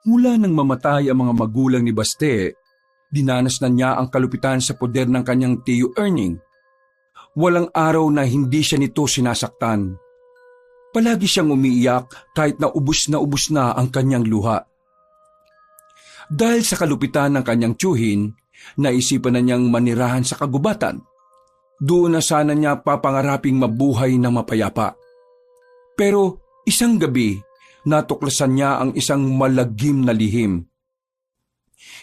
Mula nang mamatay ang mga magulang ni Baste, dinanas na niya ang kalupitan sa poder ng kanyang tiyo Erning. Walang araw na hindi siya nito sinasaktan. Palagi siyang umiiyak kahit na ubus na ang kanyang luha. Dahil sa kalupitan ng kanyang tiyuhin, naisipan na niyang manirahan sa kagubatan. Doon na sana niya papangaraping mabuhay na mapayapa. Pero isang gabi, natuklasan niya ang isang malagim na lihim.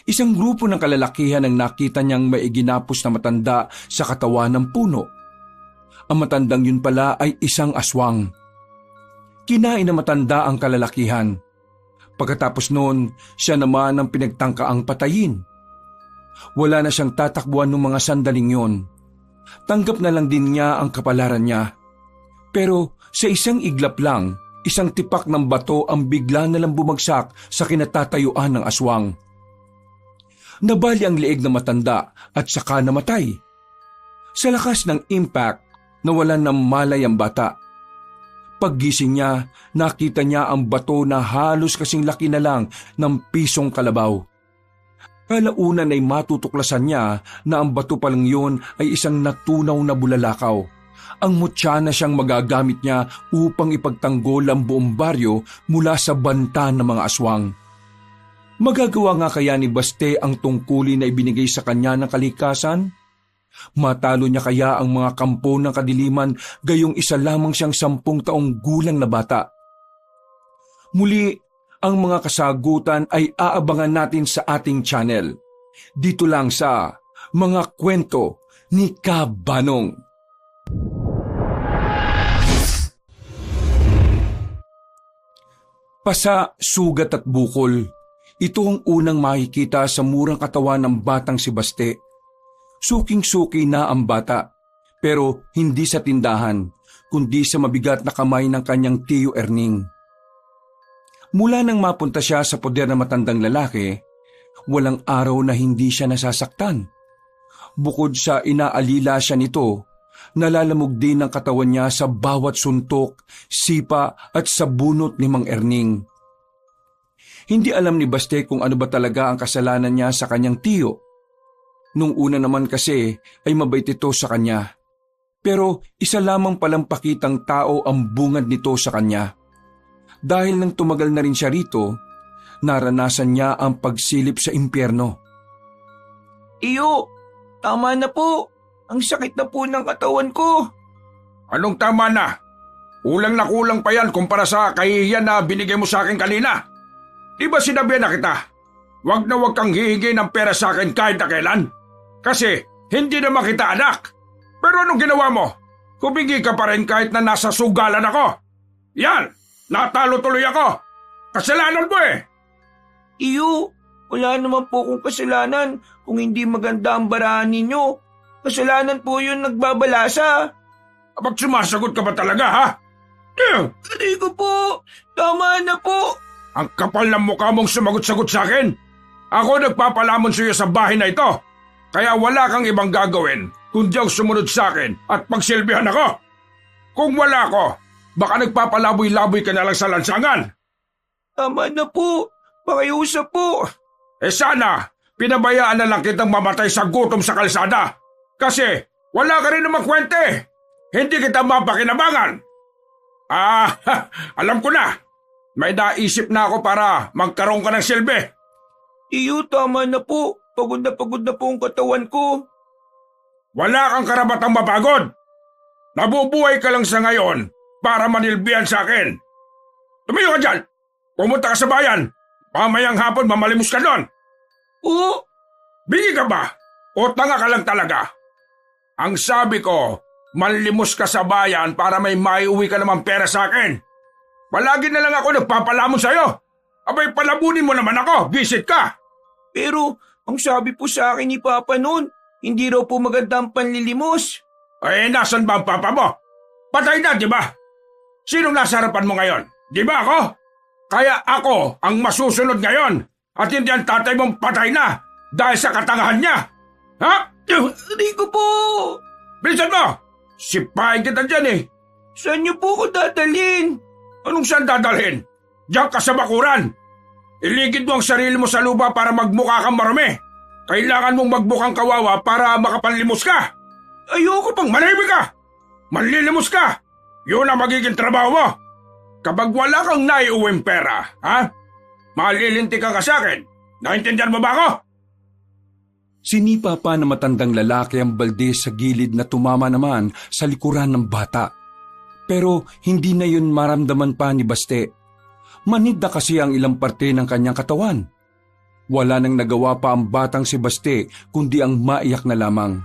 Isang grupo ng kalalakihan ang nakita niyang may iginapos na matanda sa katawan ng puno. Ang matandang yun pala ay isang aswang. Kinain na matanda ang kalalakihan. Pagkatapos noon, siya naman ang pinagtangkaang patayin. Wala na siyang tatakbuhan ng mga sandaling yon. Tanggap na lang din niya ang kapalaran niya. Pero sa isang iglap lang, isang tipak ng bato ang bigla na lang bumagsak sa kinatatayuan ng aswang. Nabali ang leeg na matanda at saka namatay. Sa lakas ng impact, nawalan ng malay ang bata. Paggising niya, nakita niya ang bato na halos kasing laki na lang ng pisong kalabaw. Kalaunan ay matutuklasan niya na ang bato palang yun ay isang natunaw na bulalakaw. Ang mutya na siyang magagamit niya upang ipagtanggol ang buong baryo mula sa banta ng mga aswang. Magagawa nga kaya ni Baste ang tungkulin na ibinigay sa kanya ng kalikasan? Matalo niya kaya ang mga kampo ng kadiliman gayong isa lamang siyang 10 taong gulang na bata? Muli, ang mga kasagutan ay aabangan natin sa ating channel. Dito lang sa Mga Kwento ni Kabanong. Pasa, sugat at bukol. Ito ang unang makikita sa murang katawan ng batang si Baste. Suking-suki na ang bata, pero hindi sa tindahan, kundi sa mabigat na kamay ng kanyang tiyo Erning. Mula nang mapunta siya sa poder ng matandang lalaki, walang araw na hindi siya nasasaktan. Bukod sa inaalila siya nito, nalalamog din ang katawan niya sa bawat suntok, sipa at sa bunot ni Mang Erning. Hindi alam ni Baste kung ano ba talaga ang kasalanan niya sa kanyang tiyo. Nung una naman kasi ay mabait ito sa kanya. Pero isa lamang palang pakitang tao ang bungad nito sa kanya. Dahil nang tumagal na rin siya rito, naranasan niya ang pagsilip sa impyerno. Iyo, tama na po. Ang sakit na po ng katawan ko. Anong tama na? Kulang na kulang pa yan kumpara sa kahihiyan na binigay mo sa akin kanina. Di ba sinabihan na kita? Huwag na huwag kang hihingi ng pera sa akin kahit na kailan. Kasi hindi naman kita anak. Pero anong ginawa mo? Humingi ka pa rin kahit na nasa sugalan ako. Yan! Natalo tuloy ako! Kasalanan mo eh! Iyo, wala naman po akong kasalanan kung hindi maganda ang barahan ninyo. Kasalanan po yun nagbabalasa. Kapag sumasagot ka ba talaga ha? Hindi ko po. Tama na po. Ang kapal ng mukha mong sumagot-sagot sa akin. Ako nagpapalamon sa iyo sa bahay na ito. Kaya wala kang ibang gagawin kundi ang sumunod sa akin at pagsilbihan ako. Kung wala ko, baka nagpapalaboy-laboy ka na lang sa lansangan. Tama na po. Pakiusap po. Sana, pinabayaan na lang kitang mamatay sa gutom sa kalsada. Kasi wala ka rin namang kwente. Hindi kita mapakinabangan. Alam ko na. May naisip na ako para magkaroon ka ng silbi. Iyo, tama na po. Pagod na po ang katawan ko. Wala kang karabatang mapagod. Nabubuhay ka lang sa ngayon para manilbihan sa akin. Tumayo ka dyan. Pumunta ka sa bayan. Mamayang hapon mamalimos ka doon. Oo. Bingi ka ba? O tanga ka lang talaga? Ang sabi ko, manlimos ka sa bayan para may maiuwi ka naman pera sa akin. Palagi na lang ako nagpapalamon sa'yo. Abay, palabunin mo naman ako. Visit ka. Pero ang sabi po sa akin ni Papa noon, hindi raw po maganda ang panlilimos. Nasan ba ang Papa mo? Patay na, di ba? Sinong nasa harapan mo ngayon? Di ba ako? Kaya ako ang masusunod ngayon at hindi ang tatay mong patay na dahil sa katangahan niya. Ha? Hindi ko po. Bilisan mo! Sipahin kita dyan eh. Saan niyo po ko dadalhin? Anong saan dadalhin? Diyan ka sa bakuran. Iligid mo ang sarili mo sa lupa para magmukha kang marumi. Kailangan mong magbukang kawawa para makapanlimos ka. Ayoko pang manahimik ka. Manlilimos ka. Yun ang magiging trabaho mo. Kapag wala kang naiuwing pera, ha? Malilinti ka sa akin. Naintindihan mo ba ako? Sinipa pa na matandang lalaki ang balde sa gilid na tumama naman sa likuran ng bata. Pero hindi na yun maramdaman pa ni Baste. Manid na kasi ang ilang parte ng kanyang katawan. Wala nang nagawa pa ang batang si Baste kundi ang maiyak na lamang.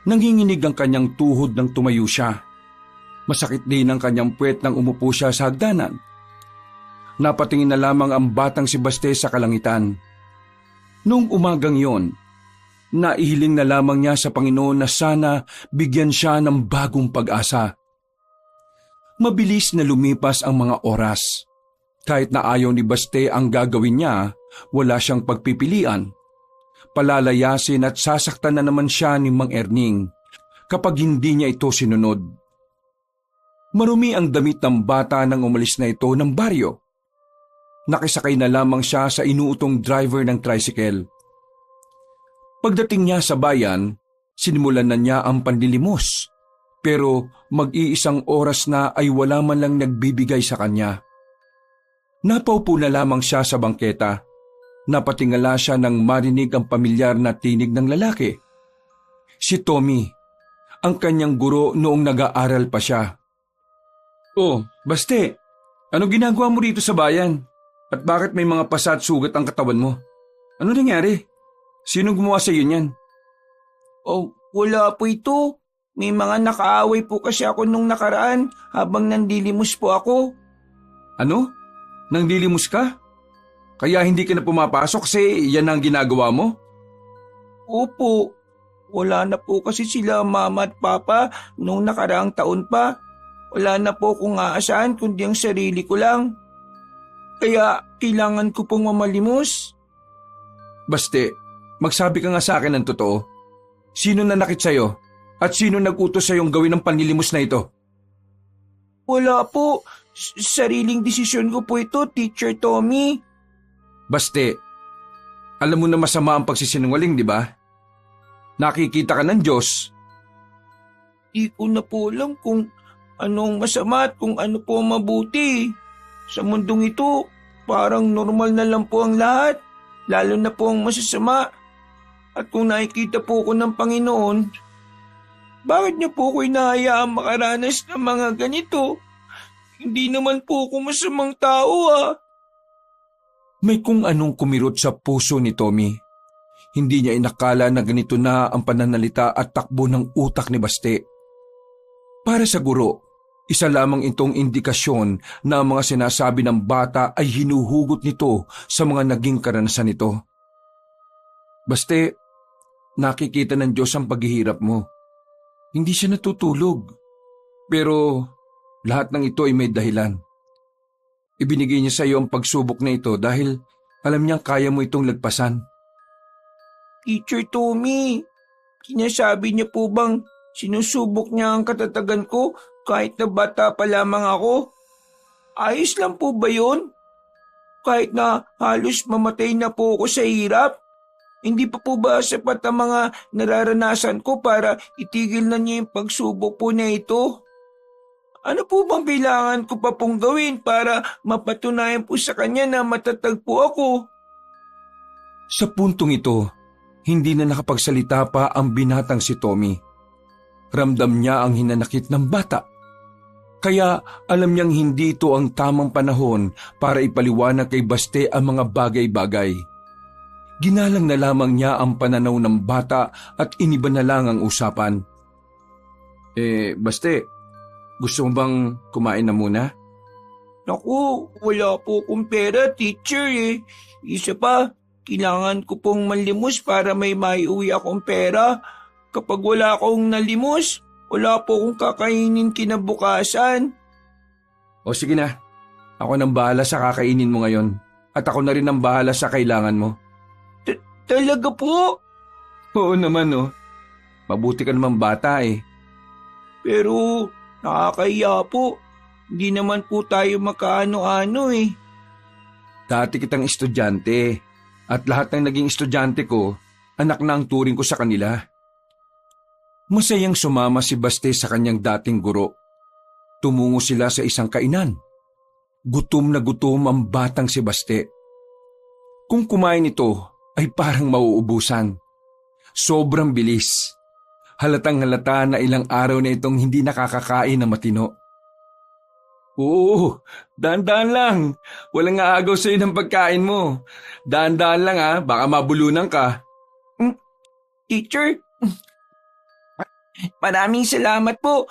Nanginginig ang kanyang tuhod nang tumayo siya. Masakit din ang kanyang puwet nang umupo siya sa hagdanan. Napatingin na lamang ang batang si Baste sa kalangitan. Noong umagang yon, naihiling na lamang niya sa Panginoon na sana bigyan siya ng bagong pag-asa. Mabilis na lumipas ang mga oras. Kahit na ayaw ni Baste ang gagawin niya, wala siyang pagpipilian. Palalayasin at sasaktan na naman siya ni Mang Erning kapag hindi niya ito sinunod. Marumi ang damit ng bata nang umalis na ito ng baryo. Nakisakay na lamang siya sa inuutong driver ng tricycle. Pagdating niya sa bayan, sinimulan na niya ang panlilimos. Pero mag-iisang oras na ay wala man lang nagbibigay sa kanya. Napaupo na lamang siya sa bangketa. Napatingala siya nang marinig ang pamilyar na tinig ng lalaki. Si Tommy, ang kanyang guro noong nag-aaral pa siya. "Oh, Baste, ano ginagawa mo rito sa bayan? At bakit may mga pasa at sugat ang katawan mo? Ano nangyari? Sino gumawa sa iyo niyan?" Oh, wala po ito. May mga nakaaway po kasi ako nung nakaraan habang nandilimos po ako. "Ano? Nangdilimos ka? Kaya hindi ka na pumapasok kasi yan ang ginagawa mo?" Opo, wala na po kasi sila mama at papa nung nakaraang taon pa. Wala na po kung aasahan kundi ang sarili ko lang. Kaya kailangan ko pong mamalimos. "Baste, magsabi ka nga sa akin ng totoo. Sino nanakit sa'yo? At sino nag-utos sa'yong gawin ang panlilimos na ito?" Wala po. Sariling desisyon ko po ito, Teacher Tommy. "Baste, alam mo na masama ang pagsisinungaling, di ba? Nakikita ka ng Diyos." Di ko na po alam kung anong masama at kung ano po ang mabuti. Sa mundong ito, parang normal na lang po ang lahat, lalo na po ang masasama. At kung nakikita po ko ng Panginoon, bakit niyo po ko inahayaang makaranas ng mga ganito? Hindi naman po ako masamang tao May kung anong kumirot sa puso ni Tommy. Hindi niya inakala na ganito na ang pananalita at takbo ng utak ni Baste. Para sa guro, isa lamang itong indikasyon na ang mga sinasabi ng bata ay hinuhugot nito sa mga naging karanasan nito. "Baste, nakikita ng Diyos ang paghihirap mo. Hindi siya natutulog. Pero lahat ng ito ay may dahilan. Ibinigay niya sa iyo ang pagsubok na ito dahil alam niyang kaya mo itong lagpasan." Teacher Tommy, sinasabi niya po bang sinusubok niya ang katatagan ko kahit na bata pa lamang ako? Ayos lang po ba yun? Kahit na halos mamatay na po ako sa hirap? Hindi pa po ba sapat ang mga nararanasan ko para itigil na niya yung pagsubok po na ito? Ano po bang kailangan ko pa pong gawin para mapatunayan po sa kanya na matatag po ako? Sa puntong ito, hindi na nakapagsalita pa ang binatang si Tommy. Ramdam niya ang hinanakit ng bata. Kaya alam niyang hindi ito ang tamang panahon para ipaliwanag kay Baste ang mga bagay-bagay. Ginalang na lamang niya ang pananaw ng bata at iniba na lang ang usapan. Baste, gusto mo bang kumain na muna?" Naku, wala po akong pera, teacher Isa pa, kailangan ko pong manlimos para may maiuwi akong pera. Kapag wala akong nalimos, wala po akong kakainin kinabukasan. "O sige na, ako nang bahala sa kakainin mo ngayon at ako na rin ang bahala sa kailangan mo." Talaga po? "Oo naman Mabuti ka naman bata Pero nakakahiya po. Hindi naman po tayo makaano-ano Dati kitang estudyante at lahat ng naging estudyante ko, anak na ang turing ko sa kanila. Masayang sumama si Baste sa kanyang dating guro. Tumungo sila sa isang kainan. Gutom na gutom ang batang si Baste. Kung kumain ito ay parang mauubusan. Sobrang bilis. Halatang halata na ilang araw na itong hindi nakakakain na matino. Oo, daan-daan lang. Walang aagaw sa'yo ng pagkain mo. Daan-daan lang baka mabulunan ka. Teacher, maraming salamat po.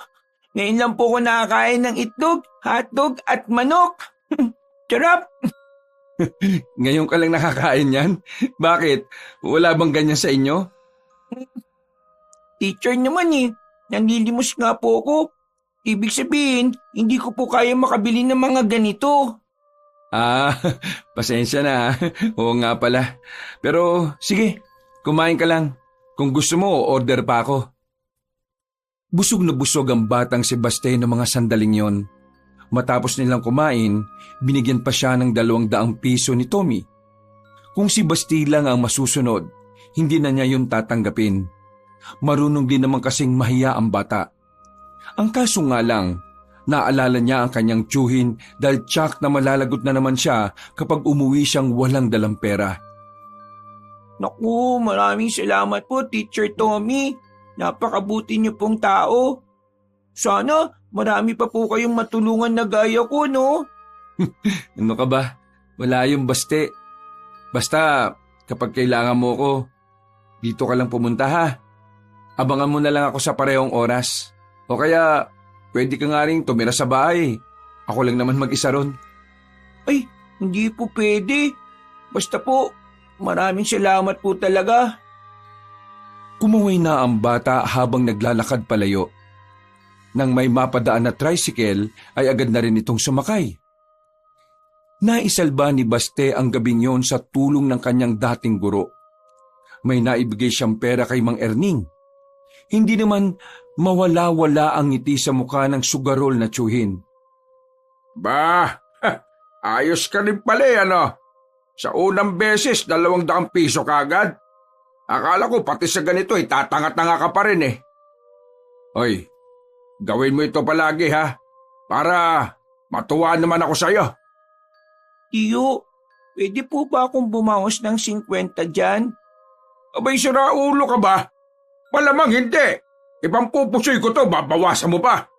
Ngayon lang po ako nakakain ng itlog, hotdog at manok. Sarap! Ngayon ka lang nakakain yan? Bakit? Wala bang ganyan sa inyo? Teacher naman nanlilimos nga po ako. Ibig sabihin, hindi ko po kaya makabili ng mga ganito. Pasensya na. Oo nga pala. Pero sige, kumain ka lang. Kung gusto mo, order pa ako. Busog na busog ang batang si Baste ng mga sandaling yon. Matapos nilang kumain, binigyan pa siya ng 200 piso ni Tommy. Kung si Baste lang ang masusunod, hindi na niya yun tatanggapin. Marunong din naman kasing mahiya ang bata. Ang kaso nga lang, naalala niya ang kanyang tiyuhin dahil tsak na malalagot na naman siya kapag umuwi siyang walang dalang pera. Naku, maraming salamat po, Teacher Tommy. Napakabuti niyo pong tao. Sana marami pa po kayong matulungan na gaya ko, no? Ano ka ba? Wala yung Baste. Basta kapag kailangan mo ko, dito ka lang pumunta ha. Abangan mo na lang ako sa parehong oras. O kaya pwede ka nga rin tumira sa bahay. Ako lang naman mag-isa ron. Ay, hindi po pwede. Basta po, maraming salamat po talaga. Kumaway na ang bata habang naglalakad palayo. Nang may mapadaan na tricycle ay agad na rin itong sumakay. Naisalba ni Baste ang gabing yon sa tulong ng kanyang dating guro. May naibigay siyang pera kay Mang Erning. Hindi naman mawala-wala ang ngiti sa mukha ng sugarol na tiyuhin. Ayos ka rin pala ano? Sa unang beses, 200 piso kagad. Akala ko pati sa ganito tatanga-tanga ka pa rin eh. Hoy, gawin mo ito palagi ha, para matuwa naman ako sa'yo. Tiyo, pwede po ba akong bumawas ng 50 dyan? Abay, siraulo ka ba? Malamang hindi. Ibang pupusoy ko to, babawasan mo pa.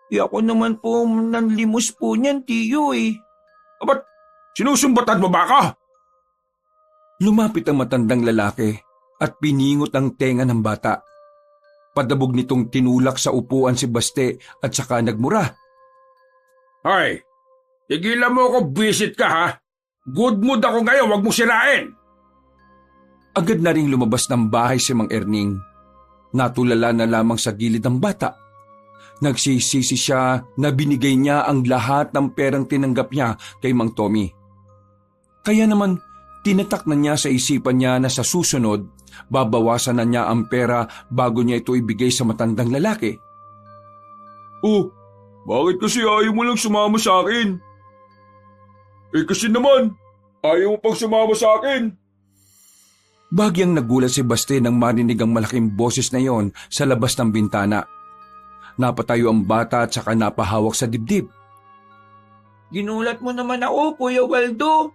Ako naman po nanlimos po niyan, Tiyo Abat, sinusumbatan mo ba ako? Lumapit ang matandang lalaki at piningot ang tenga ng bata. Padabog nitong tinulak sa upuan si Baste at saka nagmura. Hoy, tigilan mo ako, visit ka ha. Good mood ako ngayon, wag mo sirain. Agad na ring lumabas ng bahay si Mang Erning. Natulala na lamang sa gilid ng bata. Nagsisisi siya na binigay niya ang lahat ng perang tinanggap niya kay Mang Tommy. Kaya naman, tinatak na niya sa isipan niya na sa susunod, babawasan na niya ang pera bago niya ito ibigay sa matandang lalaki. Oh, bakit kasi ayaw mo lang sumama sa akin? Kasi naman, ayaw mo pang sumama sa akin. Bagyang nagulat si Baste nang marinig ang malaking boses na yon sa labas ng bintana. Napatayo ang bata at saka napahawak sa dibdib. Ginulat mo naman ako, Kuya Waldo.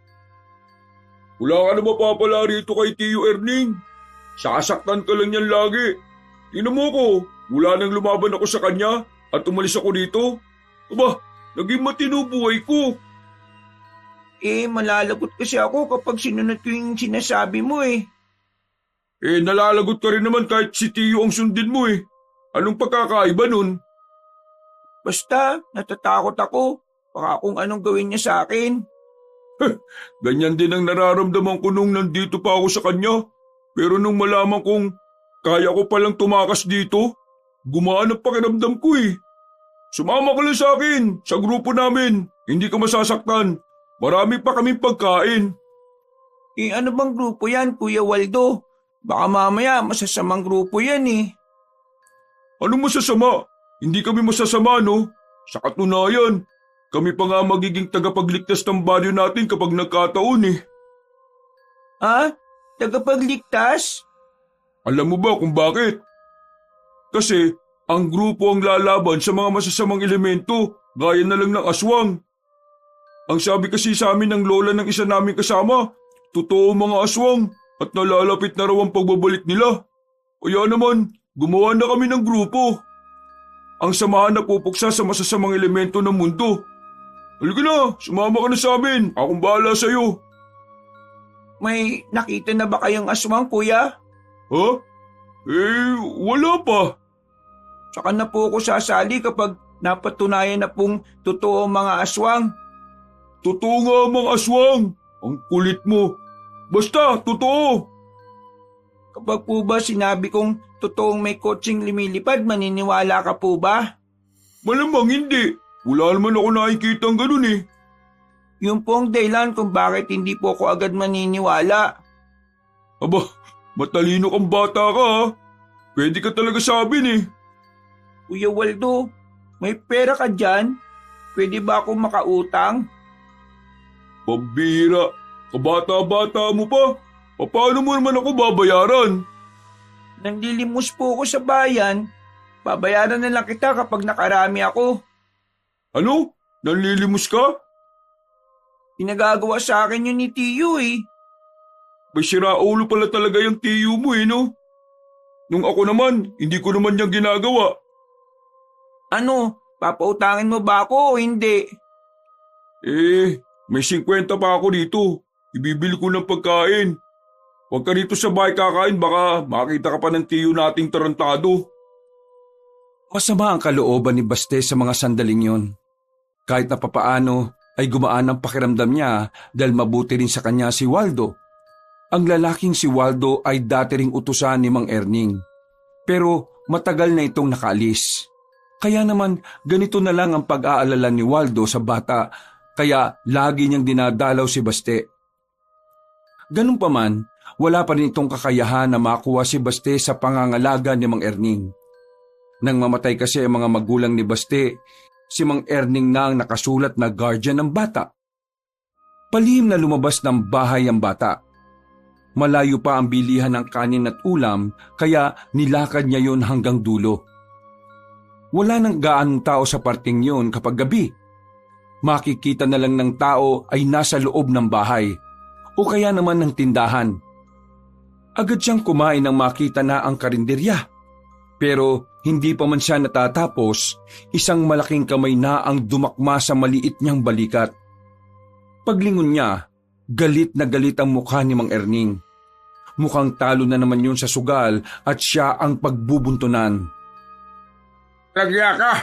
Wala ka na mapapala rito kay Tiyo Erning. Sasaktan ka lang yan lagi. Tingnan mo ko, wala nang lumaban ako sa kanya at umalis ako dito. Aba, naging matino buhay ko. Malalagot kasi ako kapag sinunod ko yung sinasabi mo Nalalagot ka rin naman kahit si Tiyo ang sundin mo Anong pagkakaiba nun? Basta, natatakot ako. Baka kung anong gawin niya sa akin. Ganyan din ang nararamdaman ko nung nandito pa ako sa kanya. Pero nung malaman kong kaya ko palang tumakas dito, gumaan ang pakiramdam ko Sumama ka lang sa akin, sa grupo namin. Hindi ka masasaktan. Marami pa kaming pagkain. Ano bang grupo yan, Kuya Waldo? Baka mamaya masasamang grupo yan Anong masasama? Hindi kami masasama, no? Sa katunayan, Kami pa nga magiging tagapagligtas ng baryo natin kapag nagkataon eh. Ha? Tagapagligtas? Alam mo ba kung bakit? Kasi ang grupo ang lalaban sa mga masasamang elemento gaya na lang ng aswang. Ang sabi kasi sa amin ng lola ng isa naming kasama, totoo mga aswang at nalalapit na raw ang pagbabalik nila. Kaya naman, gumawa na kami ng grupo. Ang samahan na pupuksa sa masasamang elemento ng mundo. Halika na, sumama ka na sa amin. Akong bahala sa'yo. May nakita na ba kayong aswang, kuya? Ha? Wala pa. Saka na po ako sasali kapag napatunayan na pong totoo ang mga aswang. Totoo nga mga aswang. Ang kulit mo. Basta, totoo. Kapag po ba sinabi kong totoong may kotseng lumilipad, maniniwala ka po ba? Malamang hindi. Wala naman ako nakikita ang ganun eh. Yun po ang dahilan kung bakit hindi po ako agad maniniwala. Aba, matalino kang bata ka ha. Pwede ka talaga sabihin eh. Kuya Waldo, may pera ka dyan? Pwede ba akong makautang? Pambira, kabata-bata mo pa. Paano mo naman ako babayaran? Nanlilimos po ako sa bayan. Babayaran na lang kita kapag nakarami ako. Ano? Nanlilimos ka? Pinagagawa sa akin yun ni Tiyo eh. May siraulo pala talaga yung tiyo mo eh no? Nung ako naman, hindi ko naman niyang ginagawa. Ano, papautangin mo ba ako o hindi? May 50 pa ako dito. Ibibili ko ng pagkain. Huwag ka dito sa bahay kakain, baka makita ka pa ng tiyo nating tarantado. Masama ang kalooban ni Baste sa mga sandaling yon. Kahit na papaano ay gumaan ang pakiramdam niya dahil mabuti rin sa kanya si Waldo. Ang lalaking si Waldo ay dati ring utusan ni Mang Erning. Pero matagal na itong nakaalis. Kaya naman ganito na lang ang pag-aalala ni Waldo sa bata, kaya lagi niyang dinadalaw si Baste. Ganun pa man, wala pa rin itong kakayahan na makuha si Baste sa pangangalaga ni Mang Erning. Nang mamatay kasi ang mga magulang ni Baste, si Mang Erning na ang nakasulat na guardian ng bata. Palihim na lumabas ng bahay ang bata. Malayo pa ang bilihan ng kanin at ulam, kaya nilakad niya yon hanggang dulo. Wala nang gaanong tao sa parting yon kapag gabi. Makikita na lang ng tao ay nasa loob ng bahay o kaya naman ng tindahan. Agad siyang kumain nang makita na ang karinderya. Pero hindi pa man siya natatapos, isang malaking kamay na ang dumakma sa maliit niyang balikat. Paglingon niya, galit na galit ang mukha ni Mang Erning. Mukhang talo na naman yun sa sugal at siya ang pagbubuntunan. Lagya ka!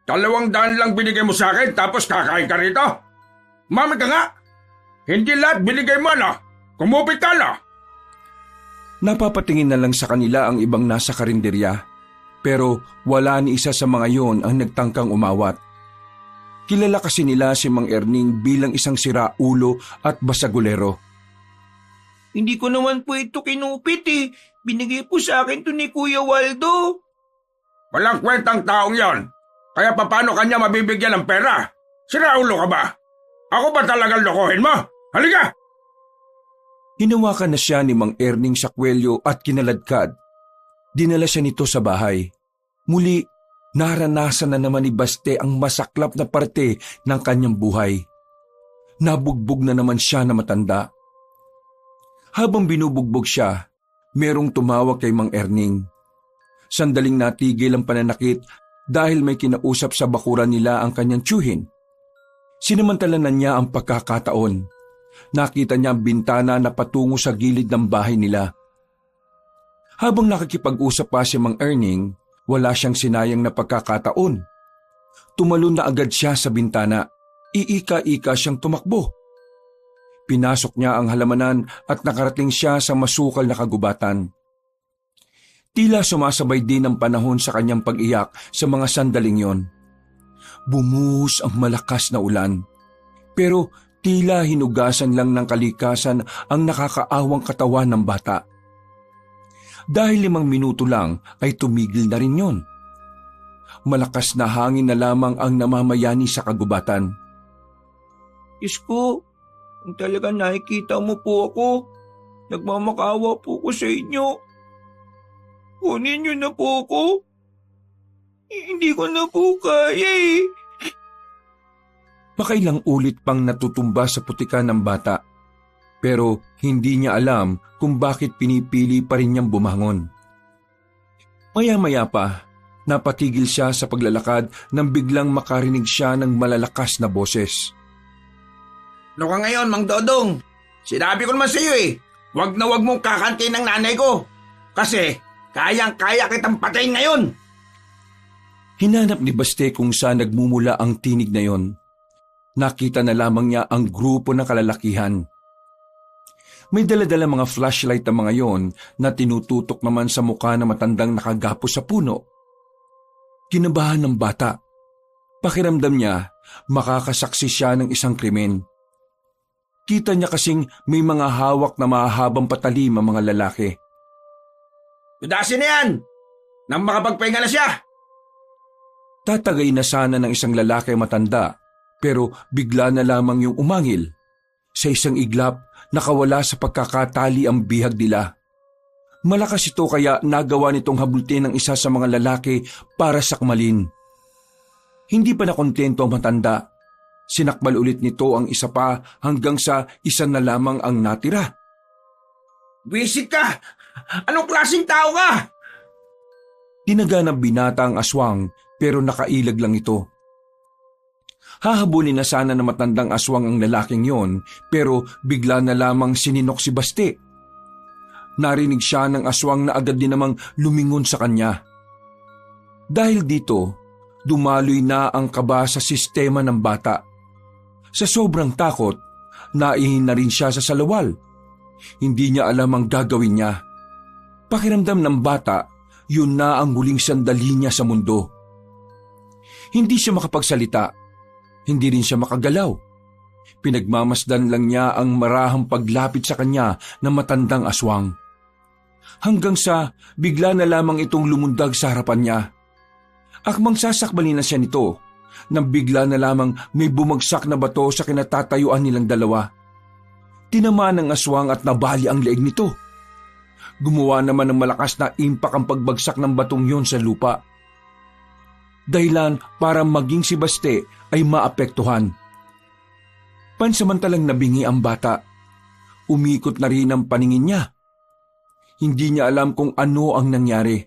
200 lang binigay mo sa akin tapos kakain ka rito? Mami ka nga! Hindi lahat binigay mo na! Kumupit ka na! Napapatingin na lang sa kanila ang ibang nasa karinderya, pero wala ni isa sa mga yon ang nagtangkang umawat. Kilala kasi nila si Mang Erning bilang isang siraulo at basagulero. Hindi ko naman po ito kinupit eh. Binigay po sa akin to ni Kuya Waldo. Walang kwentang taong yon. Kaya paano kanya mabibigyan ng pera? Siraulo ka ba? Ako ba talagang lokohin mo? Halika! Hinawakan na siya ni Mang Erning sa kwelyo at kinaladkad. Dinala siya nito sa bahay. Muli, naranasan na naman ni Baste ang masaklap na parte ng kanyang buhay. Nabugbog na naman siya na matanda. Habang binubugbog siya, merong tumawag kay Mang Erning. Sandaling natigil ang pananakit dahil may kinausap sa bakuran nila ang kanyang tiyuhin. Sinamantalanan niya ang pagkakataon. Nakita niya ang bintana na patungo sa gilid ng bahay nila. Habang nakikipag-usap pa si Mang Erning, wala siyang sinayang na pagkakataon. Tumalon na agad siya sa bintana. Iika-ika siyang tumakbo. Pinasok niya ang halamanan at nakarating siya sa masukal na kagubatan. Tila sumasabay din ang panahon sa kanyang pag-iyak sa mga sandaling yon. Bumuhos ang malakas na ulan. Pero tila hinugasan lang ng kalikasan ang nakakaawang katawan ng bata. Dahil 5 minuto lang ay tumigil na rin yon. Malakas na hangin na lamang ang namamayani sa kagubatan. Diyos ko, kung talaga nakikita mo po ako, nagmamakawa po ko sa inyo. Kunin niyo na po ako. Hindi ko na po kaya eh. Makailang ulit pang natutumba sa putikan ng bata. Pero hindi niya alam kung bakit pinipili pa rin niyang bumangon. Maya-maya pa, napatigil siya sa paglalakad nang biglang makarinig siya ng malalakas na boses. Ano ka ngayon, Mang Dodong? Sinabi ko naman sa iyo eh, wag na wag mong kakantin ng nanay ko. Kasi kayang-kaya kitang patayin ngayon. Hinanap ni Baste kung saan nagmumula ang tinig na yon. Nakita na lamang niya ang grupo ng kalalakihan. May dala-dala mga flashlight ang mga yon na tinututok naman sa mukha na matandang nakagapos sa puno. Kinabahan ng bata. Pakiramdam niya, makakasaksi siya ng isang krimen. Kita niya kasing may mga hawak na mahahabang patalim ang mga lalaki. Tudasin na yan! Nang makapagpahinga na siya! Tatagay na sana ng isang lalaki matanda, pero bigla na lamang yung umangil. Sa isang iglap, nakawala sa pagkakatali ang bihag nila. Malakas ito kaya nagawa nitong habultin ng isa sa mga lalaki para sakmalin. Hindi pa nakontento ang matanda. Sinakbal ulit nito ang isa pa hanggang sa isa na lamang ang natira. Wisit ka! Anong klaseng tao ka? Tinaga ng binata ang aswang pero nakailag lang ito. Hahabulin na sana na matandang aswang ang lalaking yon pero bigla na lamang sininok si Baste. Narinig siya ng aswang na agad din namang lumingon sa kanya. Dahil dito, dumaloy na ang kaba sa sistema ng bata. Sa sobrang takot, naihin na rin siya sa salawal. Hindi niya alam ang gagawin niya. Pakiramdam ng bata, yun na ang huling sandali niya sa mundo. Hindi siya makapagsalita. Hindi rin siya makagalaw. Pinagmamasdan lang niya ang marahang paglapit sa kanya ng matandang aswang. Hanggang sa bigla na lamang itong lumundag sa harapan niya. Akmang sasakbalin na siya nito, nang bigla na lamang may bumagsak na bato sa kinatatayuan nilang dalawa. Tinamaan ng aswang at nabali ang leeg nito. Gumawa naman ng malakas na impak ang pagbagsak ng batong yon sa lupa. Dahilan para maging si Baste ay maapektuhan. Pansamantalang nabingi ang bata. Umikot na rin ang paningin niya. Hindi niya alam kung ano ang nangyari.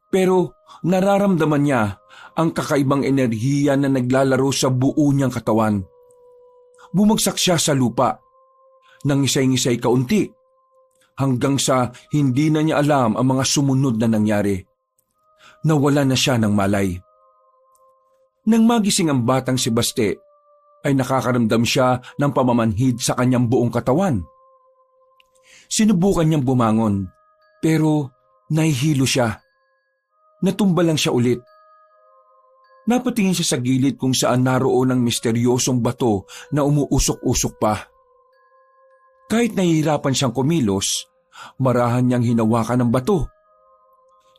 Pero nararamdaman niya ang kakaibang enerhiya na naglalaro sa buo niyang katawan. Bumagsak siya sa lupa. Nangisay-ngisay kaunti. Hanggang sa hindi na niya alam ang mga sumunod na nangyari. Nawala na siya ng malay. Nang magising ang batang si Baste, ay nakakaramdam siya ng pamamanhid sa kanyang buong katawan. Sinubukan niyang bumangon, pero nahihilo siya. Natumba lang siya ulit. Napatingin siya sa gilid kung saan naroon ang misteryosong bato na umuusok-usok pa. Kahit nahihirapan siyang kumilos, marahan niyang hinawakan ng bato.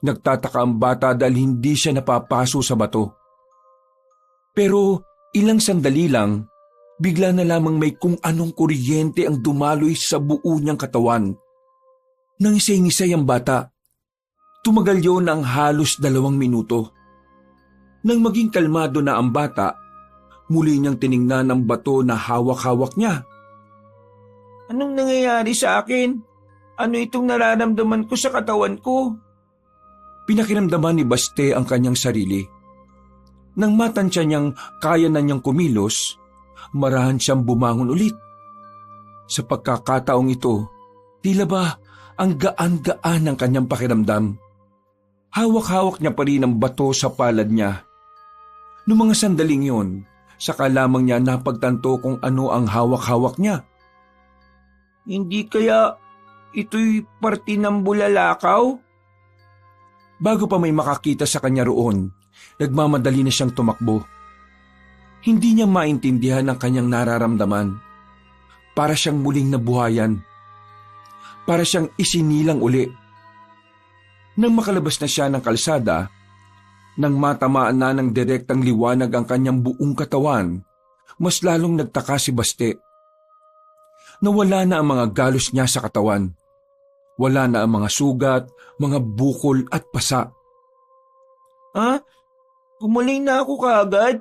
Nagtataka ang bata dahil hindi siya napapaso sa bato. Pero ilang sandali lang, bigla na lamang may kung anong kuryente ang dumaloy sa buo niyang katawan. Nangisay-ngisay ang bata. Tumagal yun ng halos 2 minuto. Nang maging kalmado na ang bata, muli niyang tiningnan ang bato na hawak-hawak niya. Anong nangyayari sa akin? Ano itong nararamdaman ko sa katawan ko? Pinakiramdaman ni Baste ang kanyang sarili. Nang matansya niyang kaya na niyang kumilos, marahan siyang bumangon ulit. Sa pagkakataong ito, tila ba ang gaan-gaan ng kanyang pakiramdam. Hawak-hawak niya pa rin ang bato sa palad niya. Noong mga sandaling yon, saka lamang niya napagtanto kung ano ang hawak-hawak niya. Hindi kaya ito'y parte ng bulalakaw? Bago pa may makakita sa kanya roon, nagmamadali na siyang tumakbo. Hindi niya maintindihan ang kanyang nararamdaman. Para siyang muling nabuhayan. Para siyang isinilang uli. Nang makalabas na siya ng kalsada, nang matamaan na ng direktang liwanag ang kanyang buong katawan, mas lalong nagtaka si Baste. Nawala na ang mga galos niya sa katawan. Wala na ang mga sugat, mga bukol at pasa. Ha? Gumaling na ako kaagad?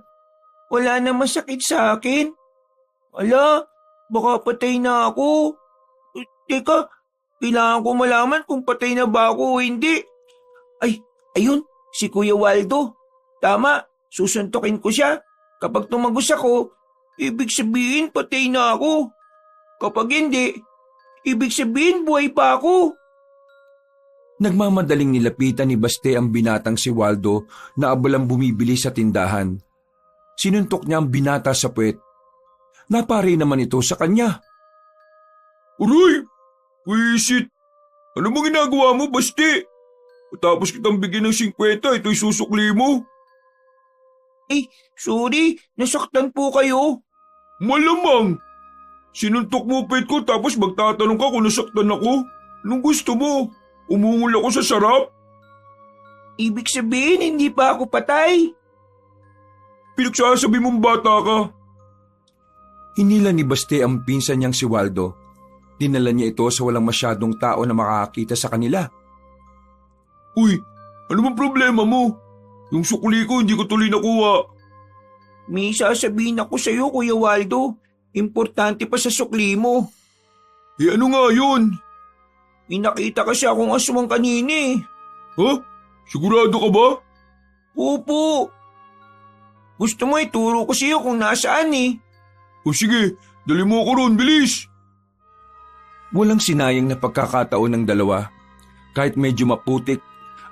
Wala na masakit sa akin? Ala, baka patay na ako. Teka, kailangan ko malaman kung patay na ba ako o hindi. Ay, ayun, si Kuya Waldo. Tama, susuntukin ko siya. Kapag tumagos ako, ibig sabihin patay na ako. Kapag hindi, ibig sabihin buhay pa ako. Nagmamadaling nilapitan ni Baste ang binatang si Waldo na abalang bumibili sa tindahan. Sinuntok niya ang binata sa puwet. Napari naman ito sa kanya. Aray! Wisit! Ano bang ginagawa mo, Baste? Tapos kitang bigyan ng 50, ito'y susukli mo. Eh, sorry, nasaktan po kayo. Malamang! Sinuntok mo pet ko tapos magtatanong ka kung nasaktan ako. Anong gusto mo? Umungol ako sa sarap? Ibig sabihin hindi pa ako patay. Pinagsasabi mong bata ka. Hinila ni Baste ang pinsan niyang si Waldo. Dinala niya ito sa walang masyadong tao na makakakita sa kanila. Uy, ano bang problema mo? Yung sukli ko hindi ko tuloy nakuha. May sasabihin ako sa iyo, Kuya Waldo. Importante pa sa sukli mo. Eh ano nga yun? May nakita kasi akong aswang kanina eh. Ha? Sigurado ka ba? Opo. Gusto mo ituro ko sa iyo kung nasaan eh. O sige, dali mo ako ron, bilis. Walang sinayang na pagkakataon ng dalawa. Kahit medyo maputik,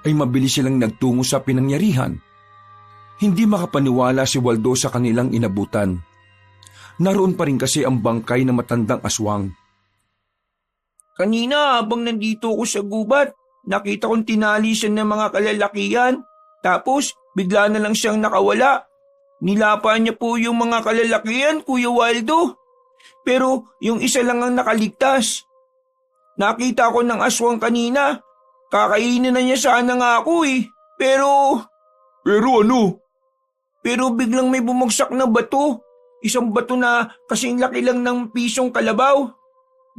ay mabilis silang nagtungo sa pinangyarihan. Hindi makapaniwala si Waldo sa kanilang inabutan. Naroon pa rin kasi ang bangkay na matandang aswang. Kanina habang nandito ako sa gubat, nakita kong tinali siya ng mga kalalakihan. Tapos bigla na lang siyang nakawala. Nilapan niya po yung mga kalalakihan, Kuya Waldo. Pero yung isa lang ang nakaligtas. Nakita ko ng aswang kanina. Kakainin na niya sana nga ako eh. Pero ano? Pero biglang may bumagsak na bato. Isang bato na kasing laki lang ng pisong kalabaw.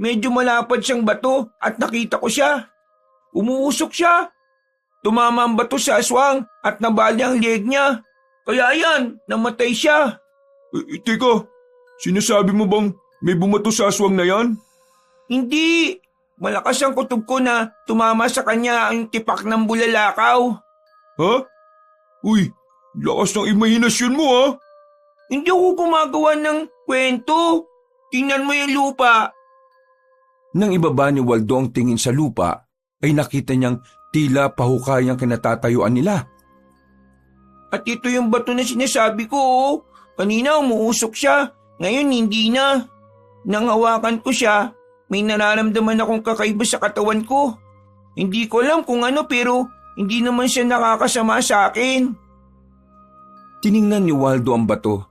Medyo malapad siyang bato at nakita ko siya. Umuusok siya. Tumama ang bato sa aswang at nabali ang leg niya. Kaya yan, namatay siya. Teka, sinasabi mo bang may bumato sa aswang na yan? Hindi. Malakas ang kutob ko na tumama sa kanya ang tipak ng bulalakaw. Ha? Uy, lakas ng imahinasyon mo ha? Hindi ako gumagawa ng kwento. Tingnan mo yung lupa. Nang ibaba ni Waldo ang tingin sa lupa, ay nakita niyang tila pahukay ang kinatatayuan nila. At ito yung bato na sinasabi ko. Oh. Kanina umuusok siya. Ngayon hindi na. Nang hawakan ko siya, may nararamdaman akong kakaiba sa katawan ko. Hindi ko alam kung ano pero hindi naman siya nakakasama sa akin. Tiningnan ni Waldo ang bato.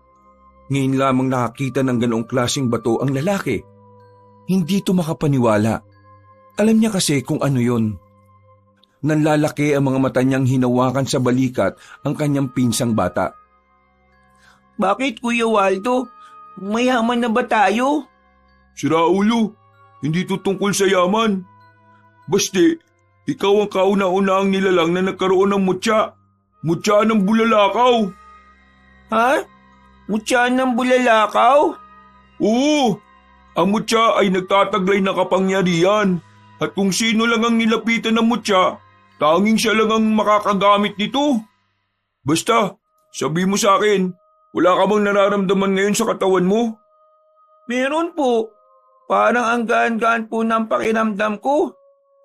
Ngayon lamang nakakita ng ganoong klaseng bato ang lalaki. Hindi ito makapaniwala. Alam niya kasi kung ano yun. Nanlalaki ang mga mata niyang hinawakan sa balikat ang kanyang pinsang bata. Bakit, Kuya Waldo? Mayaman na ba tayo? Si Raulo, hindi ito tungkol sa yaman. Baste, ikaw ang kauna-unahang nilalang na nagkaroon ng mutya. Mutya ng bulalakaw. Ha? Mutya ng bulalakaw? Oo, ang mutya ay nagtataglay ng kapangyarihan at kung sino lang ang nilapitan ng mutya, tanging siya lang ang makakagamit nito. Basta, sabi mo sa akin, wala ka bang nararamdaman ngayon sa katawan mo? Meron po. Parang ang gaan-gaan po ng pakiramdam ko.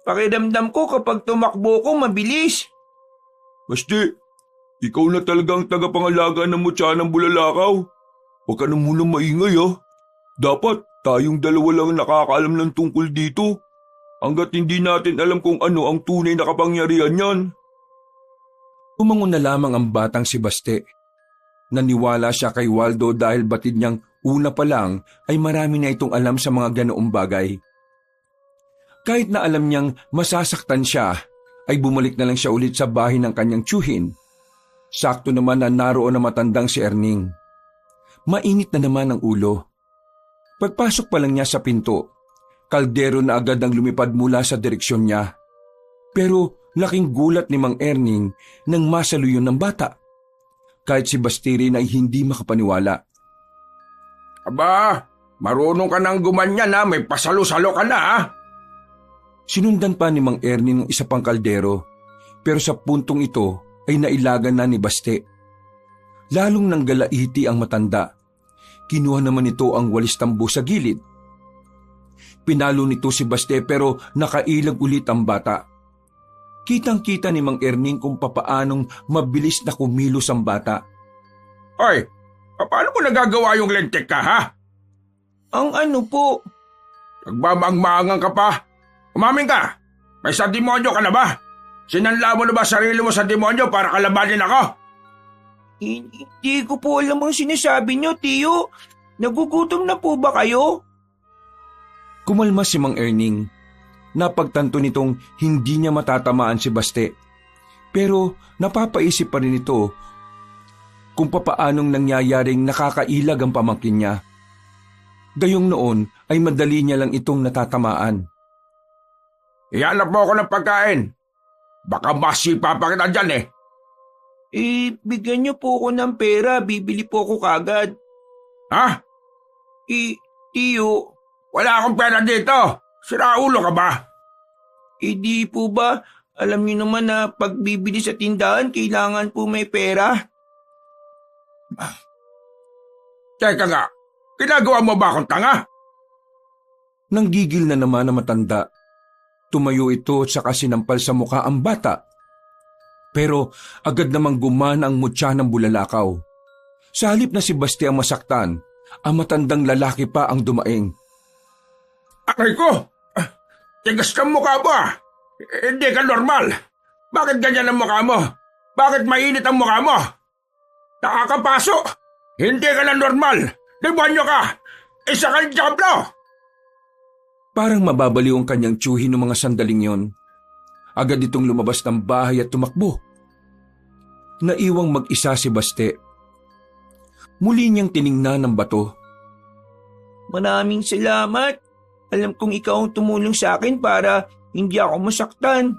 Pakiramdam ko kapag tumakbo ko mabilis. Baste, ikaw na talagang tagapangalaga ng mutya ng bulalakaw. Huwag ka na munang maingay ha. Dapat tayong dalawa lang nakakaalam ng tungkol dito. Hanggat hindi natin alam kung ano ang tunay na kapangyarihan niyan. Umangon na lamang ang batang si Baste. Naniwala siya kay Waldo dahil batid niyang una pa lang ay marami na itong alam sa mga ganoong bagay. Kahit na alam niyang masasaktan siya, ay bumalik na lang siya ulit sa bahay ng kanyang tiyuhin. Sakto naman na naroon na matandang si Erning. Mainit na naman ang ulo. Pagpasok pa lang niya sa pinto, kaldero na agad ang lumipad mula sa direksyon niya. Pero laking gulat ni Mang Erning nang masaluyon ng bata. Kahit si Bastirin ay hindi makapaniwala. Aba, marunong ka nang gumanyan ha, may pasalo-salo ka na ha. Sinundan pa ni Mang Erning ng isa pang kaldero, pero sa puntong ito ay nailagan na ni Baste. Lalong nanggalaiti ang matanda. Kinuha naman ito ang walis tambo sa gilid. Pinalo nito si Baste pero nakailag ulit ang bata. Kitang-kita ni Mang Erning kung papaanong mabilis na kumilos ang bata. Hoy, paano mo nagagawa yung lentik ka ha? Ang ano po? Nagbabangmangan ka pa? Umamin ka! May sa demonyo ka na ba? Sinanla mo na ba sarili mo sa demonyo para kalabanin ako? Hindi ko po alam ang sinasabi niyo, Tiyo. Nagugutom na po ba kayo? Kumalma si Mang Erning. Napagtanto nitong hindi niya matatamaan si Baste. Pero napapaisip pa rin ito kung papaanong nangyayaring nakakailag ang pamangkin niya. Gayong noon ay madali niya lang itong natatamaan. Ihanap mo ako ng pagkain. Baka masipa pa kita dyan eh. Bigyan niyo po ako ng pera. Bibili po ako kagad. Ha? Tiyo, Wala akong pera dito. Siraulo ka ba? di po ba? Alam niyo naman na pag bibili sa tindahan, kailangan po may pera. Teka nga, ginagawa mo ba akong tanga? Nanggigil na naman ang matanda. Tumayo ito at saka sinampal sa mukha ang bata. Pero agad namang gumana ang mutya ng bulalakaw. Sa halip na si Baste ang masaktan, ang matandang lalaki pa ang dumaing. Aray ko! Tigas kang mukha mo ah! Hindi ka normal! Bakit ganyan ang mukha mo? Bakit mainit ang mukha mo? Nakakapaso! Hindi ka na normal! Demonyo ka! Isa kang diablo! Parang mababaliw ang kanyang tiyuhin ng mga sandaling yon. Agad itong lumabas ng bahay at tumakbo. Naiwang mag-isa si Baste. Muli niyang tiningnan ang bato. Maraming salamat. Alam kong ikaw ang tumulong sa akin para hindi ako masaktan.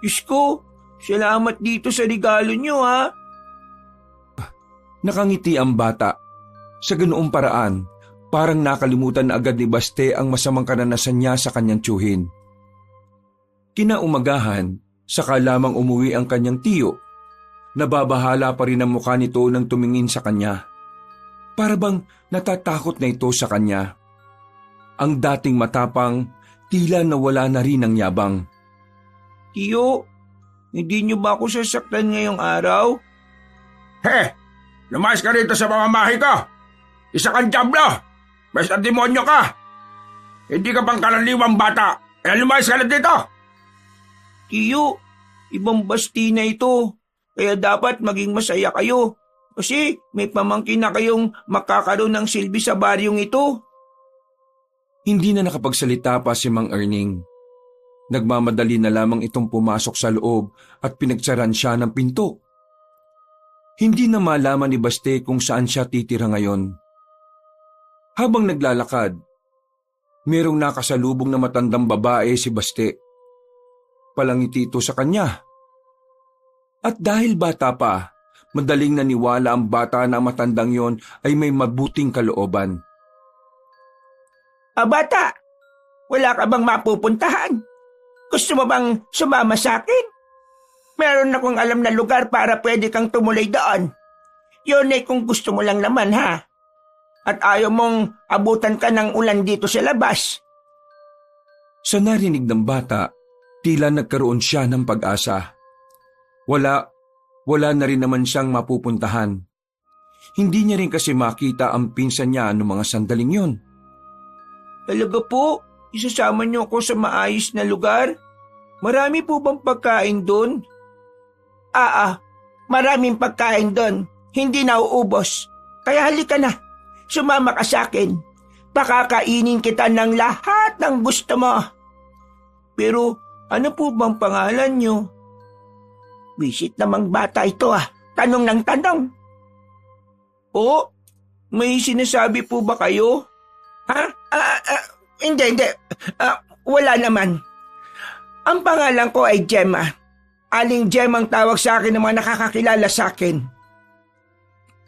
Diyos ko, salamat dito sa regalo niyo ha. Nakangiti ang bata. Sa ganoong paraan, parang nakalimutan na agad ni Baste ang masamang karanasan niya sa kanyang tiyuhin. Kinaumagahan, saka lamang umuwi ang kanyang tiyo. Nababahala pa rin ang mukha nito nang tumingin sa kanya. Para bang natatakot na ito sa kanya. Ang dating matapang, tila nawala na rin ang yabang. Tiyo, hindi niyo ba ako sasaktan ngayong araw? He! Lumayas ka rito sa pamamahay ko! Isa kang diablo! Basta demonyo ka! Hindi ka pang karaniwang bata! Kaya lumayas ka na dito! Tiyo, ibang basti na ito. Kaya dapat maging masaya kayo. Kasi may pamangkin na kayong makakaroon ng silbi sa baryong ito. Hindi na nakapagsalita pa si Mang Erning. Nagmamadali na lamang itong pumasok sa loob at pinagtsaran siya ng pinto. Hindi na malaman ni Baste kung saan siya titira ngayon. Habang naglalakad, merong nakasalubong na matandang babae si Baste. Palangiti ito sa kanya. At dahil bata pa, madaling naniwala ang bata na ang matandang yon ay may mabuting kalooban. Bata, wala ka bang mapupuntahan? Gusto mo bang sumama sa akin? Meron akong alam na lugar para pwede kang tumuloy doon. Yun ay kung gusto mo lang naman ha. At ayaw mong abutan ka ng ulan dito sa labas. Sa narinig ng bata, tila nagkaroon siya ng pag-asa. Wala na rin naman siyang mapupuntahan. Hindi niya rin kasi makita ang pinsan niya noong mga sandaling yon. Talaga po, isasama niyo ako sa maayos na lugar? Marami po bang pagkain doon? Maraming pagkain doon. Hindi nauubos. Kaya halika na, sumama ka sa akin. Pakakainin kita ng lahat ng gusto mo. Pero ano po bang pangalan niyo? Visit namang bata ito tanong ng tanong. May sinasabi po ba kayo? Ha? Hindi. Wala naman. Ang pangalan ko ay Gemma. Aling Gemma ang tawag sa akin ng mga nakakakilala sa akin.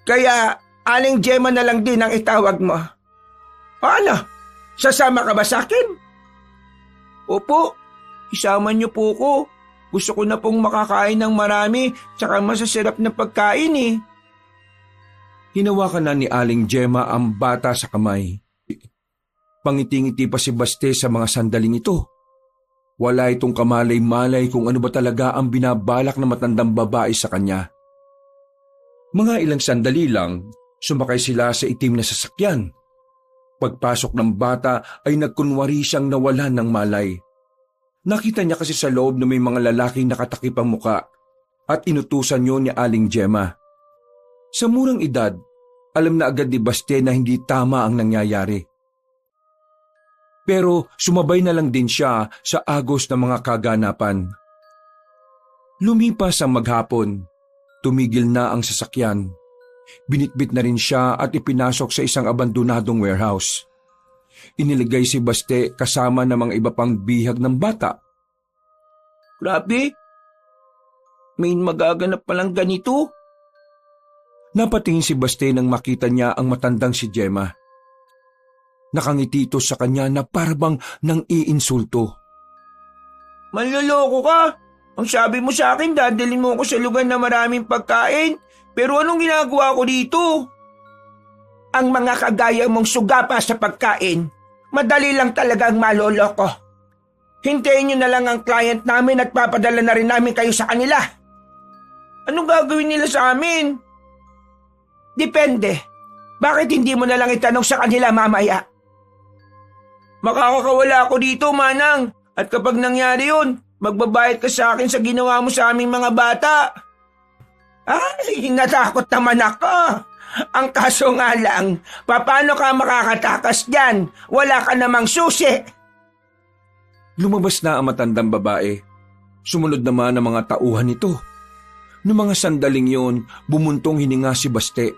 Kaya Aling Gemma na lang din ang itawag mo. Ano? Sasama ka ba sa akin? Opo, isama niyo po ko. Gusto ko na pong makakain ng marami tsaka masasarap na pagkain eh. Hinawakan na ni Aling Gemma ang bata sa kamay. Pangiting-ngiti pa si Baste sa mga sandaling ito. Wala itong kamalay-malay kung ano ba talaga ang binabalak na matandang babae sa kanya. Mga ilang sandali lang, sumakay sila sa itim na sasakyan. Pagpasok ng bata ay nagkunwari siyang nawalan ng malay. Nakita niya kasi sa loob na may mga lalaking nakatakip ang muka at inutusan yun ni Aling Gemma. Sa murang edad, alam na agad ni Baste na hindi tama ang nangyayari. Pero sumabay na lang din siya sa agos ng mga kaganapan. Lumipas ang maghapon, tumigil na ang sasakyan. Binitbit na rin siya at ipinasok sa isang abandonadong warehouse. Iniligay si Baste kasama ng mga iba pang bihag ng bata. Grabe, may magaganap palang ganito. Napatingin si Baste nang makita niya ang matandang si Gemma. Nakangiti ito sa kanya na parabang nang iinsulto. Manloloko ka. Ang sabi mo sa akin, dadalhin mo ako sa lugar na maraming pagkain. Pero anong ginagawa ko dito? Ang mga kagaya mong sugapa sa pagkain, madali lang talagang maloloko. Hintayin nyo na lang ang client namin at papadala na rin namin kayo sa kanila. Anong gagawin nila sa amin? Depende. Bakit hindi mo na lang itanong sa kanila mamaya? Makakakawala ako dito, Manang. At kapag nangyari yun, magbabayad ka sa akin sa ginawa mo sa aming mga bata. Ay, natakot naman ako. Ang kaso nga lang, paano ka makakatakas dyan? Wala ka namang susi. Lumabas na ang matandang babae. Sumunod naman ang mga tauhan nito. Noong mga sandaling yun, bumuntong hininga si Baste.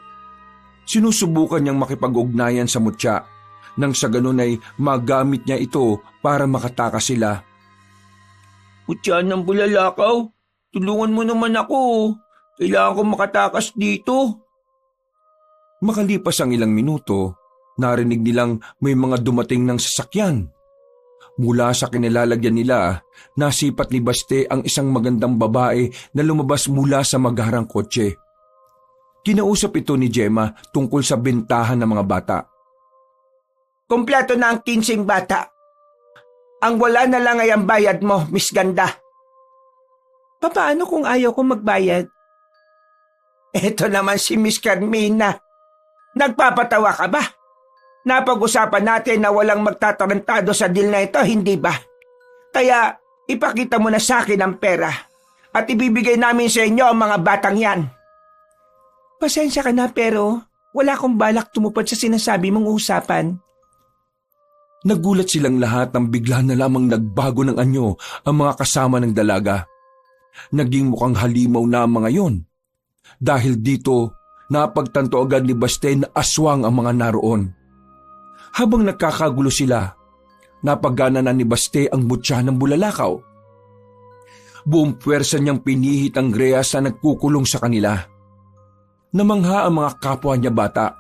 Sinusubukan niyang makipag-ugnayan sa mutya. Nang sa ganun ay magamit niya ito para makatakas sila. Mutya ng bulalakaw, tulungan mo naman ako. Kailangan ko makatakas dito. Makalipas ang ilang minuto, narinig nilang may mga dumating ng sasakyan. Mula sa kinilalagyan nila, nasipat ni Baste ang isang magandang babae na lumabas mula sa magharang kotse. Kinausap ito ni Gemma tungkol sa bentahan ng mga bata. Kompleto na ang 15 bata. Ang wala na lang ay ang bayad mo, Miss Ganda. Paano kung ayaw ko magbayad? Eto naman si Miss Carmina. Nagpapatawa ka ba? Napag-usapan natin na walang magtatarantado sa deal na ito, hindi ba? Kaya ipakita mo na sa akin ang pera at ibibigay namin sa inyo ang mga batang yan. Pasensya ka na pero wala akong balak tumupad sa sinasabi mong usapan. Nagulat silang lahat nang bigla na lamang nagbago ng anyo ang mga kasama ng dalaga. Naging mukhang halimaw na ang mga yon. Dahil dito, napagtanto agad ni Baste na aswang ang mga naroon. Habang nagkakagulo sila, napagana na ni Baste ang mutya ng bulalakaw. Buong puwersa niyang pinihit ang greyas na nagkukulong sa kanila. Namangha ang mga kapwa niya bata.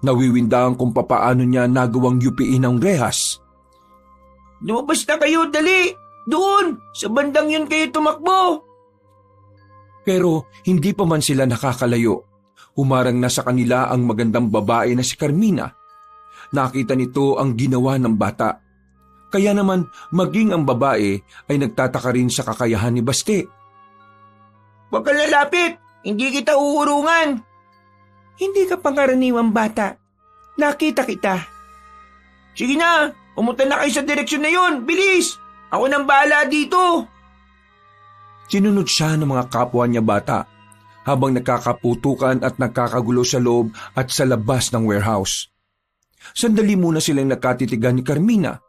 Nawiwindang kung papaano niya nagawang yupiin ang rehas. Lumabas na kayo, dali! Doon! Sa bandang yun kayo tumakbo! Pero hindi pa man sila nakakalayo. Humarang na sa kanila ang magandang babae na si Carmina. Nakita nito ang ginawa ng bata. Kaya naman maging ang babae ay nagtataka rin sa kakayahan ni Baste. Huwag kang lalapit! Hindi kita uurungan! Hindi ka pangkaraniwang bata. Nakita kita. Sige na! Pumunta na kayo sa direksyon na yon! Bilis! Ako nang bahala dito! Sinunod siya ng mga kapwa niya bata habang nakakaputukan at nakakagulo sa loob at sa labas ng warehouse. Sandali muna silang nakatitigan ni Carmina.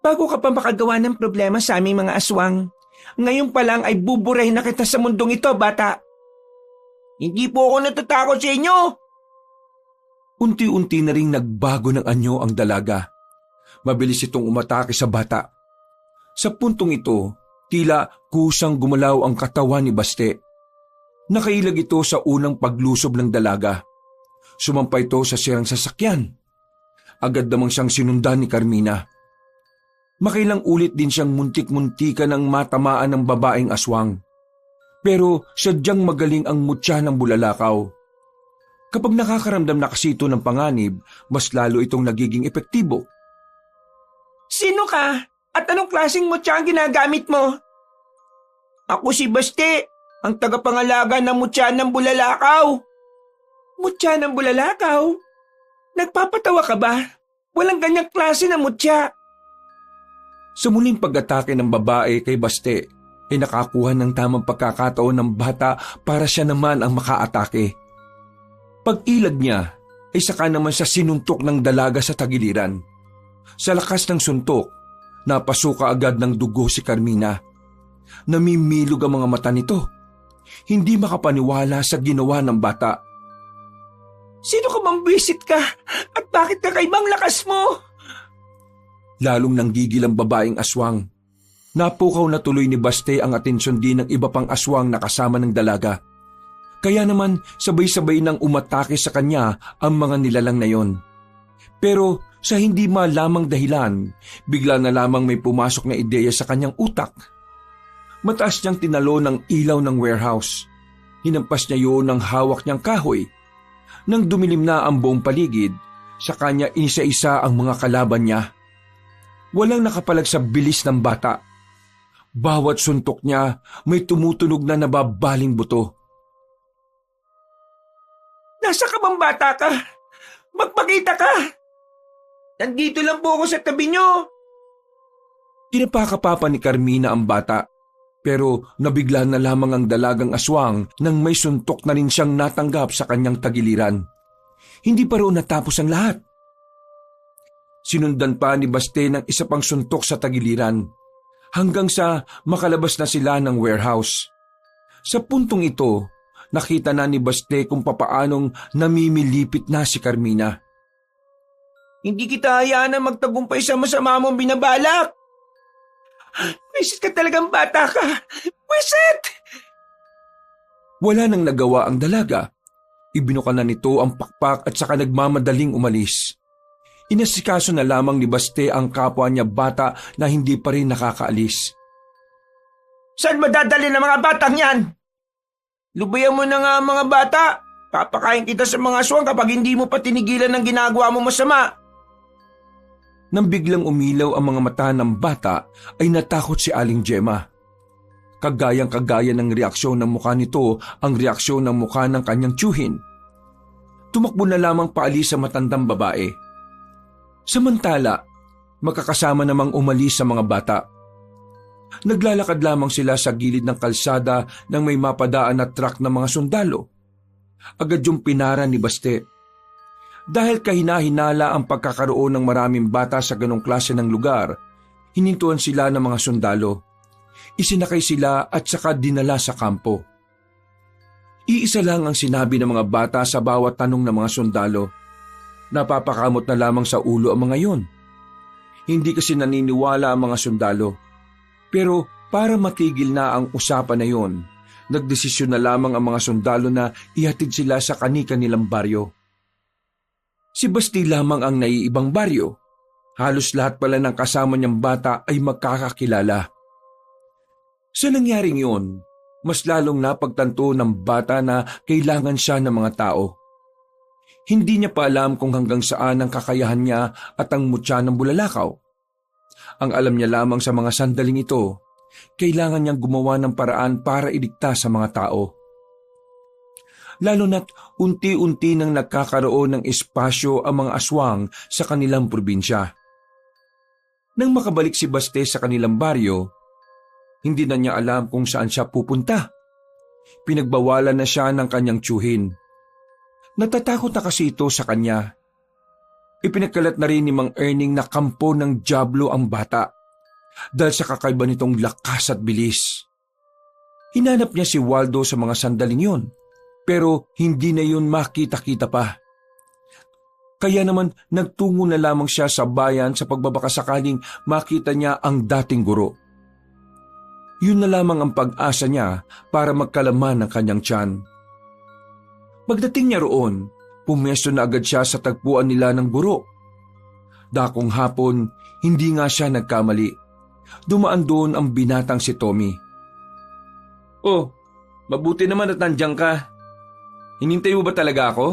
Bago ka pa makagawa ng problema sa aming mga aswang, ngayon pa lang ay buburahin na kita sa mundong ito, bata. Hindi po ako natatakot sa inyo. Unti-unti na ring nagbago ng anyo ang dalaga. Mabilis itong umatake sa bata. Sa puntong ito, tila kusang gumalaw ang katawan ni Baste. Nakailag ito sa unang paglusob ng dalaga. Sumampa ito sa sirang sasakyan. Agad namang siyang sinundan ni Carmina. Makailang ulit din siyang muntik-muntika ng matamaan ng babaeng aswang. Pero sadyang magaling ang mutya ng bulalakaw. Kapag nakakaramdam na kasi ito ng panganib, mas lalo itong nagiging epektibo. Sino ka? At anong klaseng mutya ang ginagamit mo? Ako si Baste, ang tagapangalaga ng mutya ng bulalakaw. Mutya ng bulalakaw? Nagpapatawa ka ba? Walang ganyang klase na mutya. Sa muling pag-atake ng babae kay Baste, ay nakakuha ng tamang pagkakataon ng bata para siya naman ang makaatake. Pag-ilag niya, ay saka naman siya sinuntok ng dalaga sa tagiliran. Sa lakas ng suntok, napasuka agad ng dugo si Carmina. Namimilog ang mga mata nito. Hindi makapaniwala sa ginawa ng bata. Sino ka bang visit ka? At bakit kakaibang lakas mo? Lalong nanggigil ang babaeng aswang. Napukaw na tuloy ni Baste ang atensyon din ng iba pang aswang na kasama ng dalaga. Kaya naman sabay-sabay nang umatake sa kanya ang mga nilalang na yon. Pero sa hindi malamang dahilan, bigla na lamang may pumasok na ideya sa kanyang utak. Mataas niyang tinalo ng ilaw ng warehouse. Hinampas niya yun ng hawak niyang kahoy. Nang dumilim na ang buong paligid, sa kanya isa-isa ang mga kalaban niya. Walang nakapalag sa bilis ng bata. Bawat suntok niya may tumutunog na nababaling buto. Nasa ka bang bata ka? Magpakita ka! Nandito lang po ako sa tabi niyo. Tinapakapapa ni Carmina ang bata, pero nabigla na lamang ang dalagang aswang nang may suntok na rin siyang natanggap sa kanyang tagiliran. Hindi pa roon natapos ang lahat. Sinundan pa ni Baste ng isa pang suntok sa tagiliran, hanggang sa makalabas na sila ng warehouse. Sa puntong ito, nakita na ni Baste kung papaanong namimilipit na si Carmina. Hindi kita hayaan na magtagumpay sa masama mong binabalak. Wisit ka talagang bata ka. Wisit! Wala nang nagawa ang dalaga. Ibinuka na nito ang pakpak at saka nagmamadaling umalis. Inasikaso na lamang ni Baste ang kapwa niya bata na hindi pa rin nakakaalis. Saan madadali ng mga batang yan? Lubayan mo na nga ang mga bata. Papakain kita sa mga aswang kapag hindi mo pa tinigilan ng ginagawa mo masama. Nang biglang umilaw ang mga mata ng bata, ay natakot si Aling Gemma. Kagayang-kagaya ng reaksyon ng mukha nito ang reaksyon ng mukha ng kanyang tiyuhin. Tumakbo na lamang paalis sa matandang babae. Samantala, magkakasama namang umalis sa mga bata. Naglalakad lamang sila sa gilid ng kalsada nang may mapadaan na truck ng mga sundalo. Agad yung pinara ni Baste. Dahil kahina-hinala ang pagkakaroon ng maraming bata sa ganong klase ng lugar, hinintuan sila ng mga sundalo. Isinakay sila at saka dinala sa kampo. Iisa lang ang sinabi ng mga bata sa bawat tanong ng mga sundalo. Napapakamot na lamang sa ulo ang mga yon. Hindi kasi naniniwala ang mga sundalo. Pero para matigil na ang usapan na yon, nagdesisyon na lamang ang mga sundalo na ihatid sila sa kani-kanilang baryo. Si Basti lamang ang naiibang baryo. Halos lahat pala ng kasama niyang bata ay magkakakilala. Sa nangyaring yun, mas lalong napagtanto ng bata na kailangan siya ng mga tao. Hindi niya pa alam kung hanggang saan ang kakayahan niya at ang mutya ng bulalakaw. Ang alam niya lamang sa mga sandaling ito, kailangan niyang gumawa ng paraan para iligtas sa mga tao. Lalo na't unti-unti nang nagkakaroon ng espasyo ang mga aswang sa kanilang probinsya. Nang makabalik si Baste sa kanilang baryo, hindi na niya alam kung saan siya pupunta. Pinagbawalan na siya ng kanyang tiyuhin. Natatakot na kasi ito sa kanya. Ipinagkalat na rin ni Mang Erning na kampo ng dyablo ang bata dahil sa kakaiba nitong lakas at bilis. Hinanap niya si Waldo sa mga sandaling yon, pero hindi na yun makita-kita pa. Kaya naman nagtungo na lamang siya sa bayan sa pagbabakasakaling makita niya ang dating guro. Yun na lamang ang pag-asa niya para magkalaman ng kanyang tiyan. Pagdating niya roon, pumesto na agad siya sa tagpuan nila ng guro. Dakong hapon, hindi nga siya nagkamali. Dumaan doon ang binatang si Tommy. "Oh, mabuti naman at nandiyan ka. Hinintay mo ba talaga ako?"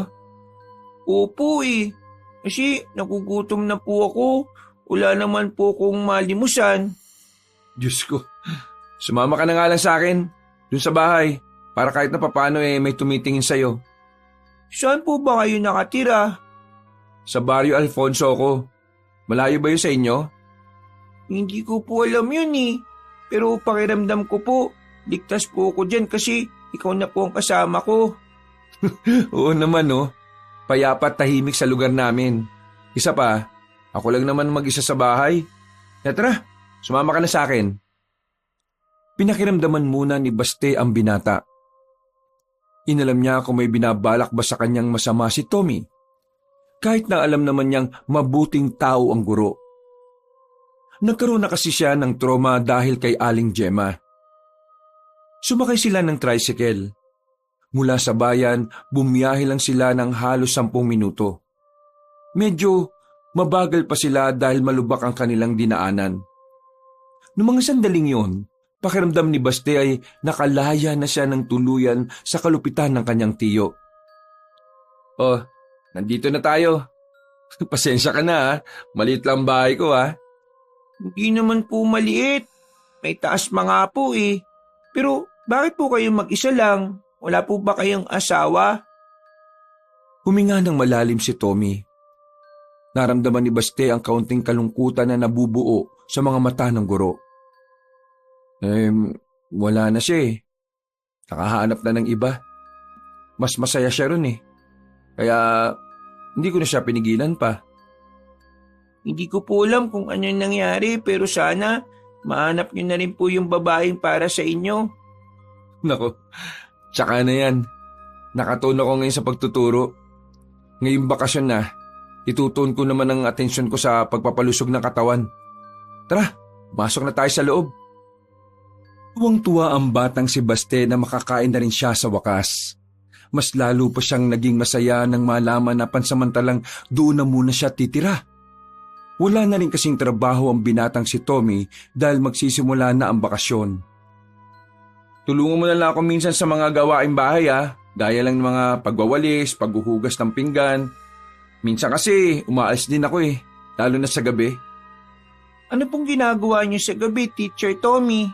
Opo eh. Kasi nagugutom na po ako. Wala naman po kong malimusan. Diyos ko, sumama ka na nga lang sa akin, dun sa bahay, para kahit na papano may tumitingin sa'yo. Saan po ba kayo nakatira? Sa Barrio Alfonso ko. Malayo ba yun sa inyo? Hindi ko po alam yun eh. Pero pakiramdam ko po, ligtas po ako dyan kasi ikaw na po ang kasama ko. Oo naman no. Payapa at tahimik sa lugar namin. Isa pa, ako lang naman mag-isa sa bahay. Tara, sumama ka na sa akin. Pinakiramdaman muna ni Baste ang binata. Inalam niya kung may binabalak ba sa kanyang masama si Tommy. Kahit na alam naman niyang mabuting tao ang guro. Nagkaroon na kasi siya ng trauma dahil kay Aling Gemma. Sumakay sila ng tricycle. Mula sa bayan, bumiyahe lang sila ng halos 10 minuto. Medyo mabagal pa sila dahil malubak ang kanilang dinaanan. Noong mga sandaling yon, pakiramdam ni Baste ay nakalaya na siya ng tuluyan sa kalupitan ng kanyang tiyo. "Oh, nandito na tayo. Pasensya ka na ha. Maliit lang bahay ko ha." Hindi naman po maliit. May taas mga po eh. Pero bakit po kayo mag-isa lang? Wala po ba kayong asawa? Huminga ng malalim si Tommy. Naramdaman ni Baste ang kaunting kalungkutan na nabubuo sa mga mata ng guro. Wala na siya eh. Nakahanap na ng iba. Mas masaya siya ron eh. Kaya hindi ko na siya pinigilan pa. Hindi ko po alam kung ano yung nangyari pero sana mahanap niyo na rin po yung babaeng para sa inyo. Nako, tsaka na yan. Nakatuon ako ngayon sa pagtuturo. Ngayong bakasyon na, itutuon ko naman ang atensyon ko sa pagpapalusog ng katawan. Tara, masok na tayo sa loob. Tuwang-tuwa ang batang si Baste na makakain na rin siya sa wakas. Mas lalo pa siyang naging masaya nang malaman na pansamantalang doon na muna siya titira. Wala na rin kasing trabaho ang binatang si Tommy dahil magsisimula na ang bakasyon. Tulungan mo na lang ako minsan sa mga gawaing bahay gaya lang ng mga pagwawalis, paghuhugas ng pinggan. Minsan kasi umaalis din ako lalo na sa gabi. Ano pong ginagawa niyo sa gabi, Teacher Tommy?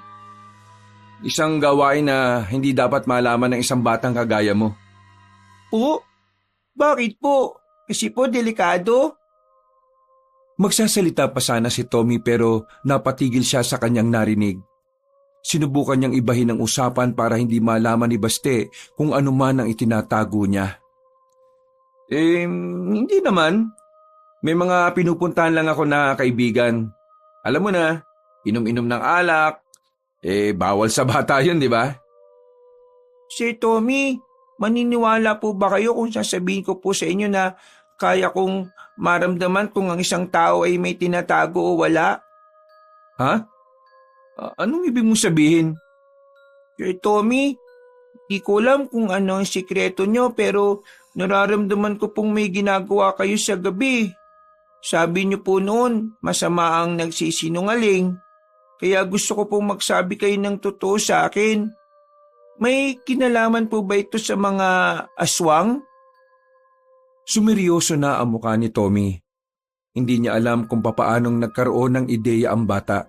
Isang gawain na hindi dapat malaman ng isang batang kagaya mo. Po? Bakit po? Kasi po delikado? Magsasalita pa sana si Tommy pero napatigil siya sa kanyang narinig. Sinubukan niyang ibahin ang usapan para hindi malaman ni Baste kung ano man ang itinatago niya. Hindi naman. May mga pinupuntahan lang ako na kaibigan. Alam mo na, inom-inom ng alak. Bawal sa bata yun, di ba? Sir Tommy, maniniwala po ba kayo kung sasabihin ko po sa inyo na kaya kong maramdaman kung ang isang tao ay may tinatago o wala? Ha? Anong ibig mong sabihin? Sir Tommy, di ko alam kung ano ang sikreto nyo pero nararamdaman ko pong may ginagawa kayo sa gabi. Sabi nyo po noon, masama ang nagsisinungaling. Kaya gusto ko pong magsabi kayo ng totoo sa akin. May kinalaman po ba ito sa mga aswang? Sumeryoso na ang mukha ni Tommy. Hindi niya alam kung papaanong nagkaroon ng ideya ang bata.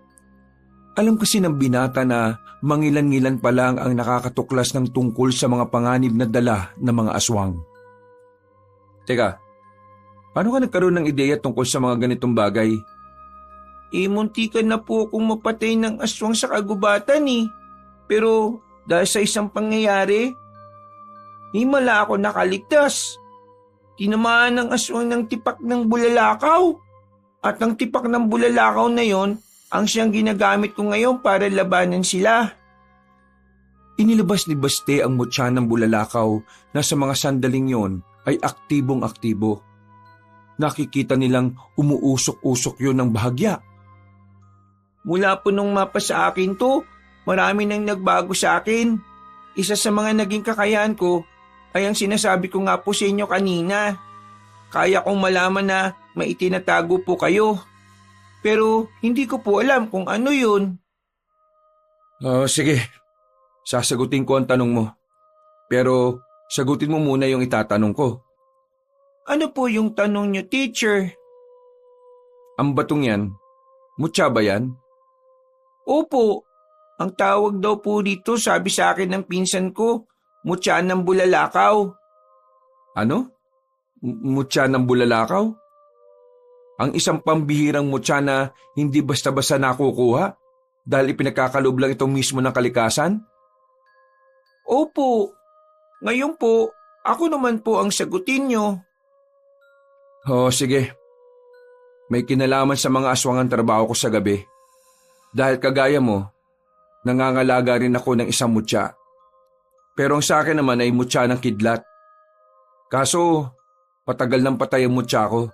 Alam kasi ng binata na mangilan-ngilan pa lang ang nakakatuklas ng tungkol sa mga panganib na dala ng mga aswang. Teka, paano ka nagkaroon ng ideya tungkol sa mga ganitong bagay? Muntikan na po akong mapatay ng aswang sa kagubatan Pero dahil sa isang pangyayari, himala ako nakaligtas. Tinamaan ng aswang ng tipak ng bulalakaw. At ang tipak ng bulalakaw na yon ang siyang ginagamit ko ngayon para labanan sila. Inilabas ni Baste ang mutya ng bulalakaw na sa mga sandaling yon ay aktibong-aktibo. nakikita nilang umuusok-usok yun ng bahagya. Mula po nung mapa sa akin to, marami nang nagbago sa akin. Isa sa mga naging kakayahan ko ay ang sinasabi ko nga po sa inyo kanina. Kaya kong malaman na may itinatago po kayo. Pero hindi ko po alam kung ano yun. Sige, sasagutin ko ang tanong mo. Pero sagutin mo muna yung itatanong ko. Ano po yung tanong nyo, teacher? Ang batong yan, mutya ba yan? Opo, ang tawag daw po dito sabi sa akin ng pinsan ko, mutya ng bulalakaw. Ano? Mutya ng bulalakaw? Ang isang pambihirang mutya na hindi basta-basta nakukuha dahil ipinagkakalob lang ito mismo ng kalikasan? Opo, ngayon po, ako naman po ang sagutin nyo. Sige. May kinalaman sa mga aswang ang trabaho ko sa gabi. Dahil kagaya mo, nangangalaga rin ako ng isang mutya. Pero ang sa akin naman ay mutya ng kidlat. Kaso, patagal ng patay ang mutya ko.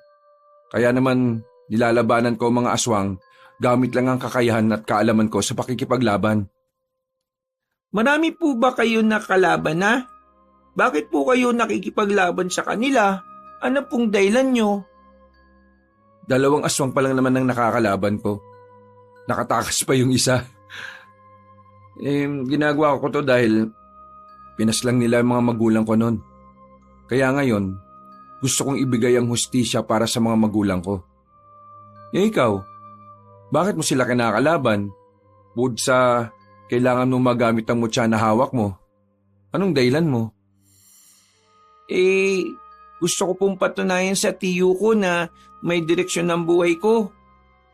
Kaya naman, nilalabanan ko ang mga aswang gamit lang ang kakayahan at kaalaman ko sa pakikipaglaban. Marami po ba kayo nakalaban na? Bakit po kayo nakikipaglaban sa kanila? Ano pong dahilan nyo? 2 aswang pa lang naman ang nakakalaban ko. Nakatakas pa yung isa. Ginagawa ko to dahil pinaslang nila ang mga magulang ko noon. Kaya ngayon, gusto kong ibigay ang hustisya para sa mga magulang ko. Ikaw, bakit mo sila kinakalaban? Bukod sa kailangan mo magamit ang mutya na hawak mo. Anong dahilan mo? Gusto ko pong patunayan sa tiyo ko na may direksyon ng buhay ko.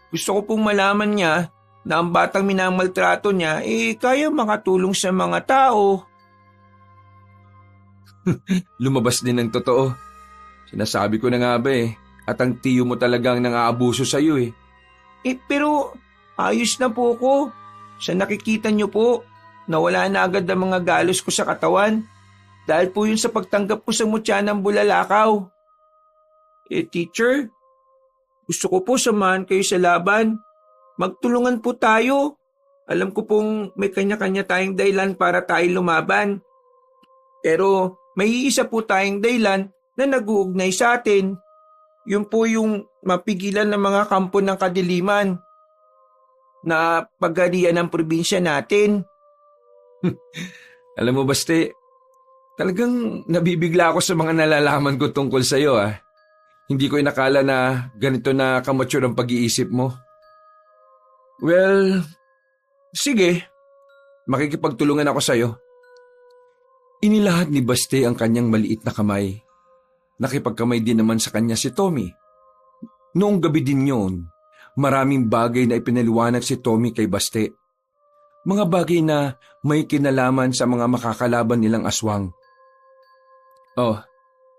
Gusto ko pong malaman niya na ang batang minamaltrato niya kaya makatulong sa mga tao. Lumabas din ng totoo. Sinasabi ko na nga ba at ang tiyo mo talagang nang-aabuso sa iyo . Pero ayos na po ko. Sa nakikita niyo po, nawala na agad ang mga galos ko sa katawan. Dahil po yun sa pagtanggap ko sa mutya ng bulalakaw. Teacher, gusto ko po samahan kayo sa laban. Magtulungan po tayo. Alam ko pong may kanya-kanya tayong dahilan para tayo lumaban. Pero may iisa po tayong dahilan na nag-uugnay sa atin. Yun po yung mapigilan ng mga kampo ng kadiliman na pagharian ng probinsya natin. Alam mo, Baste, talagang nabibigla ako sa mga nalalaman ko tungkol sa iyo . Hindi ko inakala na ganito na kamature ang pag-iisip mo. Well, sige. Makikipagtulungan ako sa iyo. Inilahad ni Baste ang kanyang maliit na kamay. Nakipagkamay din naman sa kanya si Tommy. Noong gabi din yun, maraming bagay na ipinaliwanag si Tommy kay Baste. Mga bagay na may kinalaman sa mga makakalaban nilang aswang.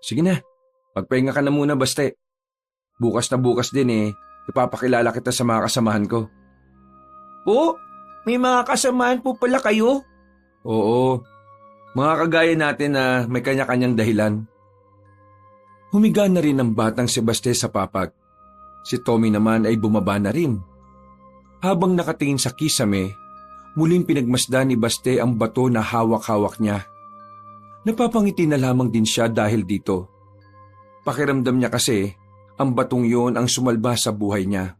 Sige na. Magpahinga ka na muna, Baste. Bukas na bukas din ipapakilala kita sa mga kasamahan ko. Po? May mga kasamahan po pala kayo? Oo. Mga kagaya natin na may kanya-kanyang dahilan. Humiga na rin ang batang si Baste sa papag. Si Tommy naman ay bumaba na rin. Habang nakatingin sa kisame, muling pinagmasdan ni Baste ang bato na hawak-hawak niya. Napapangiti na lamang din siya dahil dito. Pakiramdam niya kasi ang batong yon ang sumalba sa buhay niya.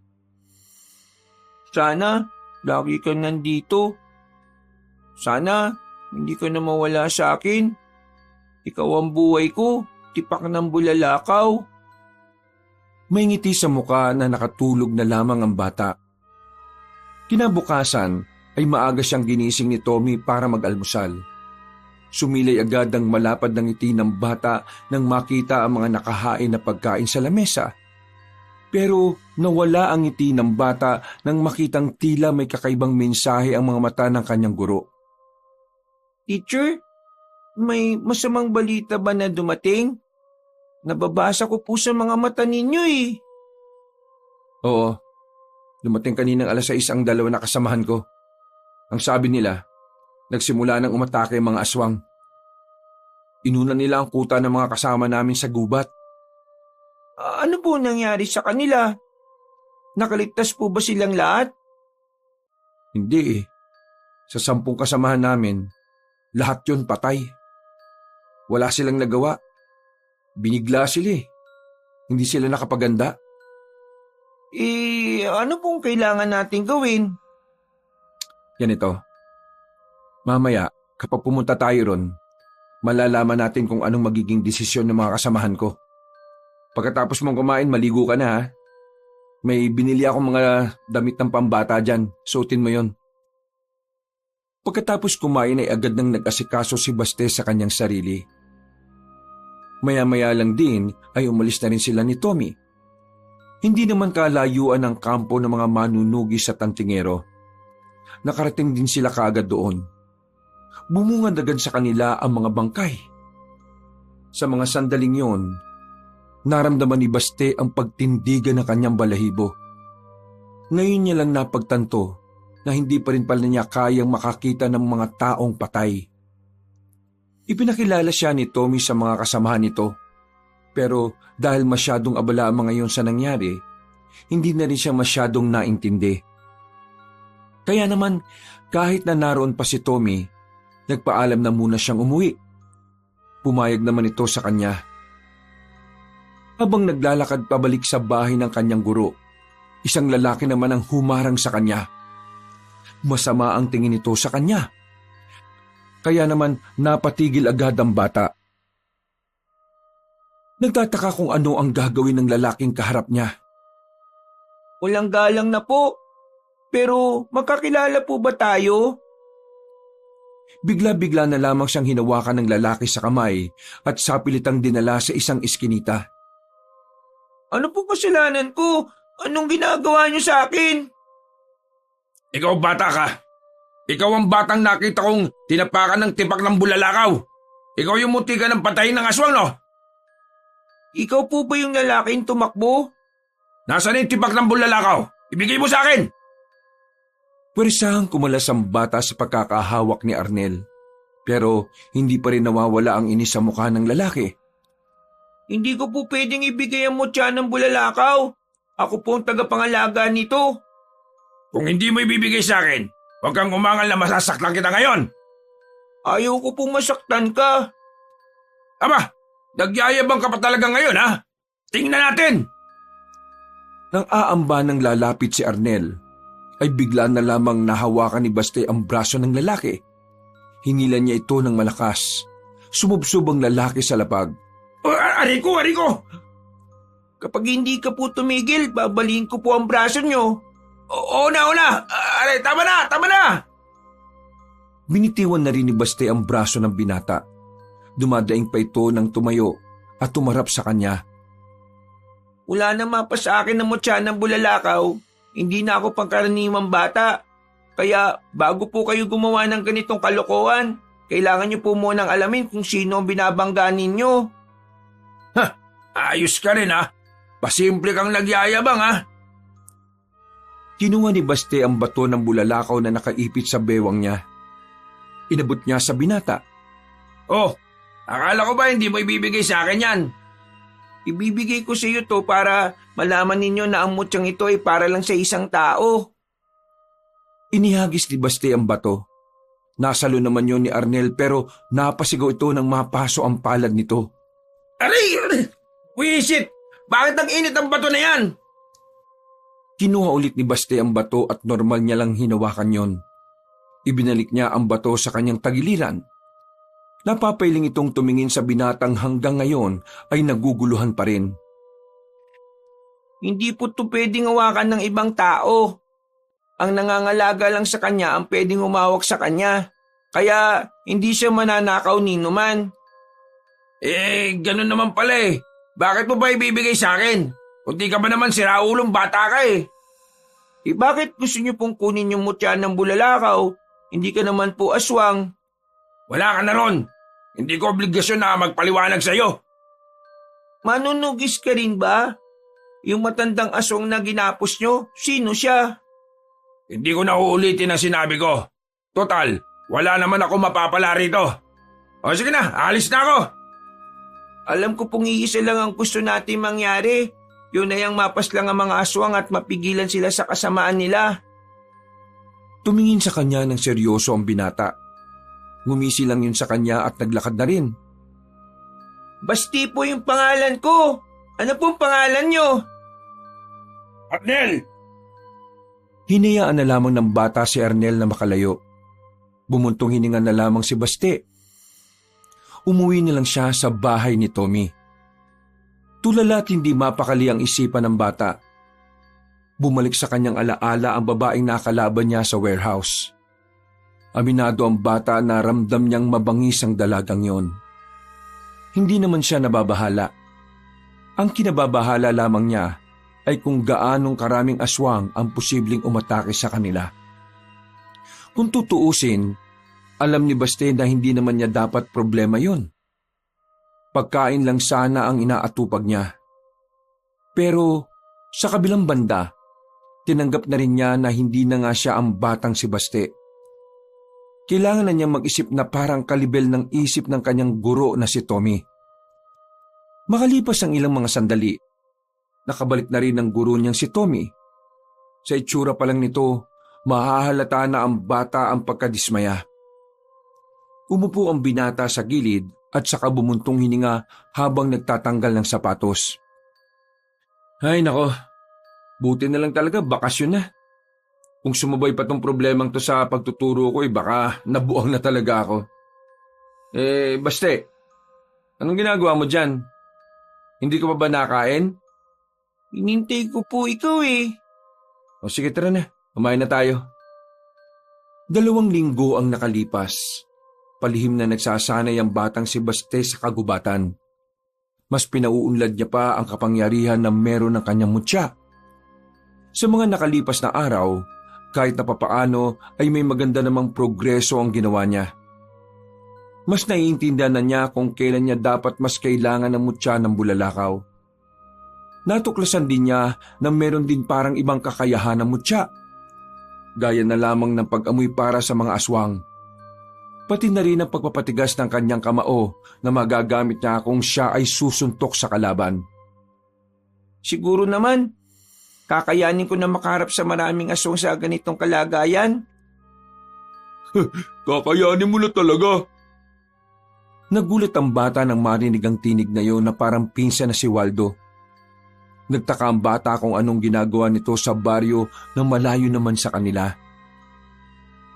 Sana lagi ka nandito. Sana hindi ka na mawala sa akin. Ikaw ang buhay ko, tipak ng bulalakaw. May ngiti sa muka na nakatulog na lamang ang bata. Kinabukasan ay maaga siyang ginising ni Tommy para mag-almusal. Sumilay agad ang malapad ng ngiti ng bata nang makita ang mga nakahain na pagkain sa lamesa. Pero nawala ang ngiti ng bata nang makitang tila may kakaibang mensahe ang mga mata ng kanyang guro. Teacher, may masamang balita ba na dumating? Nababasa ko po sa mga mata ninyo . Oo, dumating kaninang 6:00 ang 2 na kasamahan ko. Ang sabi nila, nagsimula nang umatake ang mga aswang. Inunan nila ang kuta ng mga kasama namin sa gubat. Ano po nangyari sa kanila? Nakaligtas po ba silang lahat? Hindi eh. Sa 10 kasamahan namin, lahat yun patay. Wala silang nagawa. Binigla sila eh. Hindi sila nakapaganda. Ano pong kailangan natin gawin? Yan ito. Mamaya, kapag pumunta tayo ron, malalaman natin kung anong magiging desisyon ng mga kasamahan ko. Pagkatapos mong kumain, maligo ka na ha. May binili akong mga damit ng pambata dyan. Suotin mo yon. Pagkatapos kumain ay agad nang nag-asikaso si Baste sa kanyang sarili. Maya-maya lang din ay umalis na rin sila ni Tommy. Hindi naman kalayuan ang kampo ng mga manunugis sa Tantingero. Nakarating din sila kaagad doon. Bumungad agad sa kanila ang mga bangkay. Sa mga sandaling yon, naramdaman ni Baste ang pagtindigan ng kanyang balahibo. Ngayon niya lang napagtanto na hindi pa rin pala niya kayang makakita ng mga taong patay. Ipinakilala siya ni Tommy sa mga kasamahan nito. Pero dahil masyadong abala ang mga iyon sa nangyari, hindi na rin siya masyadong naintindi. Kaya naman, kahit na naroon pa si Tommy, nagpaalam na muna siyang umuwi. Pumayag naman ito sa kanya. Habang naglalakad pabalik sa bahay ng kanyang guro, isang lalaki naman ang humarang sa kanya. Masama ang tingin nito sa kanya. Kaya naman napatigil agad ang bata. Nagtataka kung ano ang gagawin ng lalaking kaharap niya. Walang galang na po. Pero magkakilala po ba tayo? Bigla-bigla na lamang siyang hinawakan ng lalaki sa kamay at sapilitang dinala sa isang iskinita. Ano po kasalanan ko? Anong ginagawa niyo sa akin? Ikaw bata ka. Ikaw ang batang nakita kong tinapakan ng tipak ng bulalakaw. Ikaw yung mutika ng patayin ng aswang, no? Ikaw po ba yung lalaking tumakbo? Nasaan yung tipak ng bulalakaw? Ibigay mo sa akin! Pwersahang kumalas ang bata sa pagkakahawak ni Arnel. Pero hindi pa rin nawawala ang inis sa mukha ng lalaki. Hindi ko po pwedeng ibigay ang mutya ng bulalakaw. Ako po ang tagapangalaga nito. Kung hindi mo ibibigay sa akin, huwag kang umangal na masasaktan kita ngayon. Ayaw ko pong masaktan ka. Aba, nagyayabang ka pa talaga ngayon, ha? Tingnan natin! Nang aamba ng lalapit si Arnel, ay bigla na lamang nahawakan ni Baste ang braso ng lalaki. Hinilan niya ito ng malakas. Sumubsob ang lalaki sa lapag. Ariko! Kapag hindi ka po tumigil, babaliin ko po ang braso nyo. Una! Aray, tama na! Binitiwan na rin ni Baste ang braso ng binata. Dumadaing pa ito ng tumayo at tumarap sa kanya. Wala na mapa sa akin ng mutya ng bulalakaw. Hindi na ako pangkaraniwang bata. Kaya bago po kayo gumawa ng ganitong kalokohan, kailangan niyo po munang alamin kung sino ang binabangga ninyo. Ayos ka rin, ha? Pasimple kang nagyayabang, ha? Kinuha ni Baste ang bato ng bulalakaw na nakaipit sa bewang niya. Inabot niya sa binata. Oh, akala ko ba hindi mo ibibigay sa akin yan? Ibibigay ko sa iyo to para malaman ninyo na ang mutyang ito ay para lang sa isang tao. Inihagis ni Baste ang bato. Nasalo naman yun ni Arnel pero napasigaw ito nang mapaso ang palad nito. Aray! Wisit! Bakit ang init ang bato na yan? Kinuha ulit ni Baste ang bato at normal niya lang hinawakan yon. Ibinalik niya ang bato sa kanyang tagiliran. Napapailing itong tumingin sa binatang hanggang ngayon ay naguguluhan pa rin. Hindi po ito pwedeng hawakan ng ibang tao. Ang nangangalaga lang sa kanya ang pwedeng humawak sa kanya. Kaya hindi siya mananakaw ninuman. Ganun naman pala eh. Bakit mo ba ibibigay sa akin? Kunti ka ba naman siraulong bata ka eh. Bakit gusto niyo pong kunin yung mutya ng bulalakaw? Hindi ka naman po aswang. Wala ka na ron. Hindi ko obligasyon na magpaliwanag sa'yo. Manunugis ka rin ba? Yung matandang aswang na ginapos nyo, sino siya? Hindi ko na uulitin ang sinabi ko. Total, wala naman ako mapapala rito. O sige na, alis na ako. Alam ko pong iisa lang ang gusto natin mangyari. Yun ay ang mapas lang ang mga aswang at mapigilan sila sa kasamaan nila. Tumingin sa kanya ng seryoso ang binata. Ngumisi lang yun sa kanya at naglakad na rin. Basti po yung pangalan ko. Ano pong pangalan nyo? Arnel! Hinayaan na lamang ng bata si Arnel na makalayo. Bumuntong hininga na lamang si Baste. Umuwi na lang siya sa bahay ni Tommy. Tulala at hindi mapakali ang isipan ng bata. Bumalik sa kanyang alaala ang babaeng nakalaban niya sa warehouse. Aminado ang bata na ramdam niyang mabangis ang dalagang yon. Hindi naman siya nababahala. Ang kinababahala lamang niya ay kung gaanong karaming aswang ang posibleng umatake sa kanila. Kung tutuusin, alam ni Baste na hindi naman niya dapat problema yon. Pagkain lang sana ang inaatupag niya. Pero sa kabilang banda, tinanggap na rin niya na hindi na nga siya ang batang si Baste. Kailangan na niyang mag-isip na parang kalibel ng isip ng kanyang guro na si Tommy. Makalipas ang ilang mga sandali, nakabalik na rin ang guro niyang si Tommy. Sa itsura pa lang nito, mahahalata na ang bata ang pagkadismaya. Umupo ang binata sa gilid at saka bumuntong hininga habang nagtatanggal ng sapatos. Ay nako, buti na lang talaga bakasyon na. Kung sumabay pa tong problemang to sa pagtuturo ko baka nabuang na talaga ako. Baste, anong ginagawa mo dyan? Hindi ka pa ba nakain? Hinintay ko po ikaw eh. O sige tara na, kumain na tayo. 2 linggo ang nakalipas. Palihim na nagsasanay ang batang si Baste sa kagubatan. Mas pinauunlad niya pa ang kapangyarihan na meron ng kanyang mutya. Sa mga nakalipas na araw, kahit na papaano ay may maganda namang progreso ang ginawa niya. Mas naiintindihan na niya kung kailan niya dapat mas kailangan ng mutya ng bulalakaw. Natuklasan din niya na meron din parang ibang kakayahan ng mutya. Gaya na lamang ng pag-amoy para sa mga aswang. Pati na rin ang pagpapatigas ng kanyang kamao na magagamit niya kung siya ay susuntok sa kalaban. Siguro naman, kakayanin ko na makaharap sa maraming aswang sa ganitong kalagayan. Kakayanin mo na talaga. Nagulat ang bata nang marinig ang tinig na iyon na parang pinsan na si Waldo. Nagtaka ang bata kung anong ginagawa nito sa baryo na malayo naman sa kanila.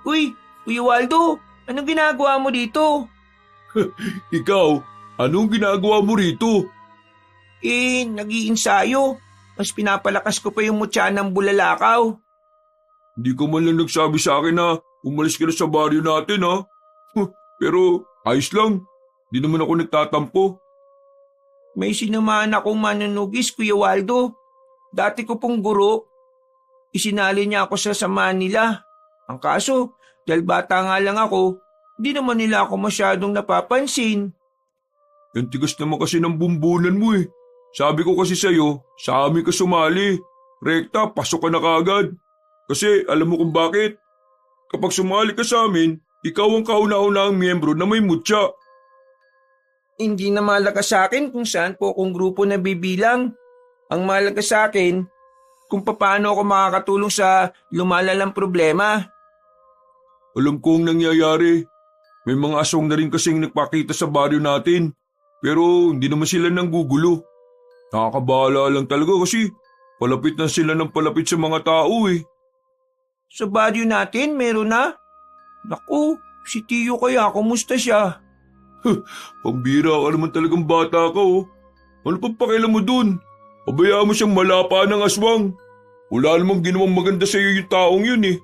Uy, Kuya Waldo, anong ginagawa mo dito? Ikaw, anong ginagawa mo rito? Nag-iinsayo. Mas pinapalakas ko pa yung mutya ng bulalakaw. Hindi ka man lang nagsabi sa akin na umalis ka na sa baryo natin ha. Pero ayos lang, di naman ako nagtatampo. May sinamahan akong manunugis, Kuya Waldo. Dati ko pong guro. Isinali niya ako sa samahan nila. Ang kaso, dahil bata nga lang ako, di naman nila ako masyadong napapansin. Yung tigas naman kasi ng bumbunan mo eh. Sabi ko kasi sa'yo, sa amin ka sumali. Rekta, pasok ka na kaagad. Kasi alam mo kung bakit? Kapag sumali ka sa amin, ikaw ang kauna-unahang miyembro na may mutya. Hindi na mahalaga sa akin kung saan po akong grupo na bibilang. Ang mahalaga sa akin, kung paano ako makakatulong sa lumalalang problema. Alam ko ang nangyayari. May mga aswang na rin kasing nagpakita sa baryo natin. Pero hindi naman sila nanggugulo. Nakakabahala lang talaga kasi palapit na sila ng palapit sa mga tao eh. Sa baryo natin, meron na? Naku, si Tiyo kaya, kumusta siya? Pambira ka naman talagang bata ka oh. Ano pang pakialam mo dun? Pabayaan mo siyang malapa ng aswang. Wala namang ginawang maganda sa iyo yung taong yun eh.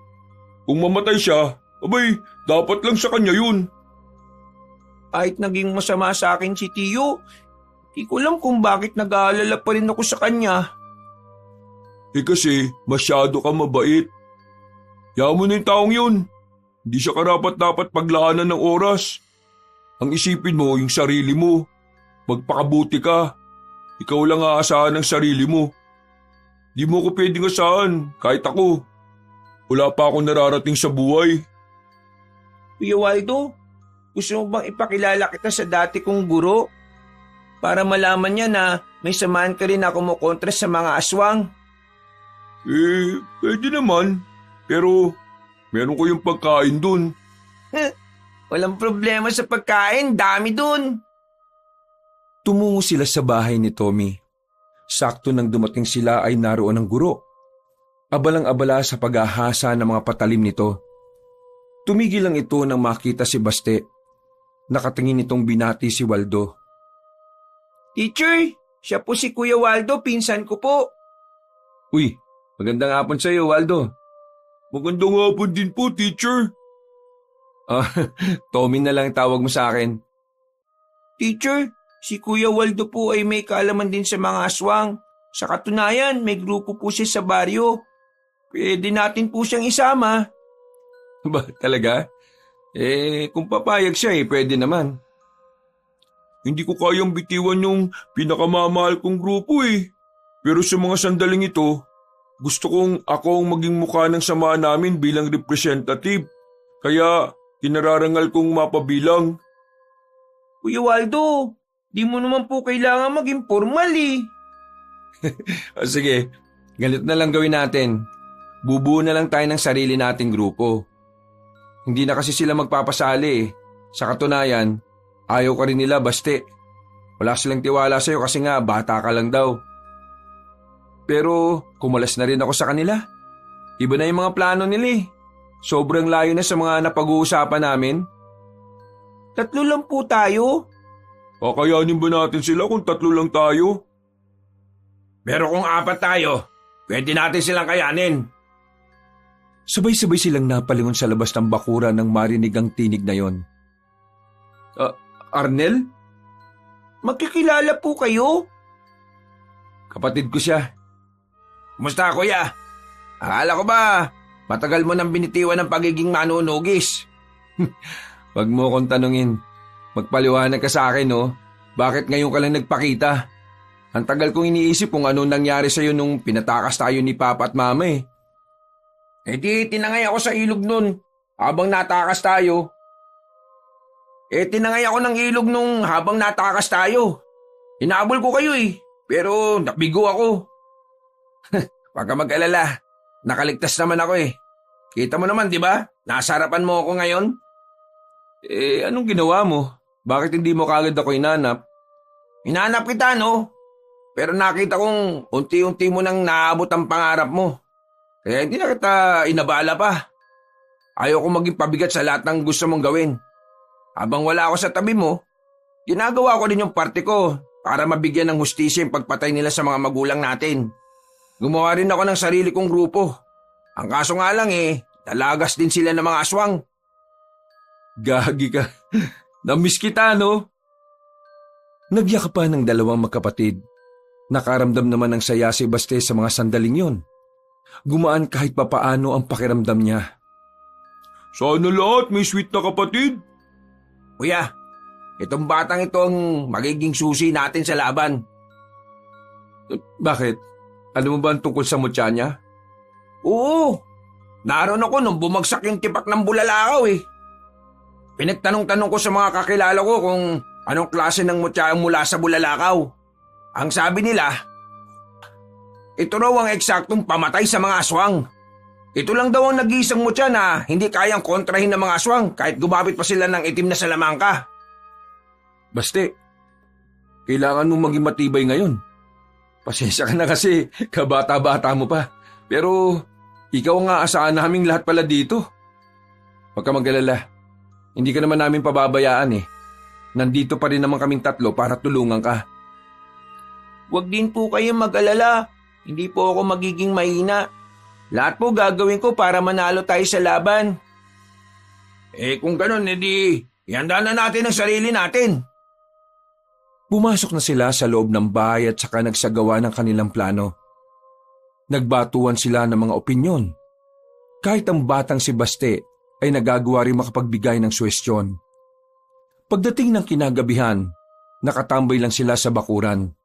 Kung mamatay siya, abay, dapat lang sa kanya yun. Kahit naging masama sa akin si Tiyo, di ko alam kung bakit nag-aalala pa rin ako sa kanya. Kasi masyado ka mabait. Yaman mo na yung taong yun. Hindi siya karapat-dapat paglaanan ng oras. Ang isipin mo yung sarili mo. Magpakabuti ka. Ikaw lang aasahan ng sarili mo. Di mo ko pwedeng asahan, kahit ako. Wala pa akong nararating sa buhay. Kuya Waldo, gusto mo bang ipakilala kita sa dati kong guro? para malaman niya na may samahan ka rin na kumukontra sa mga aswang. Pwede naman. Pero meron ko yung pagkain dun. Walang problema sa pagkain, dami dun. Tumungo sila sa bahay ni Tommy. Sakto nang dumating sila ay naroon ang guro. Abalang-abala sa paghahasa ng mga patalim nito. Tumigil lang ito nang makita si Baste. Nakatingin itong binati si Waldo. Teacher, siya po si Kuya Waldo, pinsan ko po. Uy, magandang hapon sa iyo, Waldo. Magandang hapon din po, teacher. Tommy na lang tawag mo sa akin. Teacher, si Kuya Waldo po ay may kaalaman din sa mga aswang. Sa katunayan, may grupo po siya sa baryo. Pwede natin po siyang isama. Ba, talaga? Kung papayag siya pwede naman. Hindi ko kayang bitiwan yung pinakamamahal kong grupo Pero sa mga sandaling ito, gusto kong ako ang maging mukha ng samahan namin bilang representative. Kaya kinararangal kong mapabilang. Kuya Waldo, di mo naman po kailangan maging formal Sige, ganito na lang gawin natin. Bubuo na lang tayo ng sarili nating grupo. Hindi na kasi sila magpapasali Sa katunayan, ayaw ka rin nila, Baste. Wala silang tiwala sa'yo kasi nga bata ka lang daw. Pero kumalas na rin ako sa kanila. Iba na yung mga plano nila Sobrang layo na sa mga napag-uusapan namin. 3 lang po tayo. Kakayanin ba natin sila kung 3 lang tayo? Pero kung 4 tayo, pwede natin silang kayanin. Sabay-sabay silang napalingon sa labas ng bakuran nang marinig ang tinig na yon. Arnel? Magkikilala po kayo? Kapatid ko siya. Kumusta, kuya? Akala ko ba matagal mo nang binitiwan ng pagiging manunugis? Wag mo akong tanungin. Magpaliwanag ka sa akin, Bakit ngayon ka lang nagpakita? Ang tagal kong iniisip kung ano nangyari sa'yo nung pinatakas tayo ni Papa at Mama Di tinangay ako sa ilog nun habang natakas tayo. Tinangay ako ng ilog nung habang natakas tayo. Hinabol ko kayo pero nabigo ako. Huwag ka mag-alala. Nakaligtas naman ako Kita mo naman, di ba? Nasa harapan mo ako ngayon. Anong ginawa mo? Bakit hindi mo kagad ako hinanap? Hinanap kita, no? Pero nakita kong unti-unti mo nang naabot ang pangarap mo. Kaya hindi na kita inabala pa. Ayaw ko maging pabigat sa lahat ng gusto mong gawin. Habang wala ako sa tabi mo, ginagawa ko din yung parte ko para mabigyan ng hustisya yung pagpatay nila sa mga magulang natin. Gumawa rin ako ng sarili kong grupo. Ang kaso nga lang dalagas din sila ng mga aswang. Gagi ka. Namiss kita, no? Nagyakapan ng dalawang magkapatid. Nakaramdam naman ng saya si Baste sa mga sandaling yon. Gumaan kahit papaano ang pakiramdam niya. Sana lahat may sweet na kapatid. Kuya, itong batang ito ang magiging susi natin sa laban. Bakit? Ano mo ba ang tungkol sa mutya niya? Oo, naroon ako nung bumagsak yung tipak ng bulalakaw Pinagtanong-tanong ko sa mga kakilala ko kung anong klase ng mutya ang mula sa bulalakaw. Ang sabi nila, ito raw ang eksaktong pamatay sa mga aswang. Ito lang daw ang nag-iisang mutya na hindi kayang kontrahin ng mga aswang kahit gumamit pa sila ng itim na salamangka. Baste, kailangan mong maging matibay ngayon. Pasensya ka na kasi kabata-bata mo pa. Pero ikaw ang aasahan naming lahat pala dito. Huwag ka mag-alala. Hindi ka naman namin pababayaan Nandito pa rin naman kaming 3 para tulungan ka. Huwag din po kayong mag-alala. Hindi po ako magiging mahina. Lahat po gagawin ko para manalo tayo sa laban. Kung ganun, ihanda na natin ang sarili natin. Pumasok na sila sa loob ng bahay at saka nagsagawa ng kanilang plano. Nagbatuan sila ng mga opinyon. Kahit ang batang si Baste ay nagagawa rin makapagbigay ng suwestyon. Pagdating ng kinagabihan, nakatambay lang sila sa bakuran.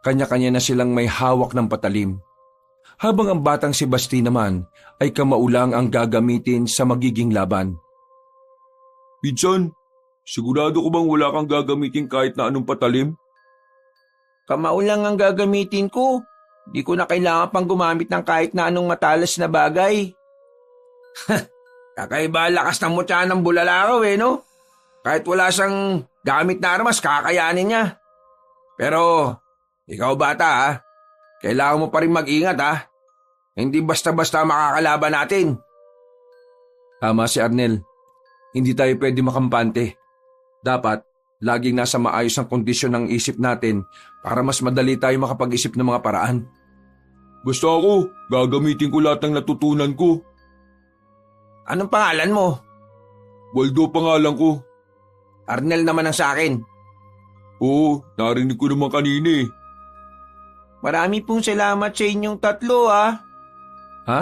Kanya-kanya na silang may hawak ng patalim. Habang ang batang si Basti naman ay kamaulang ang gagamitin sa magiging laban. Pinsan, sigurado ko bang wala kang gagamitin kahit na anong patalim? Kamao lang ang gagamitin ko. Di ko na kailangan pang gumamit ng kahit na anong matalas na bagay. Kakaiba lakas ng mutya ng bulalakaw no? Kahit wala siyang gamit na armas, kakayanin niya. Pero, ikaw bata kailangan mo pa rin mag-ingat Hindi basta-basta makakalaban natin. Tama si Arnel. Hindi tayo pwede makampante. Dapat, laging nasa maayos ang kondisyon ng isip natin para mas madali tayo makapag-isip ng mga paraan. Basta ako, gagamitin ko lahat ng natutunan ko. Anong pangalan mo? Waldo pangalan ko. Arnel naman ang sa akin. Oo, narinig ko naman kanina Marami pong salamat sa inyong tatlo Ha?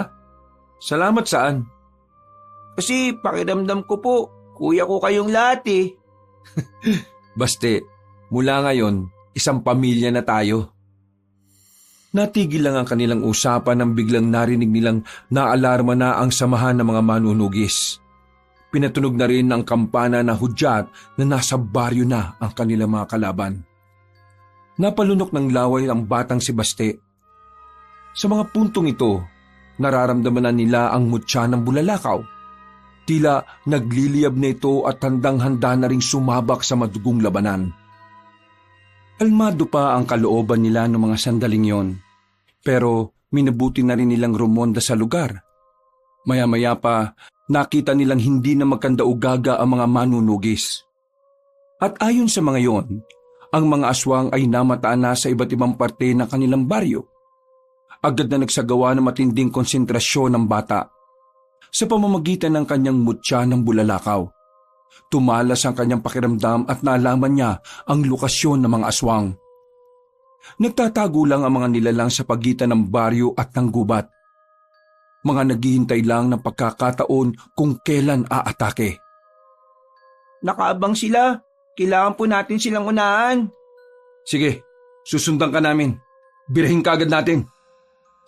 Salamat saan? Kasi pakiramdam ko po, kuya ko kayong lahat Baste, mula ngayon, isang pamilya na tayo. Natigil lang ang kanilang usapan nang biglang narinig nilang naalarma na ang samahan ng mga manunugis. Pinatunog na rin ang kampana na hudyat na nasa baryo na ang kanilang mga kalaban. Napalunok ng laway ang batang si Baste. Sa mga puntong ito, nararamdaman na nila ang mutya ng bulalakaw. Tila nagliliyab na ito at handang-handa na ring sumabak sa madugong labanan. Kalmado pa ang kalooban nila noong mga sandaling yon. Pero minabuti na rin nilang rumonda sa lugar. Maya-maya pa, nakita nilang hindi na magkandaugaga ang mga manunugis. At ayon sa mga yon, ang mga aswang ay namataan na sa iba't ibang parte ng kanilang baryo. Agad na nagsagawa ng matinding konsentrasyon ng bata. Sa pamamagitan ng kanyang mutya ng bulalakaw, tumalas ang kanyang pakiramdam at nalaman niya ang lokasyon ng mga aswang. Nagtatago lang ang mga nilalang sa pagitan ng baryo at ng gubat. Mga naghihintay lang ng pagkakataon kung kailan aatake. Nakaabang sila. Kailangan po natin silang unahan. Sige, susundan ka namin. Birahin ka agad natin.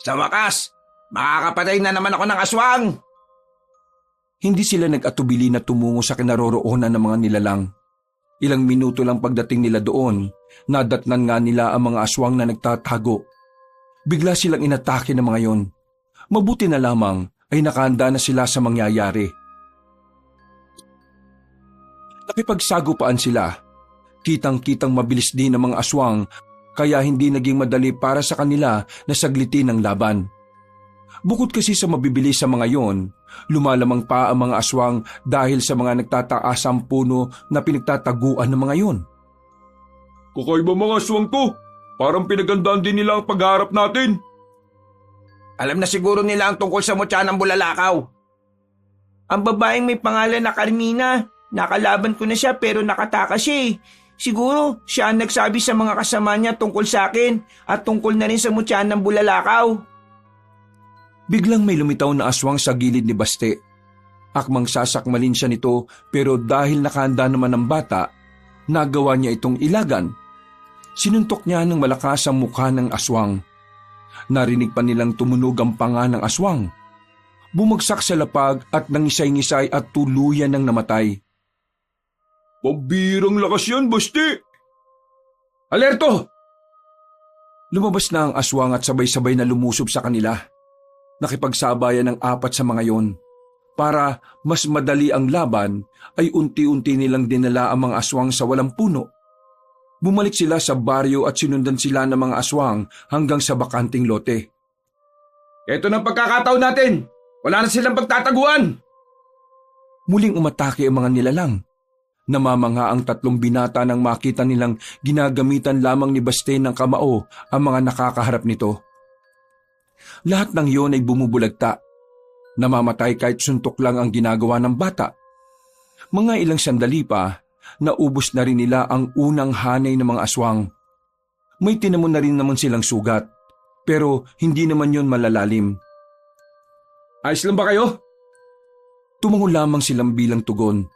Sa wakas, makakapatay na naman ako ng aswang. Hindi sila nag-atubili na tumungo sa kinaroroonan ng mga nilalang. Ilang minuto lang pagdating nila doon, nadatnan nga nila ang mga aswang na nagtatago. Bigla silang inatake ng mga yon. Mabuti na lamang ay nakahanda na sila sa mangyayari. Nakipagsagupaan sila. Kitang-kitang mabilis din ang mga aswang, kaya hindi naging madali para sa kanila na saglitin ang laban. Bukod kasi sa mabibilis sa mga yon, lumalamang pa ang mga aswang dahil sa mga nagtataasang puno na pinagtataguan ng mga yon. Kakaiba mga aswang to. Parang pinagandaan din nila ang pagharap natin. Alam na siguro nila ang tungkol sa mutya ng bulalakaw. Ang babaeng may pangalan na Carmina, nakalaban ko na siya pero nakatakas siya Siguro siya ang nagsabi sa mga kasama niya tungkol sa akin at tungkol na rin sa mutya ng bulalakaw. Biglang may lumitaw na aswang sa gilid ni Baste. Akmang sasakmalin siya nito pero dahil nakahanda naman ng bata, nagawa niya itong ilagan. Sinuntok niya ng malakas ang mukha ng aswang. Narinig pa nilang tumunog ang panga ng aswang. Bumagsak sa lapag at nangisay-ngisay at tuluyan ng namatay. Pabirang lakas yan, Baste! Alerto! Lumabas na ang aswang at sabay-sabay na lumusob sa kanila. Nakipagsabayan ng 4 sa mga yon. Para mas madali ang laban, ay unti-unti nilang dinala ang mga aswang sa walang puno. Bumalik sila sa baryo at sinundan sila ng mga aswang hanggang sa bakanting lote. Ito na ang pagkakataon natin! Wala na silang pagtataguan! Muling umatake ang mga nilalang. Namamanga ang 3 binata nang makita nilang ginagamitan lamang ni Baste ng kamao ang mga nakakaharap nito. Lahat ng iyon ay bumubulagta. Namamatay kahit suntok lang ang ginagawa ng bata. Mga ilang sandali pa, naubos na rin nila ang unang hanay ng mga aswang. May tinamon na rin naman silang sugat, pero hindi naman yon malalalim. Ayos lang ba kayo? Tumango lamang silang bilang tugon.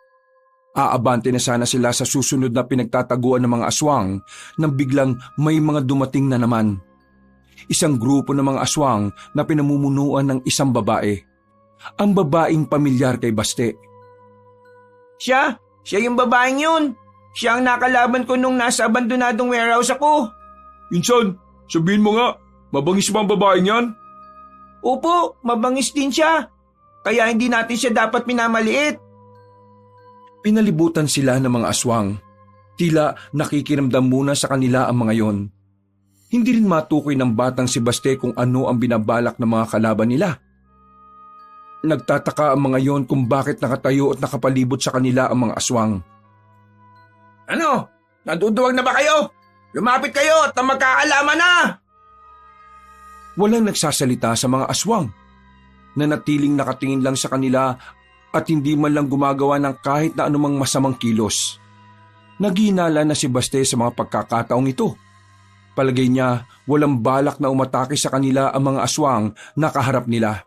Aabante na sana sila sa susunod na pinagtataguan ng mga aswang nang biglang may mga dumating na naman. Isang grupo ng mga aswang na pinamumunuan ng isang babae. Ang babaeng pamilyar kay Baste. Siya yung babaeng yun. Siya ang nakalaban ko nung nasa abandonadong warehouse ako. Insan, sabihin mo nga, mabangis ba ang babaeng yan? Opo, mabangis din siya. Kaya hindi natin siya dapat minamaliit. Pinalibutan sila ng mga aswang. Tila nakikiramdam muna sa kanila ang mga yon. Hindi rin matukoy ng batang si Baste kung ano ang binabalak ng mga kalaban nila. Nagtataka ang mga yon kung bakit nakatayo at nakapalibot sa kanila ang mga aswang. Ano? Naduduwag na ba kayo? Lumapit kayo at magkaalaman na! Walang nagsasalita sa mga aswang. Nanatiling nakatingin lang sa kanila at hindi man lang gumagawa ng kahit na anumang masamang kilos. Naghinala na si Baste sa mga pagkakataong ito. Palagay niya walang balak na umatake sa kanila ang mga aswang na kaharap nila.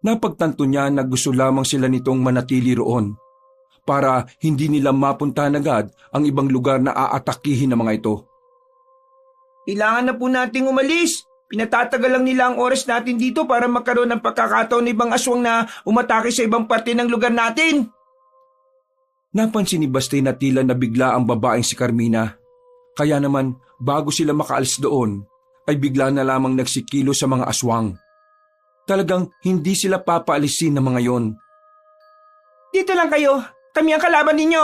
Napagtanto niya na gusto lamang sila nitong manatili roon para hindi nila mapuntahan agad ang ibang lugar na aatakihin ng mga ito. Kailangan na po nating umalis. Pinatatagal lang nila ang oras natin dito para magkaroon ng pagkakataon ng ibang aswang na umatake sa ibang parte ng lugar natin. Napansin ni Baste na tila nabigla ang babaeng si Carmina. Kaya naman, bago sila makaalis doon, ay bigla na lamang nagsikilo sa mga aswang. Talagang hindi sila papaalisin ng mga yon. Dito lang kayo. Kami ang kalaban ninyo.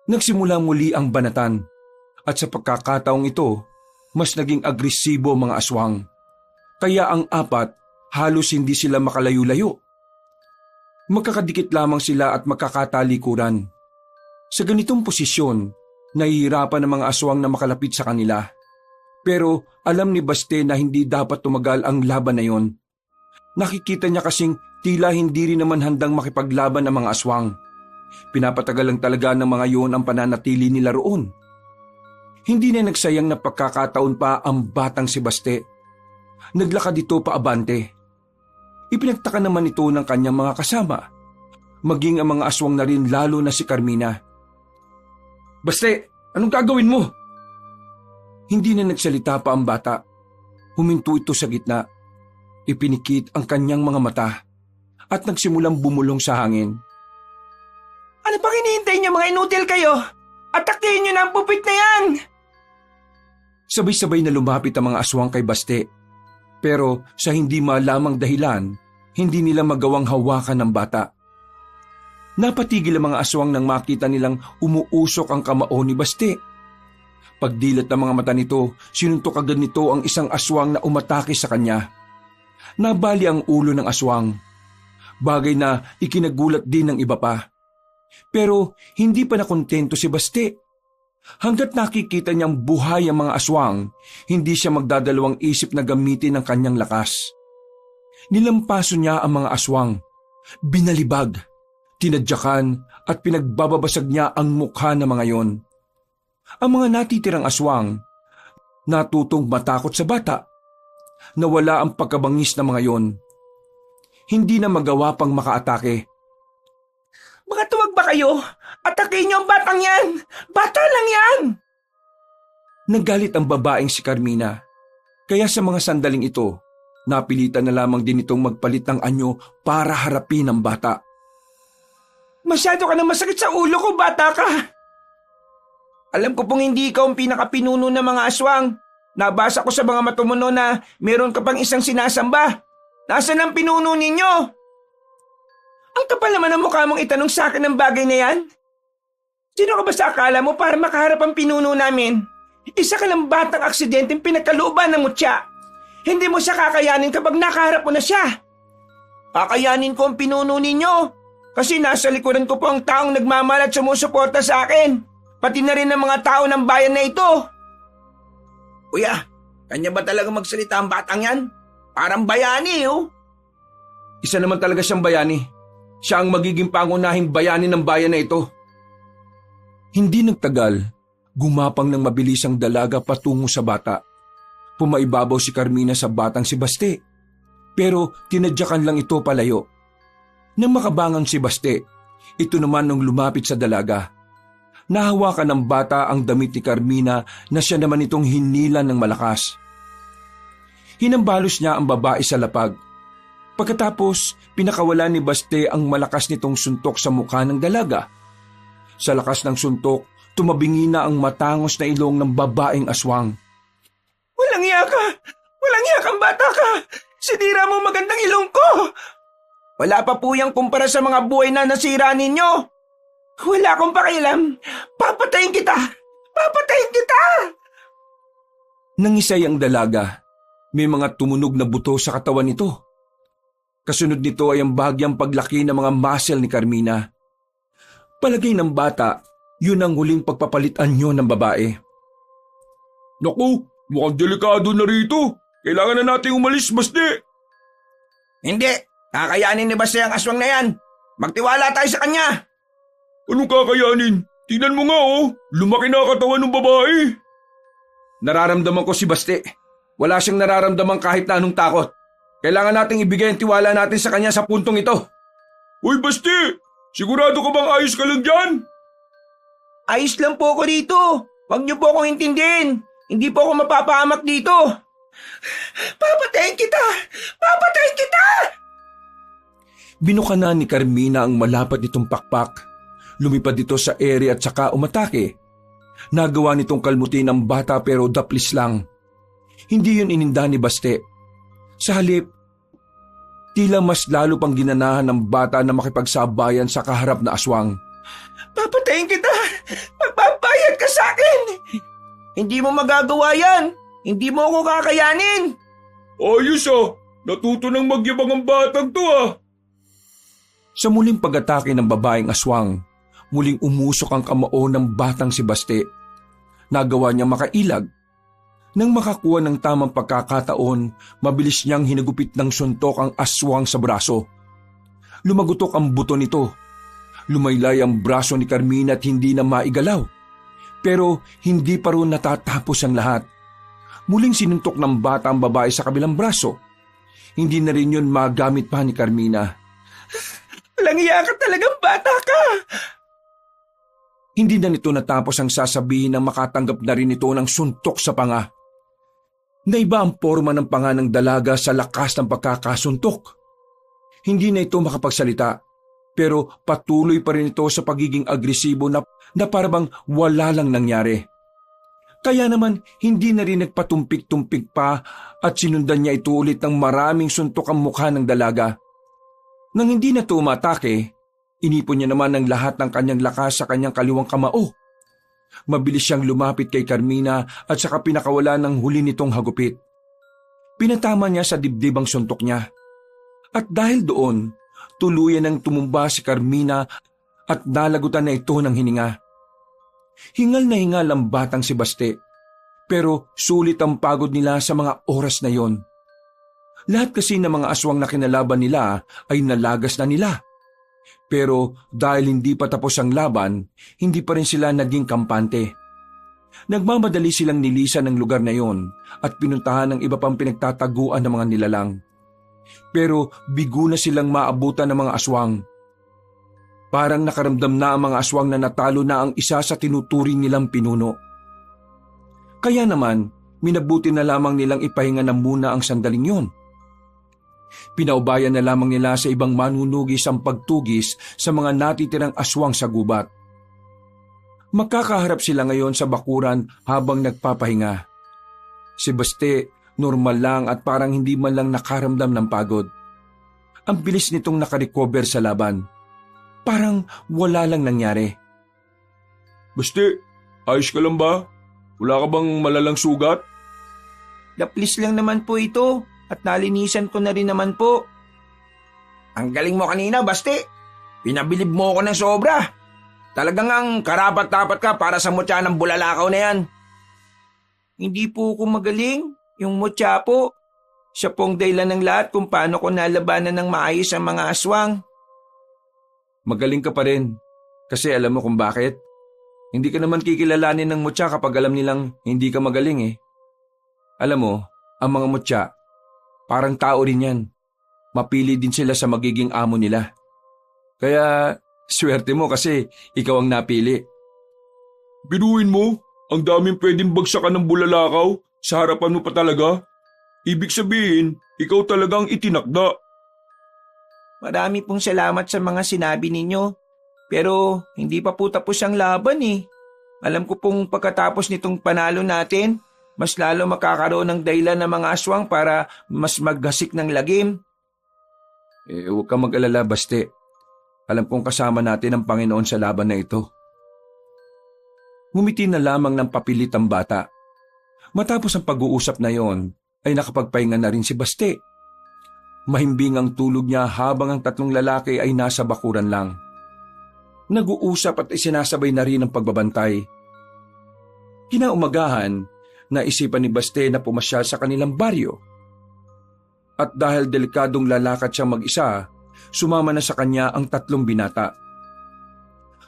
Nagsimula muli ang banatan. At sa pagkakataong ito, mas naging agresibo ang mga aswang. Kaya ang apat, halos hindi sila makalayo-layo. Magkakadikit lamang sila at magkakatalikuran. Sa ganitong posisyon, nahihirapan ang mga aswang na makalapit sa kanila. Pero alam ni Baste na hindi dapat tumagal ang laban na yon. Nakikita niya kasing tila hindi rin naman handang makipaglaban ang mga aswang. Pinapatagal lang talaga ng mga yon ang pananatili nila roon. Hindi na nagsayang na pagkakataon pa ang batang si Baste. Naglakad ito paabante. Ipinagtaka naman ito ng kanyang mga kasama. Maging ang mga aswang na rin lalo na si Carmina. Baste, anong gagawin mo? Hindi na nagsalita pa ang bata. Huminto ito sa gitna. Ipinikit ang kanyang mga mata at nagsimulang bumulong sa hangin. Ano pang hinihintay niyo mga inutil kayo? Atakihin niyo na ang pupit na yan! Sabay-sabay na lumapit ang mga aswang kay Baste. Pero sa hindi malamang dahilan, hindi nila magawang hawakan ng bata. Napatigil ang mga aswang nang makita nilang umuusok ang kamao ni Baste. Pagdilat ng mga mata nito, sinuntok agad nito ang isang aswang na umatake sa kanya. Nabali ang ulo ng aswang. Bagay na ikinagulat din ng iba pa. Pero hindi pa nakontento si Baste. Hanggat nakikita niyang buhay ang mga aswang, hindi siya magdadalawang isip na gamitin ang kanyang lakas. Nilampaso niya ang mga aswang, binalibag, tinadyakan at pinagbababasag niya ang mukha ng mga yon. Ang mga natitirang aswang, natutong matakot sa bata. Nawala ang pagkabangis ng mga yon. Hindi na magawa pang makaatake. Mga tuwag ba kayo? Atakihin niyo ang batang yan! Bata lang yan! Nagalit ang babaeng si Carmina. Kaya sa mga sandaling ito, napilitan na lamang din itong magpalit ng anyo para harapin ang bata. Masyado ka na masakit sa ulo ko, bata ka! Alam ko pong hindi ikaw ang pinakapinuno ng mga aswang. Nabasa ko sa mga matumuno na meron ka pang isang sinasamba. Nasaan ang pinuno ninyo? Ang kapal naman ang mukha mong itanong sa akin ng bagay na yan. Sino ka ba sa akala mo para makaharap ang pinuno namin? Isa ka lang batang aksidenteng pinagkalooban ng mutya. Hindi mo siya kakayanin kapag nakaharap mo na siya. Kakayanin ko ang pinuno ninyo kasi nasa likuran ko po ang taong nagmamahal at sumusuporta sa akin. Pati na rin ang mga tao ng bayan na ito. Kuya, kanya ba talaga magsalita ang batang yan? Parang bayani, oh. Isa naman talaga siyang bayani. Siya ang magiging pangunahing bayani ng bayan na ito. Hindi nagtagal, gumapang ng mabilis ang dalaga patungo sa bata. Pumaibabaw si Carmina sa batang si Baste. Pero tinadyakan lang ito palayo. Nang makabangon si Baste, ito naman nung lumapit sa dalaga. Nahawakan ng bata ang damit ni Carmina na siya naman itong hinilan ng malakas. Hinambalos niya ang babae sa lapag. Pagkatapos, pinakawalan ni Baste ang malakas nitong suntok sa mukha ng dalaga. Sa lakas ng suntok, tumabingi na ang matangos na ilong ng babaeng aswang. Walang iya ka! Walang iya kang bata ka! Sinira mo magandang ilong ko! Wala pa po yung kumpara sa mga buhay na nasira ninyo! Wala akong pakialam! Papatayin kita! Papatayin kita! Nangisay ang dalaga. May mga tumunog na buto sa katawan nito. Kasunod nito ay ang bahagyang paglaki ng mga muscle ni Carmina. Palagay ng bata, yun ang huling pagpapalitan nyo ng babae. Naku, mukhang delikado na rito. Kailangan na nating umalis, Basti. Hindi! Kakayanin ni Basti ang aswang na yan! Magtiwala tayo sa kanya! Anong kakayanin? Tingnan mo nga lumaki na ang katawan ng babae. Nararamdaman ko si Basti. Wala siyang nararamdaman kahit na anong takot. Kailangan nating ibigay ang tiwala natin sa kanya sa puntong ito. Uy, Basti! Sigurado ka bang ayos ka lang dyan? Ayos lang po ako dito! Huwag niyo po akong intindihin! Hindi po ako mapapahamak dito! Papatayin kita! Papatayin kita! Binukanan ni Carmina ang malapad nitong pakpak. Lumipad ito sa ere at saka umatake. Nagawa nitong kalmutin ang bata pero daplis lang. Hindi yun ininda ni Baste. Sa halip, tila mas lalo pang ginanahan ng bata na makipagsabayan sa kaharap na aswang. Papatayin kita! Magbabayad ka sa akin! Hindi mo magagawa yan! Hindi mo ako kakayanin! Ayos natuto ng magyabang ang batang to Sa muling pag-atake ng babaeng aswang, muling umusok ang kamao ng batang si Baste. Nagawa niyang makailag. Nang makakuha ng tamang pagkakataon, mabilis niyang hinagupit ng suntok ang aswang sa braso. Lumagutok ang buto nito. Lumaylay ang braso ni Carmina at hindi na maigalaw. Pero hindi pa rin natatapos ang lahat. Muling sinuntok ng bata ang babae sa kabilang braso. Hindi na rin yun magamit pa ni Carmina. Walang iya ka talagang bata ka! Hindi na nito natapos ang sasabihin nang makatanggap na rin ito ng suntok sa panga. Naiba ang forma ng panga ng dalaga sa lakas ng pagkakasuntok. Hindi na ito makapagsalita, pero patuloy pa rin ito sa pagiging agresibo na parabang wala lang nangyari. Kaya naman hindi na rin nagpatumpik-tumpik pa at sinundan niya ito ulit ng maraming suntok ang mukha ng dalaga. Nang hindi na ito umatake, inipon niya naman ng lahat ng kanyang lakas sa kanyang kaliwang kamao. Mabilis siyang lumapit kay Carmina at saka pinakawala ng huli nitong hagupit. Pinatama niya sa dibdib ang suntok niya. At dahil doon, tuluyan ng tumumba si Carmina at nalagutan na ito ng hininga. Hingal na hingal ang batang si Baste, pero sulit ang pagod nila sa mga oras na yon. Lahat kasi ng mga aswang na kinalaban nila ay nalagas na nila. Pero dahil hindi pa tapos ang laban, hindi pa rin sila naging kampante. Nagmamadali silang nilisan ng lugar na yon at pinuntahan ng iba pang pinagtataguan ng mga nilalang. Pero bigo na silang maabutan ng mga aswang. Parang nakaramdam na ang mga aswang na natalo na ang isa sa tinuturing nilang pinuno. Kaya naman, minabuti na lamang nilang ipahinga na muna ang sandaling yon. Pinaubayan na lamang nila sa ibang manunugis ang pagtugis sa mga natitirang aswang sa gubat. Magkakaharap sila ngayon sa bakuran habang nagpapahinga. Si Baste, normal lang at parang hindi man lang nakaramdam ng pagod. Ang bilis nitong nakarecover sa laban. Parang wala lang nangyari. Basti, ayos ka lang ba? Wala ka bang malalang sugat? Daplis lang naman po ito at nalinisan ko na rin naman po. Ang galing mo kanina, Basti. Pinabilib mo ako ng sobra. Talagang ang karapat-dapat ka para sa mutya ng bulalakaw na yan. Hindi po ako magaling. Yung mutya po. Siya pong dahilan ng lahat kung paano ko nalabanan ng maayos ang mga aswang. Magaling ka pa rin. Kasi alam mo kung bakit? Hindi ka naman kikilalanin ng mutya kapag alam nilang hindi ka magaling eh. Alam mo, ang mga mutya, parang tao rin yan. Mapili din sila sa magiging amo nila. Kaya, swerte mo kasi ikaw ang napili. Biruin mo, ang daming pwedeng bagsakan ng bulalakaw, sa harapan mo pa talaga. Ibig sabihin, ikaw talagang itinakda. Marami pong salamat sa mga sinabi ninyo. Pero hindi pa po tapos ang laban eh. Alam ko pong pagkatapos nitong panalo natin, mas lalo makakaroon ng dahilan ng mga aswang para mas maggasik ng lagim. Huwag kang mag-alala, Baste. Alam kong kasama natin ang Panginoon sa laban na ito. Ngumiti na lamang ng papilit ang bata. Matapos ang pag-uusap na yon, ay nakapagpahinga na rin si Baste. Mahimbing ang tulog niya habang ang tatlong lalaki ay nasa bakuran lang. Nag-uusap at isinasabay na rin ang pagbabantay. Kinaumagahan, naisipan ni Baste na pumasyal sa kanilang baryo. At dahil delikadong lalakad siyang mag-isa, sumama na sa kanya ang tatlong binata.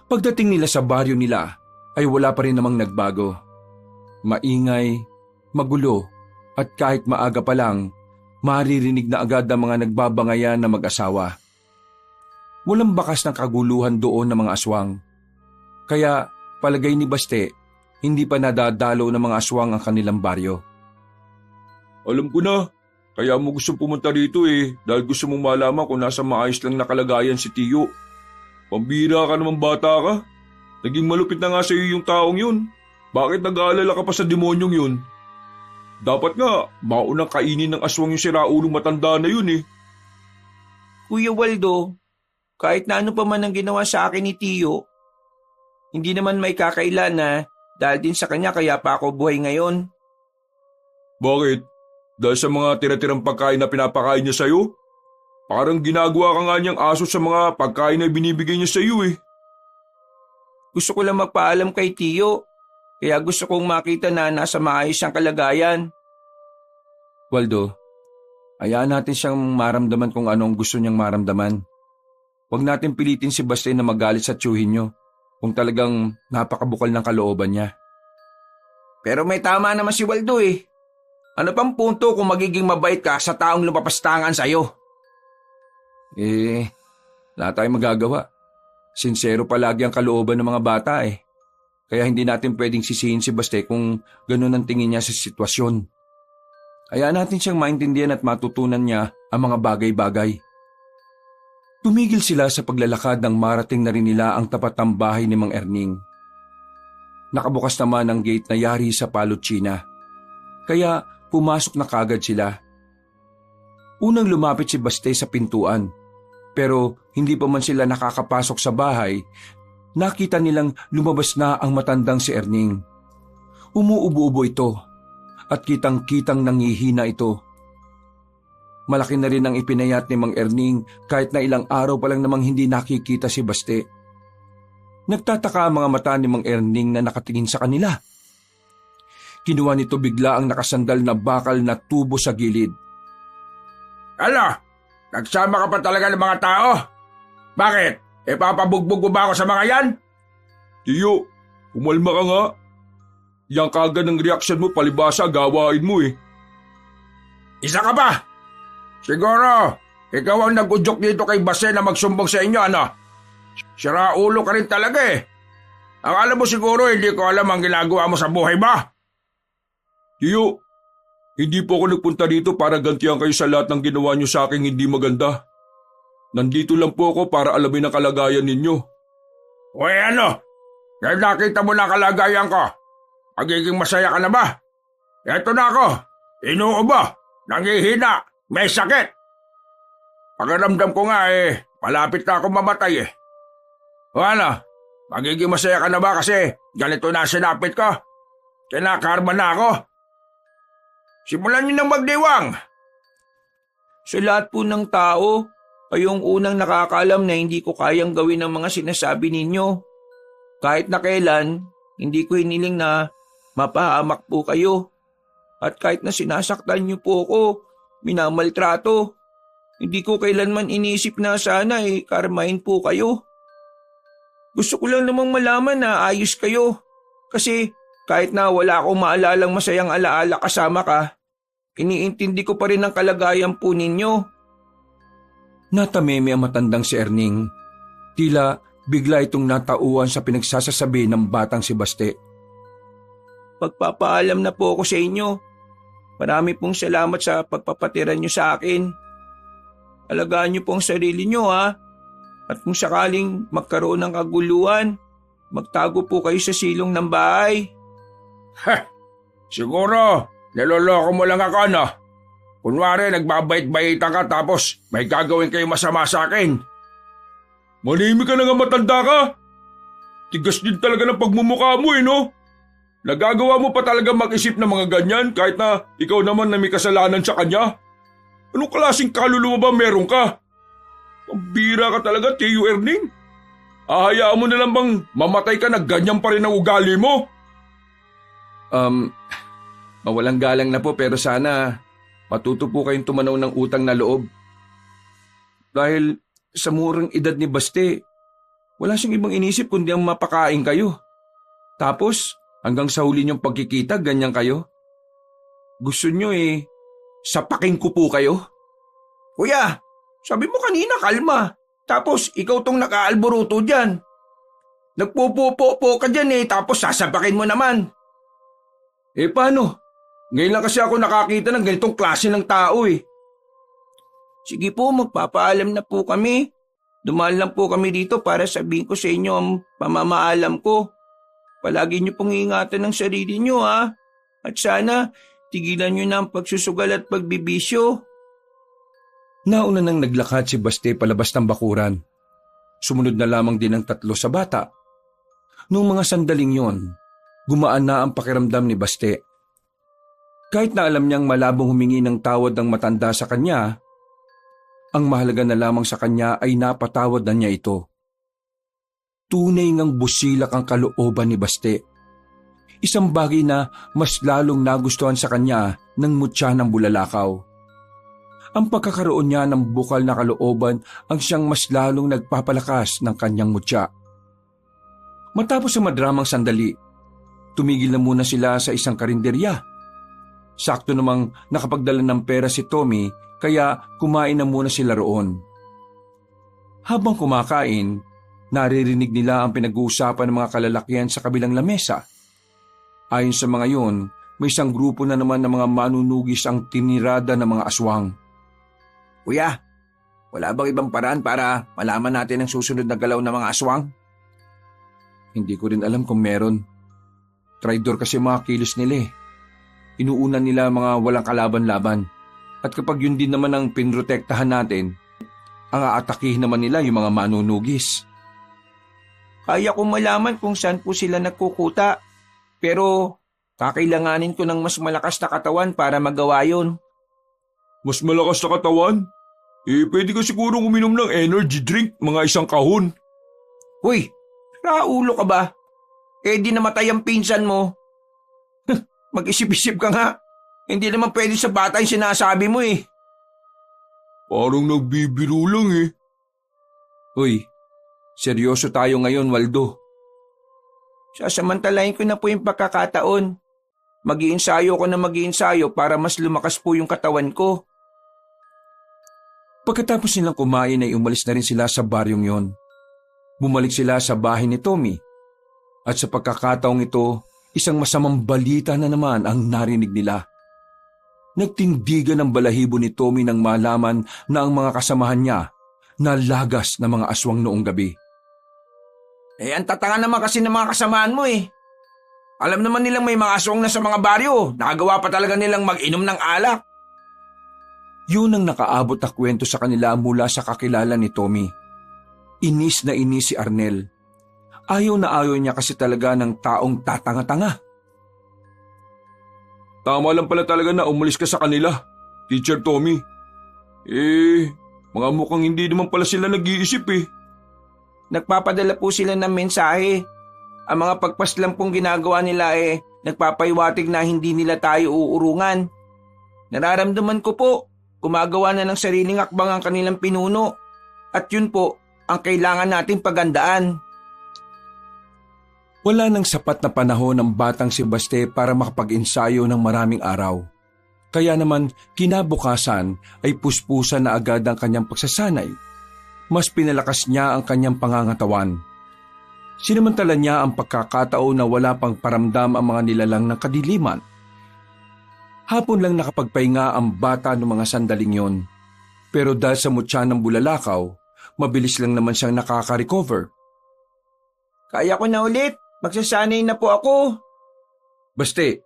Pagdating nila sa baryo nila, ay wala pa rin namang nagbago. Maingay, magulo, at kahit maaga pa lang, maririnig na agad ang mga nagbabangayan na mag-asawa. Walang bakas ng kaguluhan doon ng mga aswang. Kaya palagay ni Baste, hindi pa nadadalo ng mga aswang ang kanilang baryo. Alam ko na, kaya mo gusto pumunta dito dahil gusto mong malaman kung nasa maayos lang na kalagayan si Tiyo. Pambira ka naman bata ka. Naging malupit na nga sa iyo yung taong yun. Bakit nag-aalala ka pa sa demonyong yun? Dapat nga, maunang kainin ng aswang yung siraulong matanda na yun Kuya Waldo, kahit na ano pa man ang ginawa sa akin ni Tiyo, hindi naman may kakailan na dahil din sa kanya kaya pa ako buhay ngayon. Bakit? Dahil sa mga tira-tirang pagkain na pinapakain niya sa'yo? Parang ginagawa ka nga niyang aso sa mga pagkain na binibigay niya sa'yo Gusto ko lang magpaalam kay Tiyo, kaya gusto kong makita na nasa maayos siyang kalagayan. Waldo, hayaan natin siyang maramdaman kung anong gusto niyang maramdaman. Huwag natin pilitin si Baste na magalit sa tiyuhin niyo kung talagang napakabukal ng kalooban niya. Pero may tama naman si Waldo Ano pang punto kung magiging mabait ka sa taong lumapastangan sa'yo? Wala tayong magagawa. Sincero palagi ang kalooban ng mga bata Kaya hindi natin pwedeng sisihin si Baste kung ganun ang tingin niya sa sitwasyon. Hayaan natin siyang maintindihan at matutunan niya ang mga bagay-bagay. Tumigil sila sa paglalakad nang marating na rin nila ang tapat ng bahay ni Mang Erning. Nakabukas naman ang gate na yari sa Palotsina. Kaya pumasok na kagad sila. Unang lumapit si Baste sa pintuan, pero hindi pa man sila nakakapasok sa bahay, nakita nilang lumabas na ang matandang si Erning. Umuubo-ubo ito at kitang-kitang nangihina ito. Malaki na rin ang ipinayat ni Mang Erning kahit na ilang araw pa lang namang hindi nakikita si Baste. Nagtataka ang mga mata ni Mang Erning na nakatingin sa kanila. Kinuha nito bigla ang nakasandal na bakal na tubo sa gilid. Ala, nagsama ka pa talaga ng mga tao? Bakit? Papabugbog mo ba ako sa mga yan? Tiyo, umalma ka nga. Yang kagad ng reaksyon mo palibasa gawain mo Isa ka pa! Siguro, ikaw ang nag-udyok dito kay Baste na magsumbong sa inyo, ano? Siraulo ka rin talaga Ang alam mo siguro, hindi ko alam ang ginagawa mo sa buhay ba? Tiyo, hindi po ako nagpunta dito para gantihan kayo sa lahat ng ginawa niyo sa akin hindi maganda. Nandito lang po ako para alamin ang kalagayan ninyo. Uy, ano? Dahil nakita mo na ang kalagayan ko, magiging masaya ka na ba? Eto na ako, inuubo, nangihina, may sakit. Pakiramdam ko nga malapit na ako mamatay O ano, magiging masaya ka na ba kasi ganito na sinapit ko? Kinakarma na ako. Simulan niyo ng magdiwang. Sa lahat po ng tao, kayong unang nakakaalam na hindi ko kayang gawin ang mga sinasabi ninyo. Kahit na kailan, hindi ko hiniling na mapahamak po kayo. At kahit na sinasaktan niyo po ako, minamaltrato, hindi ko kailanman inisip na sana karmahin po kayo. Gusto ko lang namang malaman na ayos kayo. Kasi kahit na wala akong maalalang masayang alaala kasama ka, iniintindi ko pa rin ang kalagayan po ninyo. Natameme ang matandang si Erning. Tila bigla itong natauan sa pinagsasasabi ng batang si Baste. Pagpapaalam na po ako sa inyo. Marami pong salamat sa pagpapatira niyo sa akin. Alagaan niyo po ang sarili niyo At kung sakaling magkaroon ng kaguluhan, Magtago po kayo sa silong ng bahay. Heh, siguro, niloloko mo lang ako, no? Kunwari, nagbabait-baitan ka tapos may gagawin kayo masama sa akin. Manimik ka na nga, matanda ka. Tigas din talaga ng pagmumukha mo, no? Nagagawa mo pa talaga mag-isip ng mga ganyan kahit na ikaw naman na may kasalanan sa kanya? Anong klaseng kaluluwa ba meron ka? Pambira ka talaga, Tio Erning. Ahayaan mo na lang bang mamatay ka na ganyan pa rin ang ugali mo? Mawalang galang na po pero sana matuto po kayong tumanaw ng utang na loob. Dahil sa murang edad ni Baste, wala siyang ibang inisip kundi ang mapakain kayo. Tapos, hanggang sa huli niyong pagkikita, ganyan kayo. Gusto niyo sapakin ko po kayo? Kuya, sabi mo kanina kalma. Tapos ikaw tong nakaalboruto dyan. Nagpupupo ka dyan tapos sasabakin mo naman. Paano? Ngayon lang kasi ako nakakita ng ganitong klase ng tao Sige po, magpapaalam na po kami. Dumaan lang po kami dito para sabihin ko sa inyo ang pamamaalam ko. Palagi niyo pong ingatan ng sarili niyo ha. At sana, tigilan niyo na ang pagsusugal at pagbibisyo. Nauna nang naglakad si Baste palabas ng bakuran. Sumunod na lamang din ang 3 sa bata. Noong mga sandaling yon, gumaan na ang pakiramdam ni Baste. Kahit na alam niyang malabong humingi ng tawad ng matanda sa kanya, ang mahalaga na lamang sa kanya ay napatawad na niya ito. Tunay ngang busilak ang kalooban ni Baste. Isang bagay na mas lalong nagustuhan sa kanya ng mutya ng bulalakaw. Ang pagkakaroon niya ng bukal na kalooban ang siyang mas lalong nagpapalakas ng kanyang mutya. Matapos ang madramang sandali, tumigil na muna sila sa isang karinderya. Sakto namang nakapagdala ng pera si Tommy kaya kumain na muna sila roon. Habang kumakain, naririnig nila ang pinag-uusapan ng mga kalalakihan sa kabilang lamesa. Ayon sa mga yon, may isang grupo na naman ng mga manunugis ang tinirada ng mga aswang. Kuya, wala bang ibang paraan para malaman natin ang susunod na galaw ng mga aswang? Hindi ko rin alam kung meron. Traidor kasi mga kilos nila Inuunan nila mga walang kalaban-laban. At kapag yun din naman ang pinrotektahan natin, ang aatakihin naman nila yung mga manunugis. Kaya kong malaman kung saan po sila nagkukuta. Pero kakailanganin ko ng mas malakas na katawan para magawa yun. Mas malakas na katawan? Pwede ka sigurong uminom ng energy drink, mga 1 kahon. Uy, raulo ka ba? Di namatay ang pinsan mo. Mag-isip-isip ka nga. Hindi naman pwede sa bata yung sinasabi mo Parang nagbibiro lang Uy, seryoso tayo ngayon, Waldo. Sasamantalahin ko na po yung pagkakataon. Mag-iinsayo ko na mag-iinsayo para mas lumakas po yung katawan ko. Pagkatapos nilang kumain ay umalis na rin sila sa baryong yon. Bumalik sila sa bahay ni Tommy. At sa pagkakataong ito, isang masamang balita na naman ang narinig nila. Nagtindigan ang balahibo ni Tommy nang malaman na ang mga kasamahan niya nalagas na mga aswang noong gabi. Ang tatanga naman kasi ng mga kasamaan mo Alam naman nilang may mga aswang na sa mga baryo. Nakagawa pa talaga nilang mag-inom ng alak. Yun ang nakaabot na kwento sa kanila mula sa kakilala ni Tommy. Inis na inis si Arnel. Ayaw na ayaw niya kasi talaga ng taong tatanga-tanga. Tama lang pala talaga na umalis ka sa kanila, Teacher Tommy. Mga mukhang hindi naman pala sila nag-iisip Nagpapadala po sila ng mensahe. Ang mga pagpaslang pong ginagawa nila nagpapaiwatig na hindi nila tayo uurungan. Nararamdaman ko po, gumagawa na ng sariling akbang ang kanilang pinuno. At yun po, ang kailangan nating pagandaan. Wala nang sapat na panahon ng batang si Baste para makapag-ensayo ng maraming araw. Kaya naman kinabukasan ay puspusan na agad ang kanyang pagsasanay. Mas pinalakas niya ang kanyang pangangatawan. Sinamantala niya ang pagkakataon na wala pang paramdam ang mga nilalang ng kadiliman. Hapon lang nakapagpahinga ang bata ng mga sandaling yon. Pero dahil sa mutya ng bulalakaw, mabilis lang naman siyang nakaka-recover. Kaya ko na ulit. Magsasanay na po ako. Baste,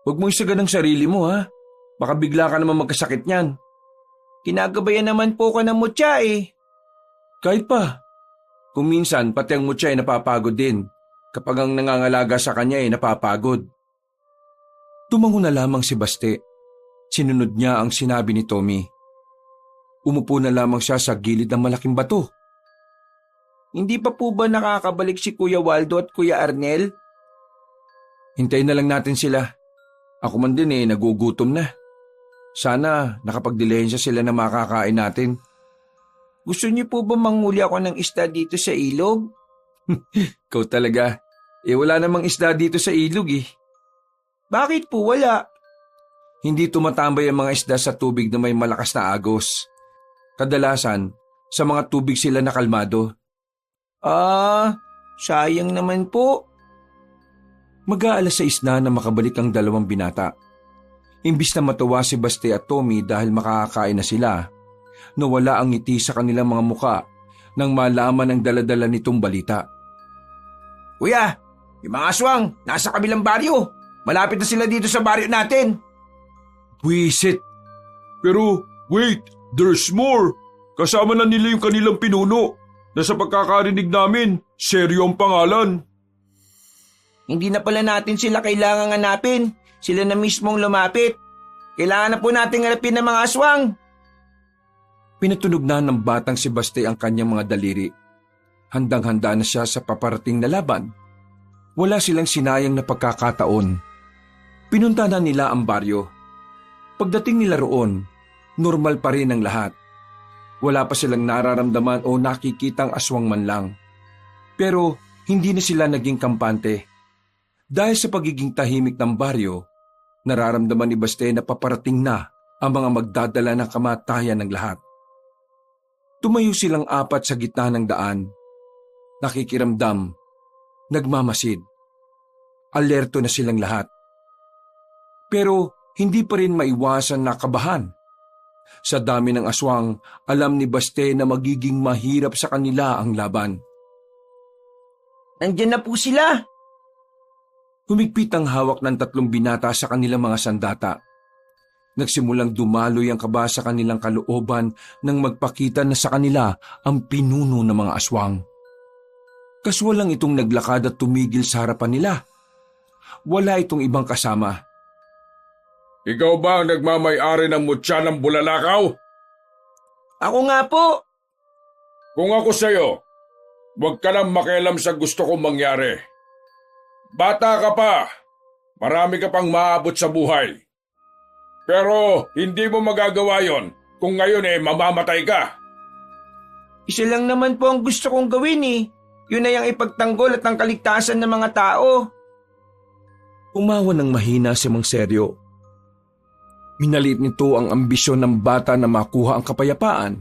huwag mo isagan ang sarili mo ha. Baka bigla ka naman magkasakit niyan. Kinagabayan naman po ko ng mutya eh. Kahit pa. Kung minsan, pati ang mutya ay napapagod din. Kapag ang nangangalaga sa kanya ay napapagod. Tumango na lamang si Baste. Sinunod niya ang sinabi ni Tommy. Umupo na lamang siya sa gilid ng malaking bato. Hindi pa po ba nakakabalik si Kuya Waldo at Kuya Arnel? Hintayin na lang natin sila. Ako man din nagugutom na. Sana nakapagdilensya sila na makakain natin. Gusto niyo po ba manghuli ako ng isda dito sa ilog? Ikaw talaga. Wala namang isda dito sa ilog eh. Bakit po wala? Hindi tumatambay ang mga isda sa tubig na may malakas na agos. Kadalasan, sa mga tubig sila nakalmado. Sayang naman po. Mag-aalas 6 na makabalik ang dalawang binata. Imbis na matuwa si Baste at Tommy dahil makakakain na sila, nawala ang ngiti sa kanilang mga muka nang malaman ang daladala nitong balita. Kuya, yung mga aswang, nasa kabilang baryo. Malapit na sila dito sa baryo natin. Buisit! Pero wait, there's more. Kasama na nila yung kanilang pinuno. Na sa pagkakarinig namin, seryo ang pangalan. Hindi na pala natin sila kailangang hanapin. Sila na mismong lumapit. Kailangan na po nating hanapin ng mga aswang. Pinatunog na ng batang si Baste ang kanyang mga daliri. Handang-handa na siya sa paparating na laban. Wala silang sinayang na pagkakataon. Pinunta na nila ang baryo. Pagdating nila roon, normal pa rin ang lahat. Wala pa silang nararamdaman o nakikitang aswang man lang. Pero hindi na sila naging kampante. Dahil sa pagiging tahimik ng baryo, nararamdaman ni Baste na paparating na ang mga magdadala ng kamatayan ng lahat. Tumayo silang apat sa gitna ng daan. Nakikiramdam, nagmamasid. Alerto na silang lahat. Pero hindi pa rin maiwasan na kabahan. Sa dami ng aswang, alam ni Baste na magiging mahirap sa kanila ang laban. Nandiyan na po sila. Humigpit ang hawak ng 3 binata sa kanilang mga sandata. Nagsimulang dumaloy ang kaba sa kanilang kalooban nang magpakita na sa kanila ang pinuno ng mga aswang. Kaswalang itong naglakad at tumigil sa harapan nila. Wala itong ibang kasama. Ikaw ba ang nagmamay-ari ng mutya ng bulalakaw? Ako nga po. Kung ako sa'yo, huwag ka nang makialam sa gusto kong mangyari. Bata ka pa, marami ka pang maabot sa buhay. Pero hindi mo magagawa yon kung ngayon mamamatay ka. Isa lang naman po ang gusto kong gawin eh. Yun ay ang ipagtanggol at ang kaligtasan ng mga tao. Umawa ng mahina si Mang Seryo. Minalit nito ang ambisyon ng bata na makuha ang kapayapaan.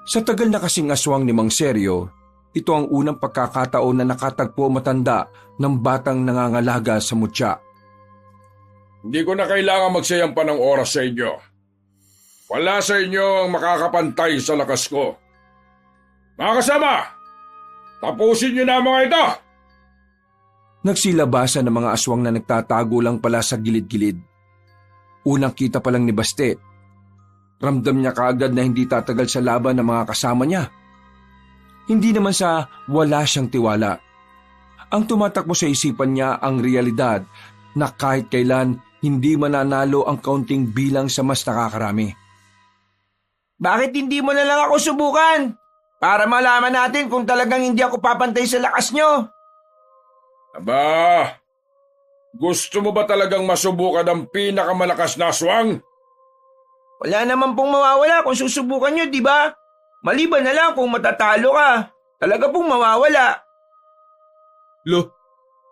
Sa tagal na kasing aswang ni Mang Seryo, ito ang unang pagkakataon na nakatagpo matanda ng batang nangangalaga sa mutya. Hindi ko na kailangan magsayang pa ng oras sa inyo. Wala sa inyo ang makakapantay sa lakas ko. Mga kasama, tapusin niyo na mga ito! Nagsilabasan ng mga aswang na nagtatago lang pala sa gilid-gilid. Unang kita pa lang ni Baste. Ramdam niya kaagad na hindi tatagal sa laban ng mga kasama niya. Hindi naman sa wala siyang tiwala. Ang tumatakbo sa isipan niya ang realidad na kahit kailan hindi mananalo ang kaunting bilang sa mas nakakarami. Bakit hindi mo na lang ako subukan? Para malaman natin kung talagang hindi ako papantay sa lakas nyo. Aba, gusto mo ba talagang masubukan ang pinakamalakas na aswang? Wala naman pong mawawala kung susubukan nyo, di ba? Maliban na lang kung matatalo ka. Talaga pong mawawala.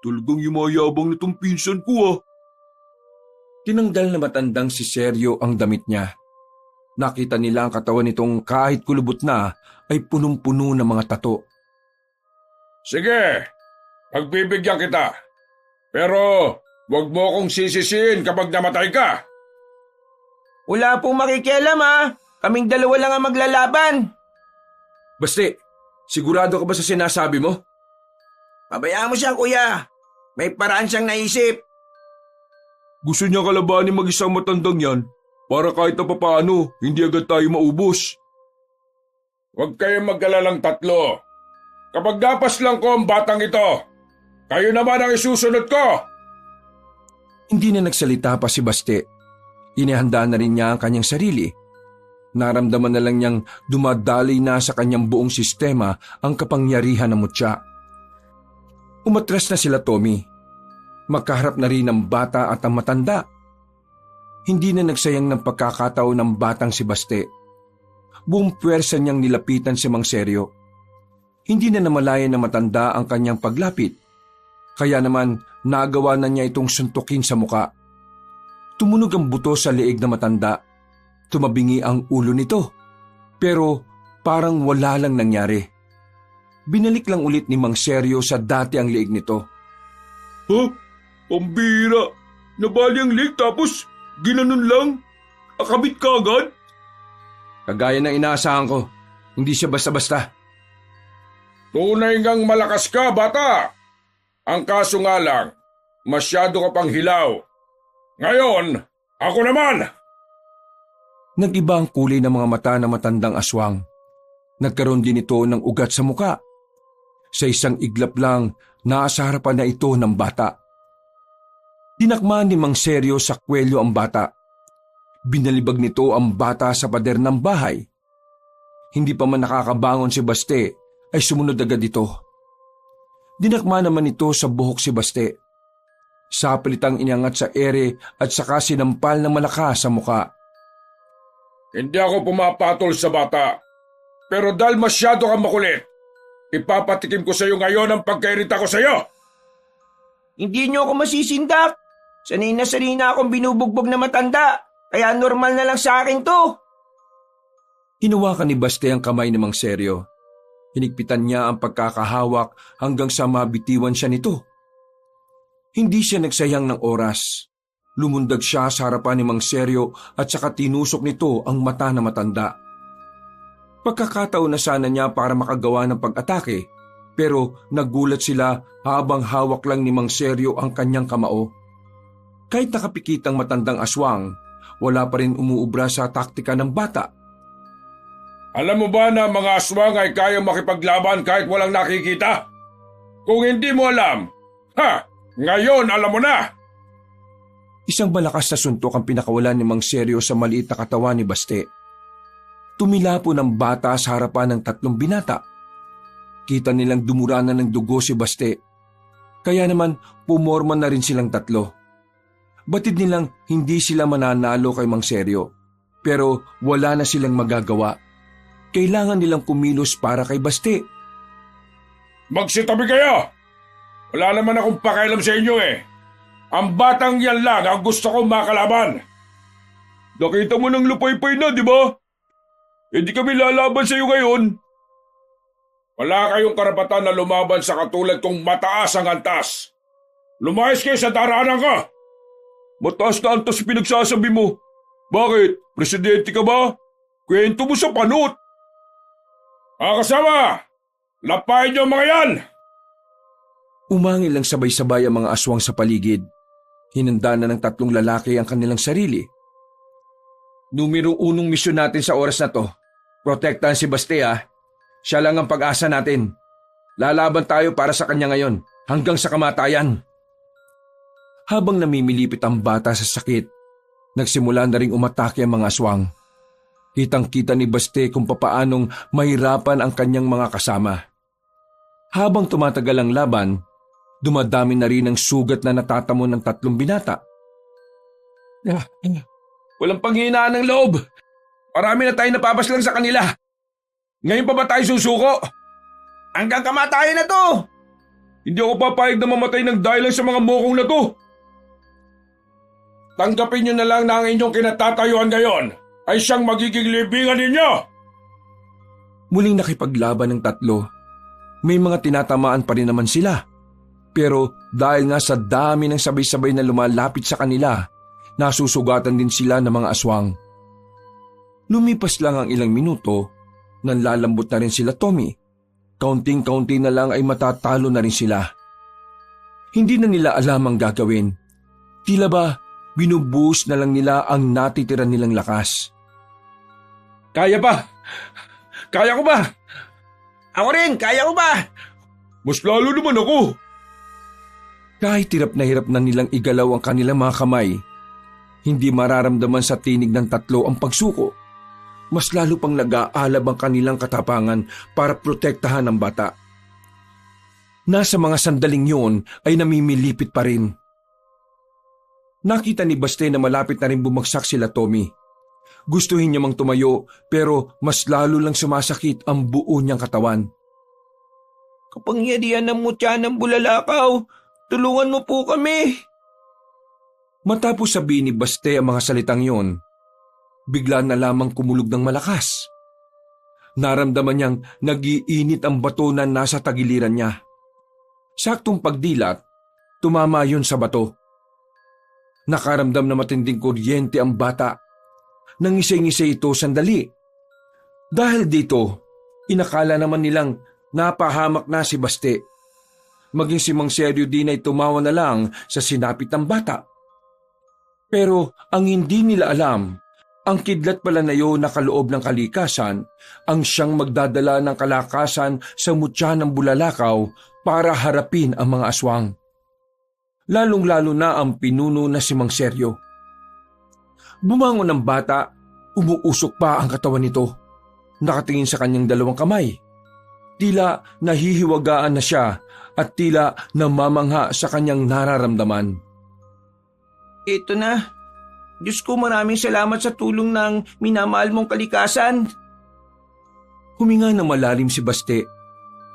Talagang yumayabang nitong pinsan ko. Tinanggal na matandang si Seryo ang damit niya. Nakita nila ang katawan nitong kahit kulubot na ay punong-puno ng mga tato. Sige, pagbibigyan kita. Pero wag mo akong sisisihin kapag namatay ka. Wala pong makikialam ha. Kaming dalawa lang ang maglalaban. Baste, sigurado ka ba sa sinasabi mo? Pabayaan mo siya, kuya. May paraan siyang naisip. Gusto niya kalabanin mag-isang matandang yan para kahit na papaano hindi agad tayo maubos. Huwag kayong mag-alalang tatlo. Kapag napas lang ko ang batang ito, kayo naman ang isusunod ko. Hindi na nagsalita pa si Baste. Inihanda na rin niya ang kanyang sarili. Naramdaman na lang niyang dumadaloy na sa kanyang buong sistema ang kapangyarihan ng mutya. Umatras na sila Tommy. Magkaharap na rin ang bata at ang matanda. Hindi na nagsayang ng pagkakataon ng batang si Baste. Buong puwersa niyang nilapitan si Mang Seryo. Hindi na namalayan na matanda ang kanyang paglapit. Kaya naman nagawa na niya itong suntukin sa muka. Tumunog ang buto sa leeg na matanda. Tumabingi ang ulo nito. Pero parang wala lang nangyari. Binalik lang ulit ni Mang Seryo sa dati ang leeg nito. Pambira! Nabali ang leg tapos ginanon lang? Akabit ka agad? Kagaya ng inaasahan ko, hindi siya basta-basta. Tunay ngang malakas ka, bata! Ang kaso nga lang, masyado ka pang hilaw. Ngayon, ako naman! Nag-iba ang kulay ng mga mata ng matandang aswang. Nagkaroon din ito ng ugat sa muka. Sa isang iglap lang, nasa harapan na ito ng bata. Dinakma ni Mang Seryo sa kwelyo ang bata. Binalibag nito ang bata sa pader ng bahay. Hindi pa man nakakabangon si Baste, ay sumunod agad ito. Dinakma naman ito sa buhok si Baste. Sapilitang inangat sa ere at saka sinampal ng malakas sa muka. Hindi ako pumapatol sa bata. Pero dahil masyado kang makulit, ipapatikim ko sa iyo ngayon ang pagkairita ko sa iyo. Hindi niyo ako masisindak. Sanay na akong binubugbog na matanda. Kaya normal na lang sa akin to. Hinawakan ni Baste ang kamay ni Mang Seryo. Hinigpitan niya ang pagkakahawak hanggang sa mabitiwan siya nito. Hindi siya nagsayang ng oras. Lumundag siya sa harapan ni Mang Seryo at saka tinusok nito ang mata na matanda. Pagkakataon na sana niya para makagawa ng pag-atake, pero nagulat sila habang hawak lang ni Mang Seryo ang kanyang kamao. Kahit nakapikit ang matandang aswang, wala pa rin umuubra sa taktika ng bata. Alam mo ba na mga aswang ay kayang makipaglaban kahit walang nakikita? Kung hindi mo alam, ngayon alam mo na! Isang malakas na suntok ang pinakawalan ni Mang Seryo sa maliit na katawan ni Baste. Tumilapo ng bata sa harapan ng tatlong binata. Kita nilang dumura na ng dugo si Baste. Kaya naman pumorma na rin silang tatlo. Batid nilang hindi sila mananalo kay Mang Seryo. Pero wala na silang magagawa. Kailangan nilang kumilos para kay Baste. Magsitabi kayo! Wala naman akong pakialam sa inyo eh. Ang batang yan lang ang gusto kong makalaban. Nakita mo ng lupay-pay na, di ba? Hindi kami lalaban sa iyo ngayon. Wala kayong karapatan na lumaban sa katulad kong mataas ang antas. Lumayas kayo sa daraanan ka! Mataas na antas pinagsasabi mo. Bakit? Presidente ka ba? Kwento mo sa panot. Kasama! Lapain niyo mga yan! Umangil lang sabay-sabay ang mga aswang sa paligid. Hinanda na ng tatlong lalaki ang kanilang sarili. Numero 1 misyon natin sa oras na to. Protektahan si Baste Siya lang ang pag-asa natin. Lalaban tayo para sa kanya ngayon, hanggang sa kamatayan. Habang namimilipit ang bata sa sakit, nagsimula na ring umatake ang mga aswang. Kitang-kita ni Baste kung papaanong mahirapan ang kanyang mga kasama. Habang tumatagal ang laban, dumadami na rin ang sugat na natatamon ng tatlong binata. Walang panghinaan ng loob. Marami na tayo napapaslang sa kanila. Ngayon pa ba tayo susuko? Hanggang kamatayan na to! Hindi ako papayag na mamatay ng dahil lang sa mga mokong na to. Tanggapin niyo na lang na ang inyong kinatatayuan ngayon ay siyang magiging libingan ninyo. Muling nakipaglaban ng tatlo. May mga tinatamaan pa rin naman sila. Pero dahil nga sa dami ng sabay-sabay na lumalapit sa kanila, nasusugatan din sila ng mga aswang. Lumipas lang ang ilang minuto, nanlalambot na rin sila Tommy. Kaunting-kaunti na lang ay matatalo na rin sila. Hindi na nila alam ang gagawin. Tila ba binubuhos na lang nila ang natitira nilang lakas. Kaya ba? Kaya ko ba? Ako rin, kaya ko ba? Mas lalo naman ako. Kahit hirap na nilang igalaw ang kanilang mga kamay, hindi mararamdaman sa tinig ng tatlo ang pagsuko. Mas lalo pang nag-aalab ang kanilang katapangan para protektahan ang bata. Nasa mga sandaling yun ay namimilipit pa rin. Nakita ni Baste na malapit na rin bumagsak sila Tommy. Gustuhin niya mang tumayo pero mas lalo lang sumasakit ang buo niyang katawan. Kapangyarihan ng mutya ng bulalakaw, tulungan mo po kami. Matapos sabihin ni Baste ang mga salitang yon, bigla na lamang kumulog ng malakas. Naramdaman niyang nag-iinit ang bato na nasa tagiliran niya. Saktong pagdilat, tumama yun sa bato. Nakaramdam na matinding kuryente ang bata. Nangisay-ngisay ito sandali. Dahil dito, inakala naman nilang napahamak na si Baste. Maging si Mang Seryo din ay tumawa na lang sa sinapit ng bata. Pero ang hindi nila alam, ang kidlat pala na yun na kaloob ng kalikasan ang siyang magdadala ng kalakasan sa mutya ng bulalakaw para harapin ang mga aswang. Lalong-lalo na ang pinuno na si Mang Seryo. Bumangon ang bata, umuusok pa ang katawan nito. Nakatingin sa kanyang dalawang kamay. Tila nahihiwagaan na siya at tila namamangha sa kanyang nararamdaman. Ito na. Diyos ko, maraming salamat sa tulong ng minamahal mong kalikasan. Huminga na malalim si Baste.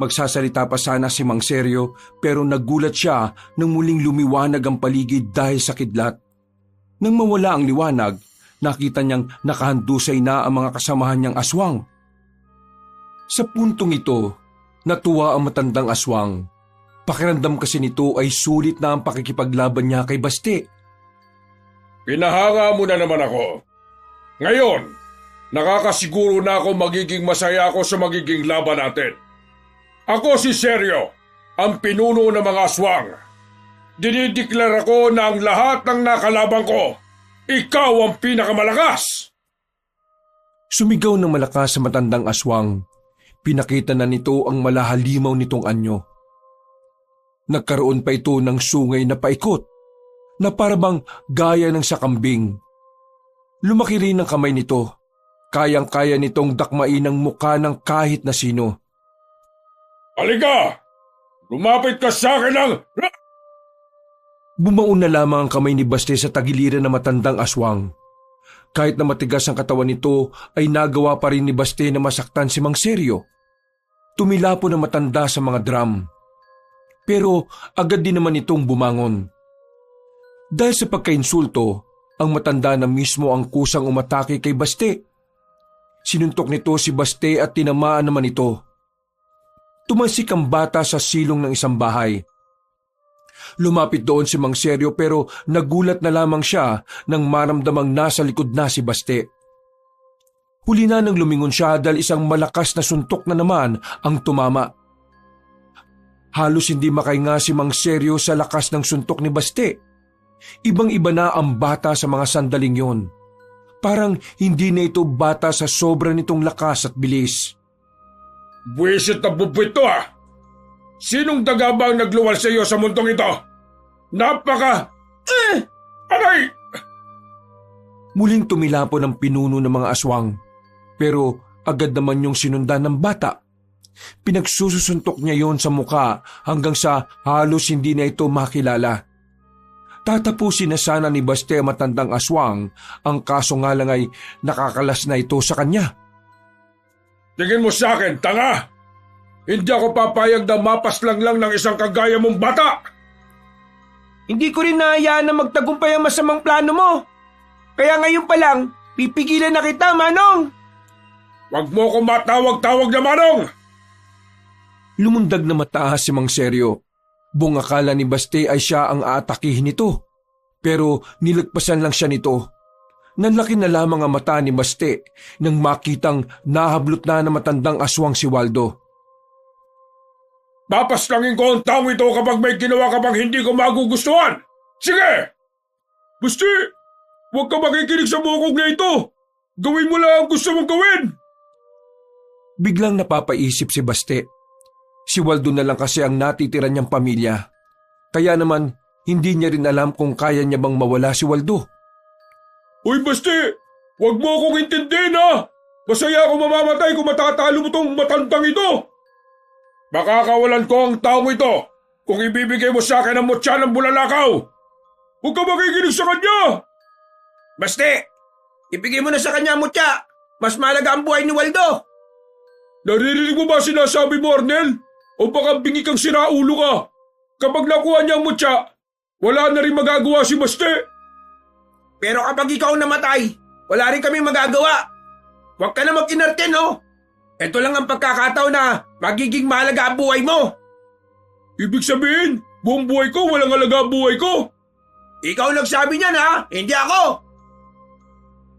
Magsasalita pa sana si Mang Seryo pero nagulat siya nang muling lumiwanag ang paligid dahil sa kidlat. Nang mawala ang liwanag, nakita niyang nakahandusay na ang mga kasamahan niyang aswang. Sa puntong ito, natuwa ang matandang aswang. Pakiramdam kasi nito ay sulit na ang pakikipaglaban niya kay Baste. Pinahanga mo na naman ako. Ngayon, nakakasiguro na ako magiging masaya ako sa magiging laban natin. Ako si Seryo, ang pinuno ng mga aswang. Dinideklara ko na ang lahat ng nakalabang ko, ikaw ang pinakamalakas! Sumigaw ng malakas sa matandang aswang. Pinakita na nito ang malahalimaw nitong anyo. Nagkaroon pa ito ng sungay na paikot, na parabang gaya ng sakambing. Lumaki rin ang kamay nito. Kayang-kaya nitong dakmain ang muka ng kahit na sino. Halika! Lumapit ka sa akin ng... Bumaon na lamang ang kamay ni Baste sa tagiliran ng matandang aswang. Kahit na matigas ang katawan nito, ay nagawa pa rin ni Baste na masaktan si Mang Seryo. Tumilapo na matanda sa mga drum. Pero agad din naman itong bumangon. Dahil sa pagkainsulto, ang matanda na mismo ang kusang umatake kay Baste. Sinuntok nito si Baste at tinamaan naman ito. Tumansik ang bata sa silong ng isang bahay. Lumapit doon si Mang Seryo pero nagulat na lamang siya nang maramdamang nasa likod na si Baste. Huli na nang lumingon siya dahil isang malakas na suntok na naman ang tumama. Halos hindi makahinga si Mang Seryo sa lakas ng suntok ni Baste. Ibang-iba na ang bata sa mga sandaling yon. Parang hindi na ito bata sa sobra nitong lakas at bilis. Buwisit na bubwit to ah! Sinong daga ba ang nagluwal sa iyo sa mundong ito? Napaka... Aray! Muling tumilapon ang pinuno ng mga aswang. Pero agad naman yung sinundan ng bata. Pinagsusuntok niya yon sa muka hanggang sa halos hindi na ito makilala. Tatapusin na sana ni Baste ang matandang aswang, ang kaso nga lang ay nakakalas na ito sa kanya. Tingin mo sa akin, tanga! Hindi ako papayag na mapaslang lang ng isang kagaya mong bata! Hindi ko rin nahayaan na magtagumpay ang masamang plano mo. Kaya ngayon pa lang, pipigilan na kita, Manong! Huwag mo akong matawag-tawag na Manong! Lumundag na mataas si Mang Seryo. Buong akala ni Baste ay siya ang aatakihin nito. Pero nilagpasan lang siya nito. Nanlaki na lamang ang mata ni Baste nang makitang nahablot na matandang aswang si Waldo. Papaslangin ko ang taong ito kapag may ginawa ka pang hindi ko magugustuhan. Sige! Basti, huwag ka makikinig sa bukog na ito. Gawin mo lang ang gusto mong gawin. Biglang napapaisip si Baste. Si Waldo na lang kasi ang natitira niyang pamilya. Kaya naman, hindi niya rin alam kung kaya niya bang mawala si Waldo. Uy, Basti! Huwag mo akong intindihin ha! Masaya ako mamamatay kung matatalo mo tong matandang ito! Makakawalan ko ang taong ito kung ibibigay mo sa akin ang mutya ng bulalakaw! Huwag ka makikinig sa kanya! Baste, ibigay mo na sa kanya ang mutya. Mas mahalaga ang buhay ni Waldo. Naririnig mo ba sinasabi mo, Arnel? O baka bingi kang siraulo ka? Kapag nakuha niya ang mutya, wala na rin magagawa si Baste. Pero kapag ikaw namatay, wala rin kaming magagawa. Huwag ka na mag-inarte, no? Ito lang ang pagkakataon na magiging mahalaga ang buhay mo. Ibig sabihin, buong buhay ko walang halaga ang buhay ko. Ikaw nagsabi niyan, ha? Hindi ako.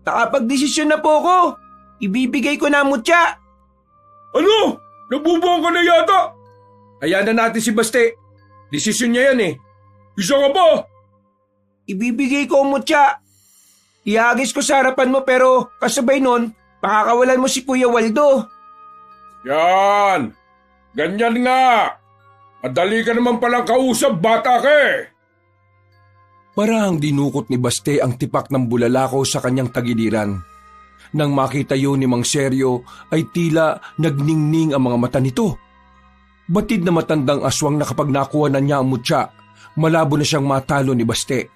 Nakapag-desisyon na po ako. Ibibigay ko na ang mutya. Ano? Nabubuang ka na yata? Hayaan na natin si Baste. Desisyon niya yan eh. Isa ka ba? Ibibigay ko ang mutya. Ihagis ko sa harapan mo pero kasabay nun, pakakawalan mo si Kuya Waldo. Yan! Ganyan nga! Madali ka naman palang kausap, bata ka eh! Parang dinukot ni Baste ang tipak ng bulalakaw sa kanyang tagiliran. Nang makita yun ni Mang Seryo ay tila nagningning ang mga mata nito. Batid na matandang aswang na kapag nakuha na niya ang mutya, malabo na siyang matalo ni Baste.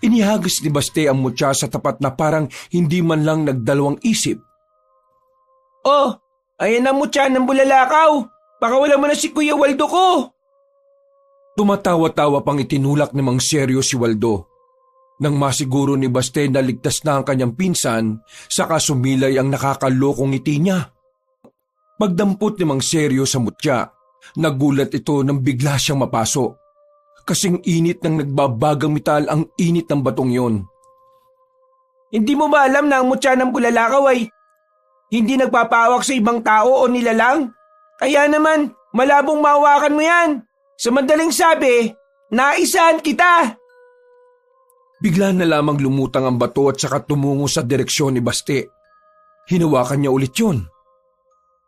Inihagis ni Baste ang mutya sa tapat na parang hindi man lang nagdalawang isip. Oh, ayan ang mutya ng bulalakaw. Pakawala mo na si Kuya Waldo ko. Tumatawa-tawa pang itinulak ni Mang Seryo si Waldo. Nang masiguro ni Baste na ligtas na ang kanyang pinsan, saka sumilay ang nakakalokong ngiti niya. Pagdampot ni Mang Seryo sa mutya, nagulat ito nang bigla siyang mapaso. Kasing init ng nagbabagang metal ang init ng batong yon. Hindi mo ba alam na ang mutya ng bulalakaw ay hindi nagpapawak sa ibang tao o nilalang? Kaya naman, malabong mahawakan mo yan. Sa madaling sabi, naisahan kita. Bigla na lamang lumutang ang bato at saka tumungo sa direksyon ni Baste. Hinawakan niya ulit yun.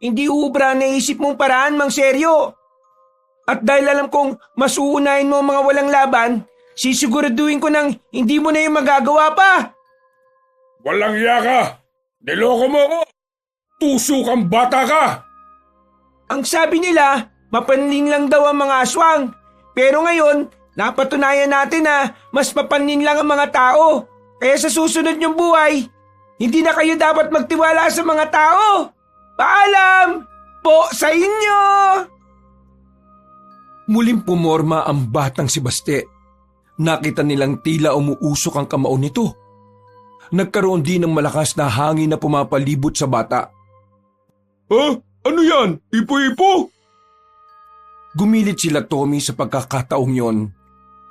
Hindi ubra ang naisip mong paraan, Mang Seryo. At dahil alam kong mas uunahin mo ang mga walang laban, sisiguraduhin ko nang hindi mo na yung magagawa pa. Walang iya ka! Niloko mo ko! Tuso kang bata ka! Ang sabi nila, mapanling lang daw ang mga aswang. Pero ngayon, napatunayan natin na mas mapanling lang ang mga tao. Kaya sa susunod niyong buhay, hindi na kayo dapat magtiwala sa mga tao. Paalam po sa inyo! Muling pumorma ang batang si Baste. Nakita nilang tila umuusok ang kamao nito. Nagkaroon din ng malakas na hangin na pumapalibot sa bata. Ano yan? Ipo-ipo? Gumilit sila Tommy sa pagkakataong yon.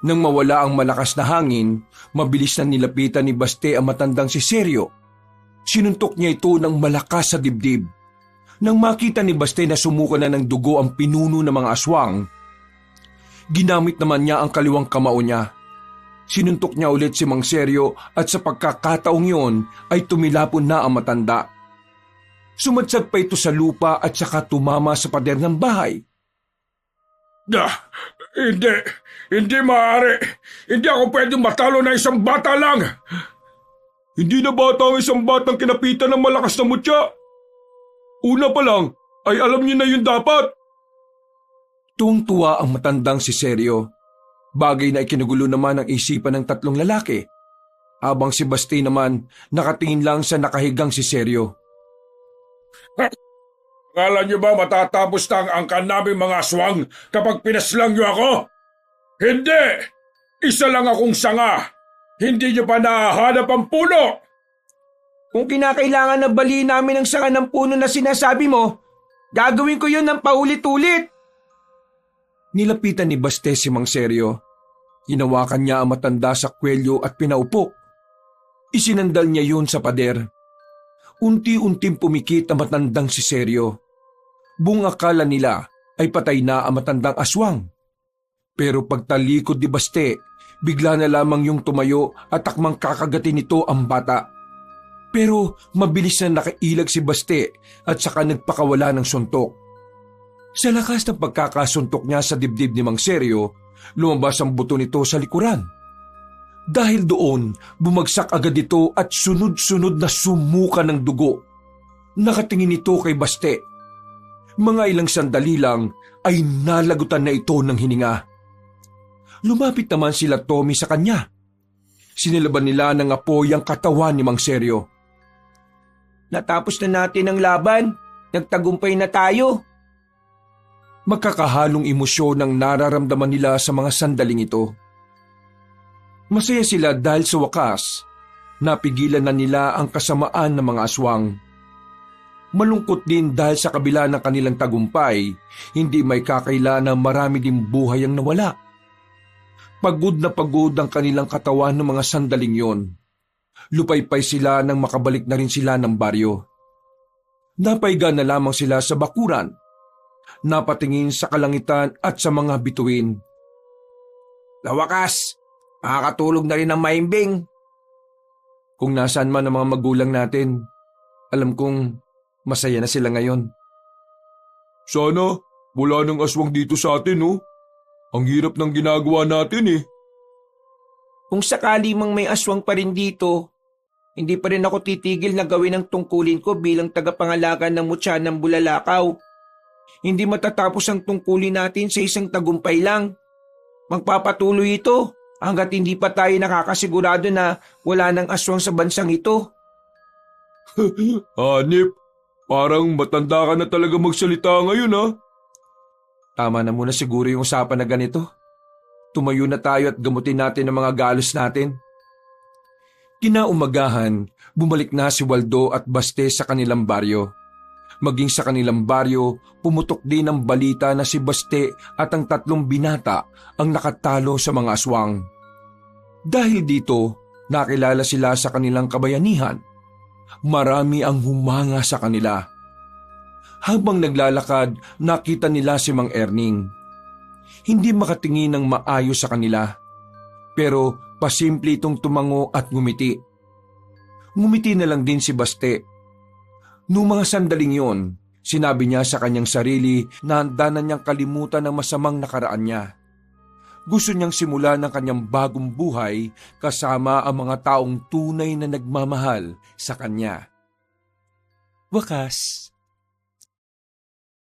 Nang mawala ang malakas na hangin, mabilis na nilapitan ni Baste ang matandang si Seryo. Sinuntok niya ito ng malakas sa dibdib. Nang makita ni Baste na sumuka na ng dugo ang pinuno ng mga aswang, ginamit naman niya ang kaliwang kamao niya. Sinuntok niya ulit si Mang Seryo at sa pagkakataong yon ay tumilapon na ang matanda. Sumadsag pa ito sa lupa at saka tumama sa pader ng bahay. Hindi maaari. Hindi ako pwedeng matalo na isang bata lang. Hindi na bata ang isang batang kinapitan ng malakas na mutya. Una pa lang, ay alam niyo na yun dapat. Tuwang-tuwa ang matandang si Seryo. Bagay na ikinagulo naman ang isipan ng tatlong lalaki. Habang si Basti naman nakatingin lang sa nakahigang si Seryo. Akala niyo ba matatapos na ang angkan naming mga aswang kapag pinaslang niyo ako? Hindi! Isa lang akong sanga. Hindi niyo pa nahahanap ang puno. Kung kinakailangan na baliin namin ang sanga ng puno na sinasabi mo, gagawin ko yun ng paulit-ulit. Nilapitan ni Baste si Mang Seryo. Hinawakan niya ang matanda sa kwelyo at pinaupo. Isinandal niya yun sa pader. Unti-unting pumikit ang matandang si Seryo. Buong akala nila ay patay na ang matandang aswang. Pero pagtalikod ni Baste, bigla na lamang yung tumayo at takmang kakagatin nito ang bata. Pero mabilis na nakailag si Baste at saka nagpakawala ng suntok. Sa lakas ng pagkakasuntok niya sa dibdib ni Mang Seryo, lumabas ang buto nito sa likuran. Dahil doon, bumagsak agad ito at sunod-sunod na sumuka ng dugo. Nakatingin ito kay Baste. Mga ilang sandali lang ay nalagutan na ito ng hininga. Lumapit naman sila Tommy sa kanya. Sinilaban nila ng apoy ang katawan ni Mang Seryo. Natapos na natin ang laban. Nagtagumpay na tayo. Magkakahalong emosyon ang nararamdaman nila sa mga sandaling ito. Masaya sila dahil sa wakas, napigilan na nila ang kasamaan ng mga aswang. Malungkot din dahil sa kabila ng kanilang tagumpay, hindi may kakaila na marami din buhay ang nawala. Pagod na pagod ang kanilang katawan ng mga sandaling yon. Lupaypay sila nang makabalik na rin sila ng baryo. Napaiga na lamang sila sa bakuran. Napatingin sa kalangitan at sa mga bituin. Lawakas, makakatulog na rin ang maimbing. Kung nasaan man ang mga magulang natin, alam kong masaya na sila ngayon. Sana wala nang aswang dito sa atin, oh. Ang hirap ng ginagawa natin, eh. Kung sakali mang may aswang pa rin dito, hindi pa rin ako titigil na gawin ang tungkulin ko bilang tagapangalaga ng mutya ng Bulalakaw. Hindi matatapos ang tungkulin natin sa isang tagumpay lang. Magpapatuloy ito hanggat hindi pa tayo nakakasigurado na wala nang aswang sa bansang ito. Hanip, parang matanda ka na talaga magsalita ngayon, ha? Tama na muna siguro yung usapan na ganito. Tumayo na tayo at gamutin natin ang mga galos natin. Kinaumagahan, bumalik na si Waldo at Baste sa kanilang baryo. Maging sa kanilang baryo, pumutok din ang balita na si Baste at ang 3 binata ang nakatalo sa mga aswang. Dahil dito, nakilala sila sa kanilang kabayanihan. Marami ang humanga sa kanila. Habang naglalakad, nakita nila si Mang Erning. Hindi makatingin ng maayos sa kanila, pero pasimple itong tumango at ngumiti. Ngumiti na lang din si Baste. Noong mga sandaling yon, sinabi niya sa kanyang sarili na handa na niyang kalimutan ang masamang nakaraan niya. Gusto niyang simulan ang kanyang bagong buhay kasama ang mga taong tunay na nagmamahal sa kanya. Wakas,